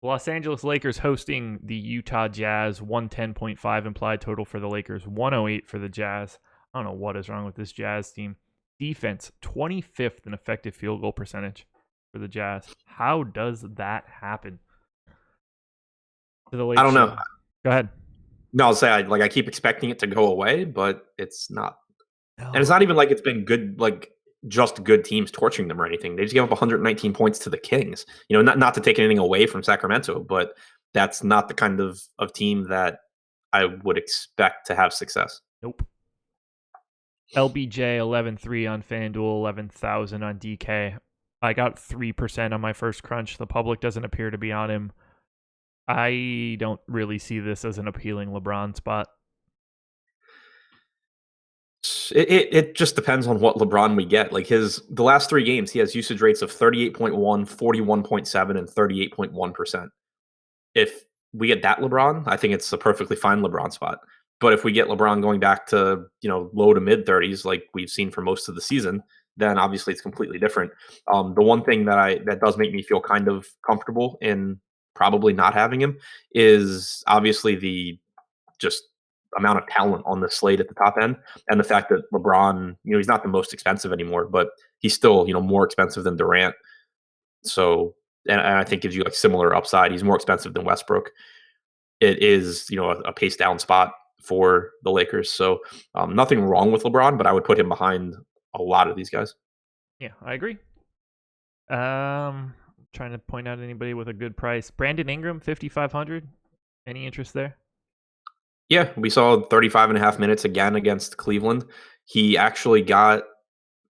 Los Angeles Lakers hosting the Utah Jazz, 110.5 implied total for the Lakers, 108 for the Jazz. I don't know what is wrong with this Jazz team. Defense, 25th in effective field goal percentage for the Jazz. How does that happen? To the I late don't know. show. Go ahead. No, I'll say I keep expecting it to go away, but it's not. And it's No. not even like it's been good, like just good teams torching them or anything. They just gave up 119 points to the Kings. Not to take anything away from Sacramento, but that's not the kind of team that I would expect to have success. Nope. LBJ 11-3 on FanDuel, 11,000 on DK. I got 3% on my first crunch. The public doesn't appear to be on him. I don't really see this as an appealing LeBron spot. It just depends on what LeBron we get. Like the last 3 games, he has usage rates of 38.1, 41.7, and 38.1%. If we get that LeBron, I think it's a perfectly fine LeBron spot. But if we get LeBron going back to, low to mid 30s, like we've seen for most of the season, then obviously it's completely different. The one thing that does make me feel kind of comfortable in probably not having him is obviously the just amount of talent on the slate at the top end, and the fact that LeBron, he's not the most expensive anymore, but he's still, more expensive than Durant. So, and I think gives you like similar upside. He's more expensive than Westbrook. It is, a pace down spot for the Lakers. So, nothing wrong with LeBron, but I would put him behind a lot of these guys. Yeah, I agree. Trying to point out anybody with a good price. Brandon Ingram, 5,500. Any interest there? Yeah, we saw 35 and a half minutes again against Cleveland. He actually got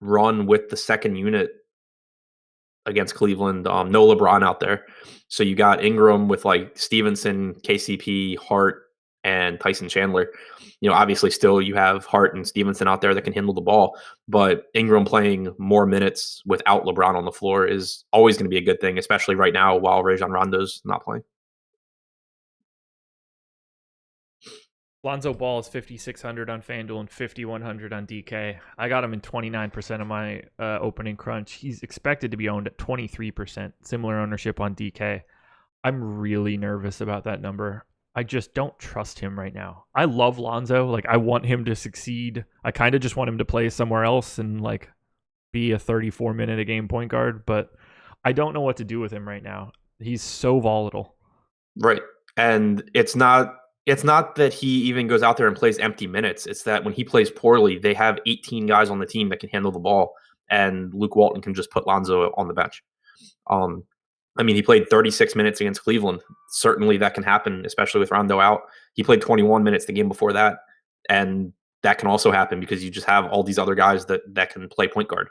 run with the second unit against Cleveland. No LeBron out there. So you got Ingram with like Stevenson, KCP, Hart, and Tyson Chandler. Obviously still you have Hart and Stevenson out there that can handle the ball, but Ingram playing more minutes without LeBron on the floor is always going to be a good thing, especially right now while Rajon Rondo's not playing. Lonzo Ball is 5,600 on FanDuel and 5,100 on DK. I got him in 29% of my opening crunch. He's expected to be owned at 23%, similar ownership on DK. I'm really nervous about that number. I just don't trust him right now. I love Lonzo. Like, I want him to succeed. I kind of just want him to play somewhere else and like be a 34-minute a game point guard, but I don't know what to do with him right now. He's so volatile. Right. And it's not that he even goes out there and plays empty minutes. It's that when he plays poorly, they have 18 guys on the team that can handle the ball, and Luke Walton can just put Lonzo on the bench. He played 36 minutes against Cleveland. Certainly that can happen, especially with Rondo out. He played 21 minutes the game before that, and that can also happen because you just have all these other guys that can play point guard.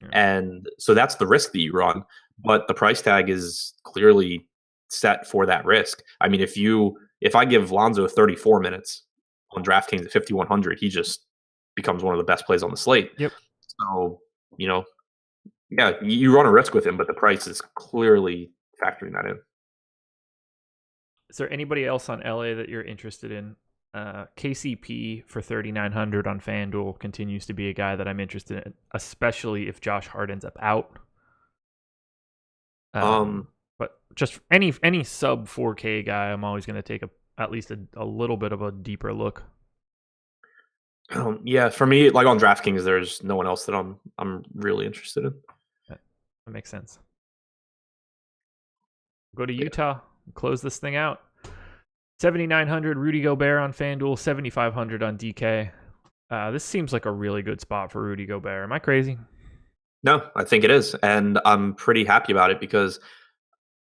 Yeah. And so that's the risk that you run, but the price tag is clearly set for that risk. If I give Lonzo 34 minutes on DraftKings at 5,100, he just becomes one of the best plays on the slate. Yep. So, yeah, you run a risk with him, but the price is clearly factoring that in. Is there anybody else on LA that you're interested in? KCP for 3,900 on FanDuel continues to be a guy that I'm interested in, especially if Josh Hart ends up out. But just any sub 4K guy, I'm always going to take at least a little bit of a deeper look. Yeah, for me, like on DraftKings, there's no one else that I'm really interested in. That makes sense. Go to Utah, close this thing out. 7,900 Rudy Gobert on FanDuel, 7,500 on DK. This seems like a really good spot for Rudy Gobert. Am I crazy? No, I think it is, and I'm pretty happy about it because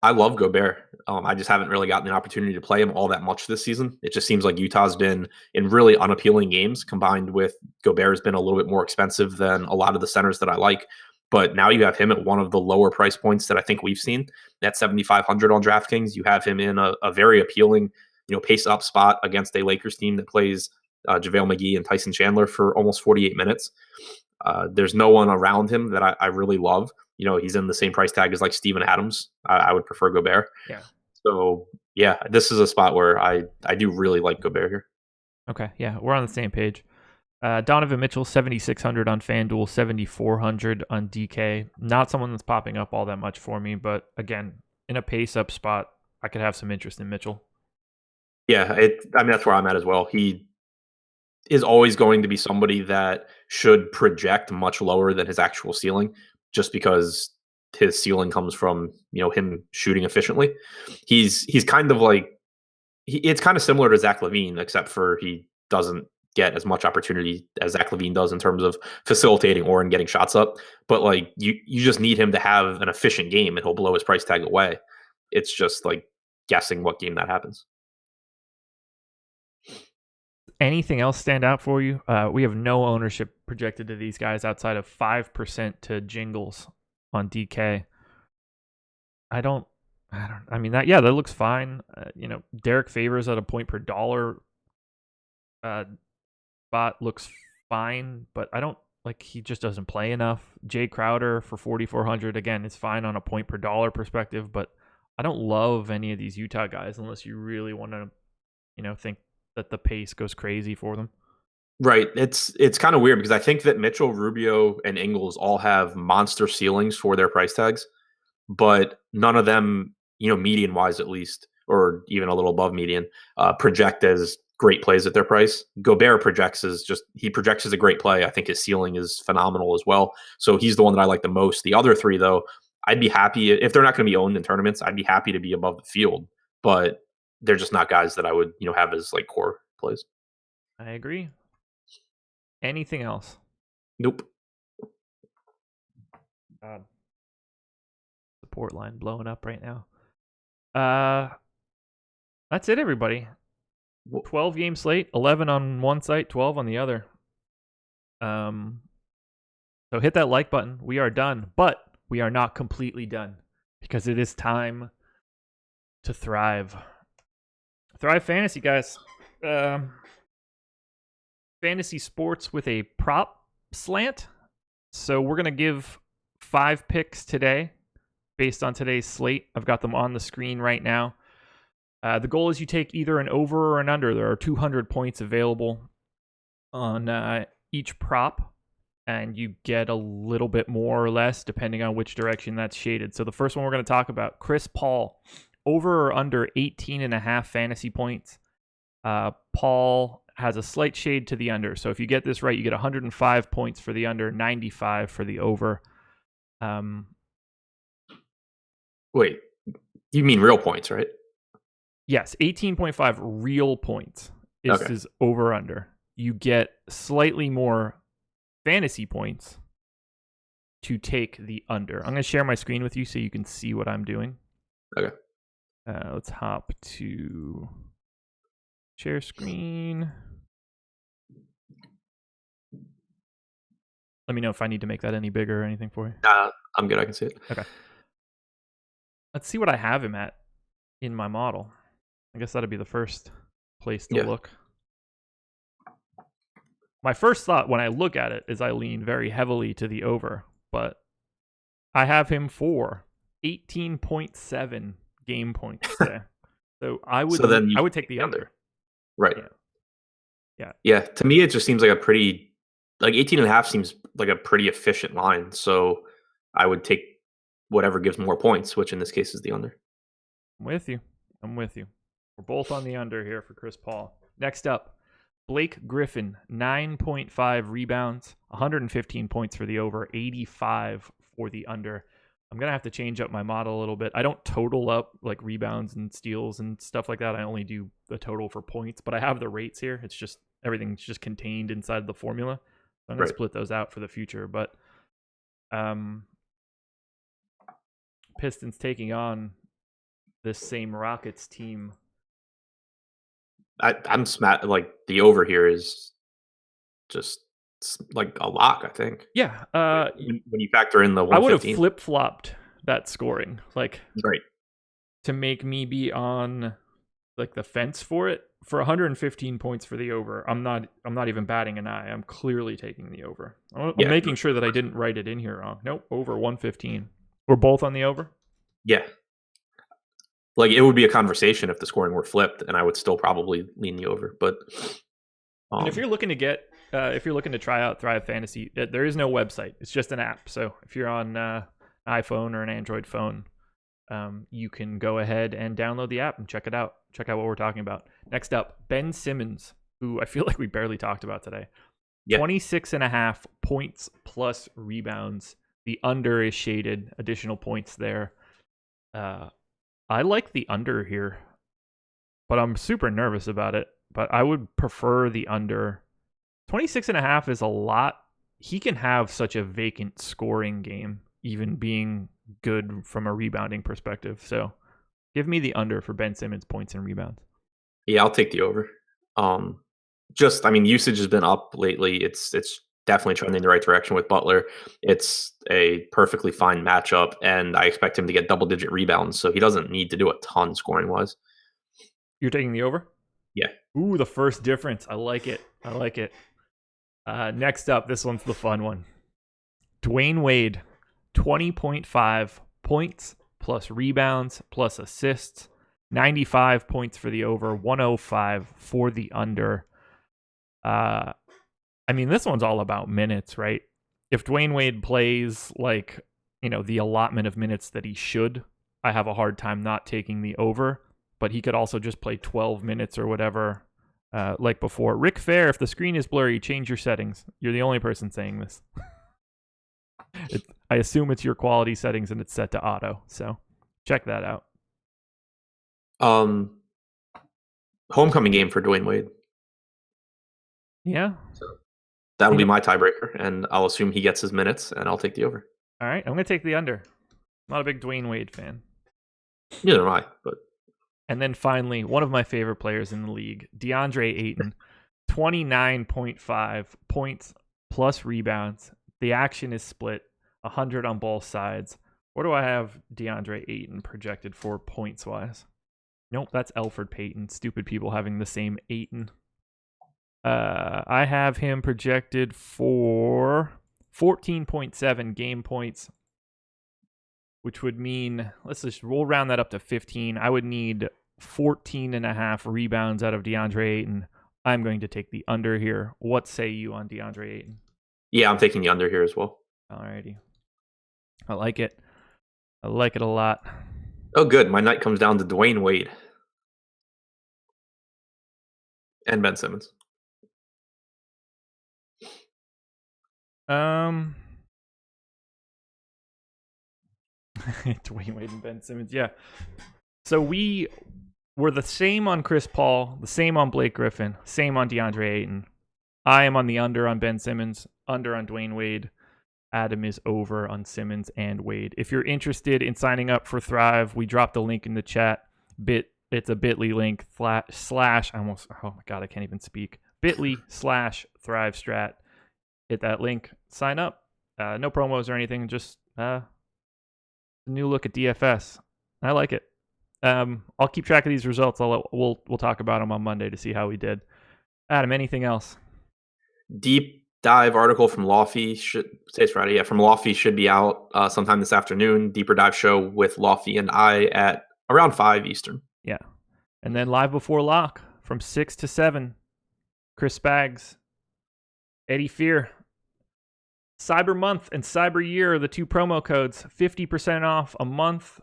I love Gobert. I just haven't really gotten the opportunity to play him all that much this season. It just seems like Utah's been in really unappealing games, combined with Gobert has been a little bit more expensive than a lot of the centers that I like. But now you have him at one of the lower price points that I think we've seen. At 7,500 on DraftKings, you have him in a very appealing, pace up spot against a Lakers team that plays JaVale McGee and Tyson Chandler for almost 48 minutes. There's no one around him that I really love. He's in the same price tag as like Steven Adams. I would prefer Gobert. Yeah. So yeah, this is a spot where I do really like Gobert here. Okay. Yeah, we're on the same page. Donovan Mitchell, 7,600 on FanDuel, 7,400 on DK. Not someone that's popping up all that much for me, but again, in a pace up spot, I could have some interest in Mitchell. Yeah, that's where I'm at as well. He is always going to be somebody that should project much lower than his actual ceiling, just because his ceiling comes from him shooting efficiently. He's kind of like it's kind of similar to Zach LaVine, except for he doesn't get as much opportunity as Zach LaVine does in terms of facilitating or in getting shots up. But like you just need him to have an efficient game, and he'll blow his price tag away. It's just like guessing what game that happens. Anything else stand out for you? We have no ownership projected to these guys outside of 5% to Jingles on DK. I mean that looks fine. Derek Favors at a point per dollar spot looks fine, but he just doesn't play enough. Jay Crowder for 4,400 again is fine on a point per dollar perspective, but I don't love any of these Utah guys unless you really want to, think that the pace goes crazy for them. Right. It's kind of weird because I think that Mitchell, Rubio, and Ingles all have monster ceilings for their price tags, but none of them, median wise at least, or even a little above median, project as great plays at their price. Gobert projects as a great play. I think his ceiling is phenomenal as well. So he's the one that I like the most. The other three, though, I'd be happy if they're not going to be owned in tournaments. I'd be happy to be above the field, but they're just not guys that I would, have as like core plays. I agree. Anything else? Nope. Support line blowing up right now. That's it, everybody. 12 game slate, 11 on one site, 12 on the other. So hit that like button. We are done, but we are not completely done because it is time to thrive. Thrive Fantasy, guys. Fantasy sports with a prop slant. So we're going to give 5 picks today based on today's slate. I've got them on the screen right now. The goal is you take either an over or an under. There are 200 points available on each prop, and you get a little bit more or less depending on which direction that's shaded. So the first one we're going to talk about, Chris Paul, over or under 18.5 fantasy points. Paul has a slight shade to the under. So if you get this right, you get 105 points for the under, 95 for the over. Wait, you mean real points, right? Yes, 18.5 real points is over under. You get slightly more fantasy points to take the under. I'm going to share my screen with you so you can see what I'm doing. Okay. Let's hop to share screen. Let me know if I need to make that any bigger or anything for you. I'm good. I can see it. Okay. Let's see what I have him at in my model. I guess that'd be the first place to look. My first thought when I look at it is I lean very heavily to the over, but I have him for 18.7 game points today. So I would take the under. Right. Yeah. To me, it just seems like 18.5 seems like a pretty efficient line. So I would take whatever gives more points, which in this case is the under. I'm with you. We're both on the under here for Chris Paul. Next up, Blake Griffin, 9.5 rebounds, 115 points for the over, 85 for the under. I'm going to have to change up my model a little bit. I don't total up like rebounds and steals and stuff like that. I only do the total for points, but I have the rates here. It's just everything's just contained inside the formula. So I'm going to split those out for the future. But Pistons taking on this same Rockets team. I'm smack like the over here is just like a lock, I think. Yeah. When you factor in the 115. I would have flip-flopped that scoring, right, to make me be on like the fence for it. For 115 points for the over, I'm not even batting an eye. I'm clearly taking the over. I'm making sure that I didn't write it in here wrong. Nope, over 115. We're both on the over? Yeah. Like it would be a conversation if the scoring were flipped, and I would still probably lean the over. But and if you're looking to try out Thrive Fantasy, there is no website. It's just an app. So if you're on an iPhone or an Android phone, you can go ahead and download the app and check it out. Check out what we're talking about. Next up, Ben Simmons, who I feel like we barely talked about today. Yeah. 26.5 points plus rebounds. The under is shaded, additional points there. I like the under here, but I'm super nervous about it. But I would prefer the under. 26.5 is a lot. He can have such a vacant scoring game, even being good from a rebounding perspective. So give me the under for Ben Simmons points and rebounds. Yeah, I'll take the over. Usage has been up lately. It's definitely trending in the right direction with Butler. It's a perfectly fine matchup, and I expect him to get double-digit rebounds, so he doesn't need to do a ton scoring-wise. You're taking the over? Yeah. Ooh, the first difference. I like it. Next up, this one's the fun one. Dwayne Wade, 20.5 points plus rebounds plus assists. 95 points for the over, 105 for the under. This one's all about minutes, right? If Dwayne Wade plays the allotment of minutes that he should, I have a hard time not taking the over. But he could also just play 12 minutes or whatever, like before. Rick Fair, if the screen is blurry, change your settings. You're the only person saying this. I assume it's your quality settings and it's set to auto. So check that out. Homecoming game for Dwayne Wade. Yeah. So that'll be my tiebreaker, and I'll assume he gets his minutes, and I'll take the over. All right, I'm going to take the under. I'm not a big Dwayne Wade fan. Neither am I, but... And then finally, one of my favorite players in the league, DeAndre Ayton, 29.5 points plus rebounds. The action is split, 100 on both sides. What do I have DeAndre Ayton projected for points-wise? Nope, that's Elfrid Payton. Stupid people having the same Ayton. I have him projected for 14.7 game points, which would mean, we'll round that up to 15. I would need 14.5 rebounds out of DeAndre Ayton. I'm going to take the under here. What say you on DeAndre Ayton? Yeah, I'm taking the under here as well. Alrighty. I like it. I like it a lot. Oh, good. My night comes down to Dwayne Wade. And Ben Simmons. Dwayne Wade and Ben Simmons, yeah. So we were the same on Chris Paul, the same on Blake Griffin, same on DeAndre Ayton. I am on the under on Ben Simmons, under on Dwayne Wade. Adam is over on Simmons and Wade. If you're interested in signing up for Thrive, we dropped the link in the chat. It's a bit.ly link / oh my God, I can't even speak. bit.ly/ThriveStrat. Hit that link, sign up. No promos or anything, just a new look at DFS. I like it. I'll keep track of these results. We'll talk about them on Monday to see how we did. Adam, anything else? Deep dive article from Lofty today's Friday. Yeah, from Lofty should be out sometime this afternoon. Deeper dive show with Lofty and I at around 5 Eastern. Yeah, and then live before lock from 6 to 7. Chris Spags, Eddie Fear. Cyber Month and Cyber Year are the two promo codes. 50% off a month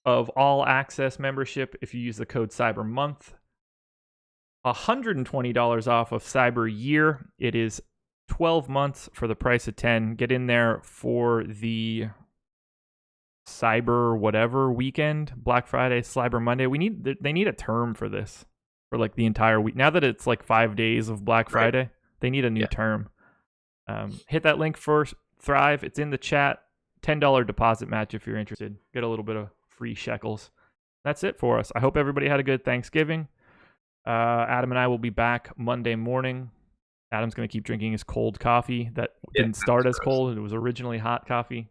of all access membership if you use the code Cyber Month. $120 off of Cyber Year. It is 12 months for the price of 10. Get in there for the Cyber whatever weekend, Black Friday, Cyber Monday. They need a term for this for like the entire week. Now that it's like 5 days of Black Friday, they need a new term. Hit that link for Thrive. It's in the chat. $10 deposit match if you're interested. Get a little bit of free shekels. That's it for us. I hope everybody had a good Thanksgiving. Adam and I will be back Monday morning. Adam's going to keep drinking his cold coffee that didn't start as cold. It was originally hot coffee.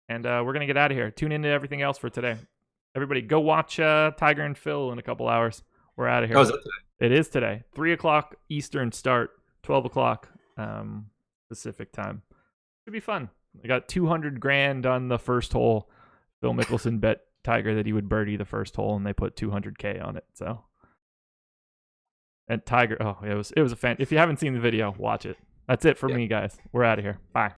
And we're going to get out of here. Tune into everything else for today. Everybody, go watch Tiger and Phil in a couple hours. We're out of here. Oh, is it today? It is today. 3 o'clock Eastern start, 12 o'clock Pacific time. Should be fun. I got $200,000 on the first hole. Phil Mickelson bet Tiger that he would birdie the first hole, and they put $200,000 on it. So, and Tiger, it was a fan. If you haven't seen the video, watch it. That's it for me, guys. We're out of here. Bye.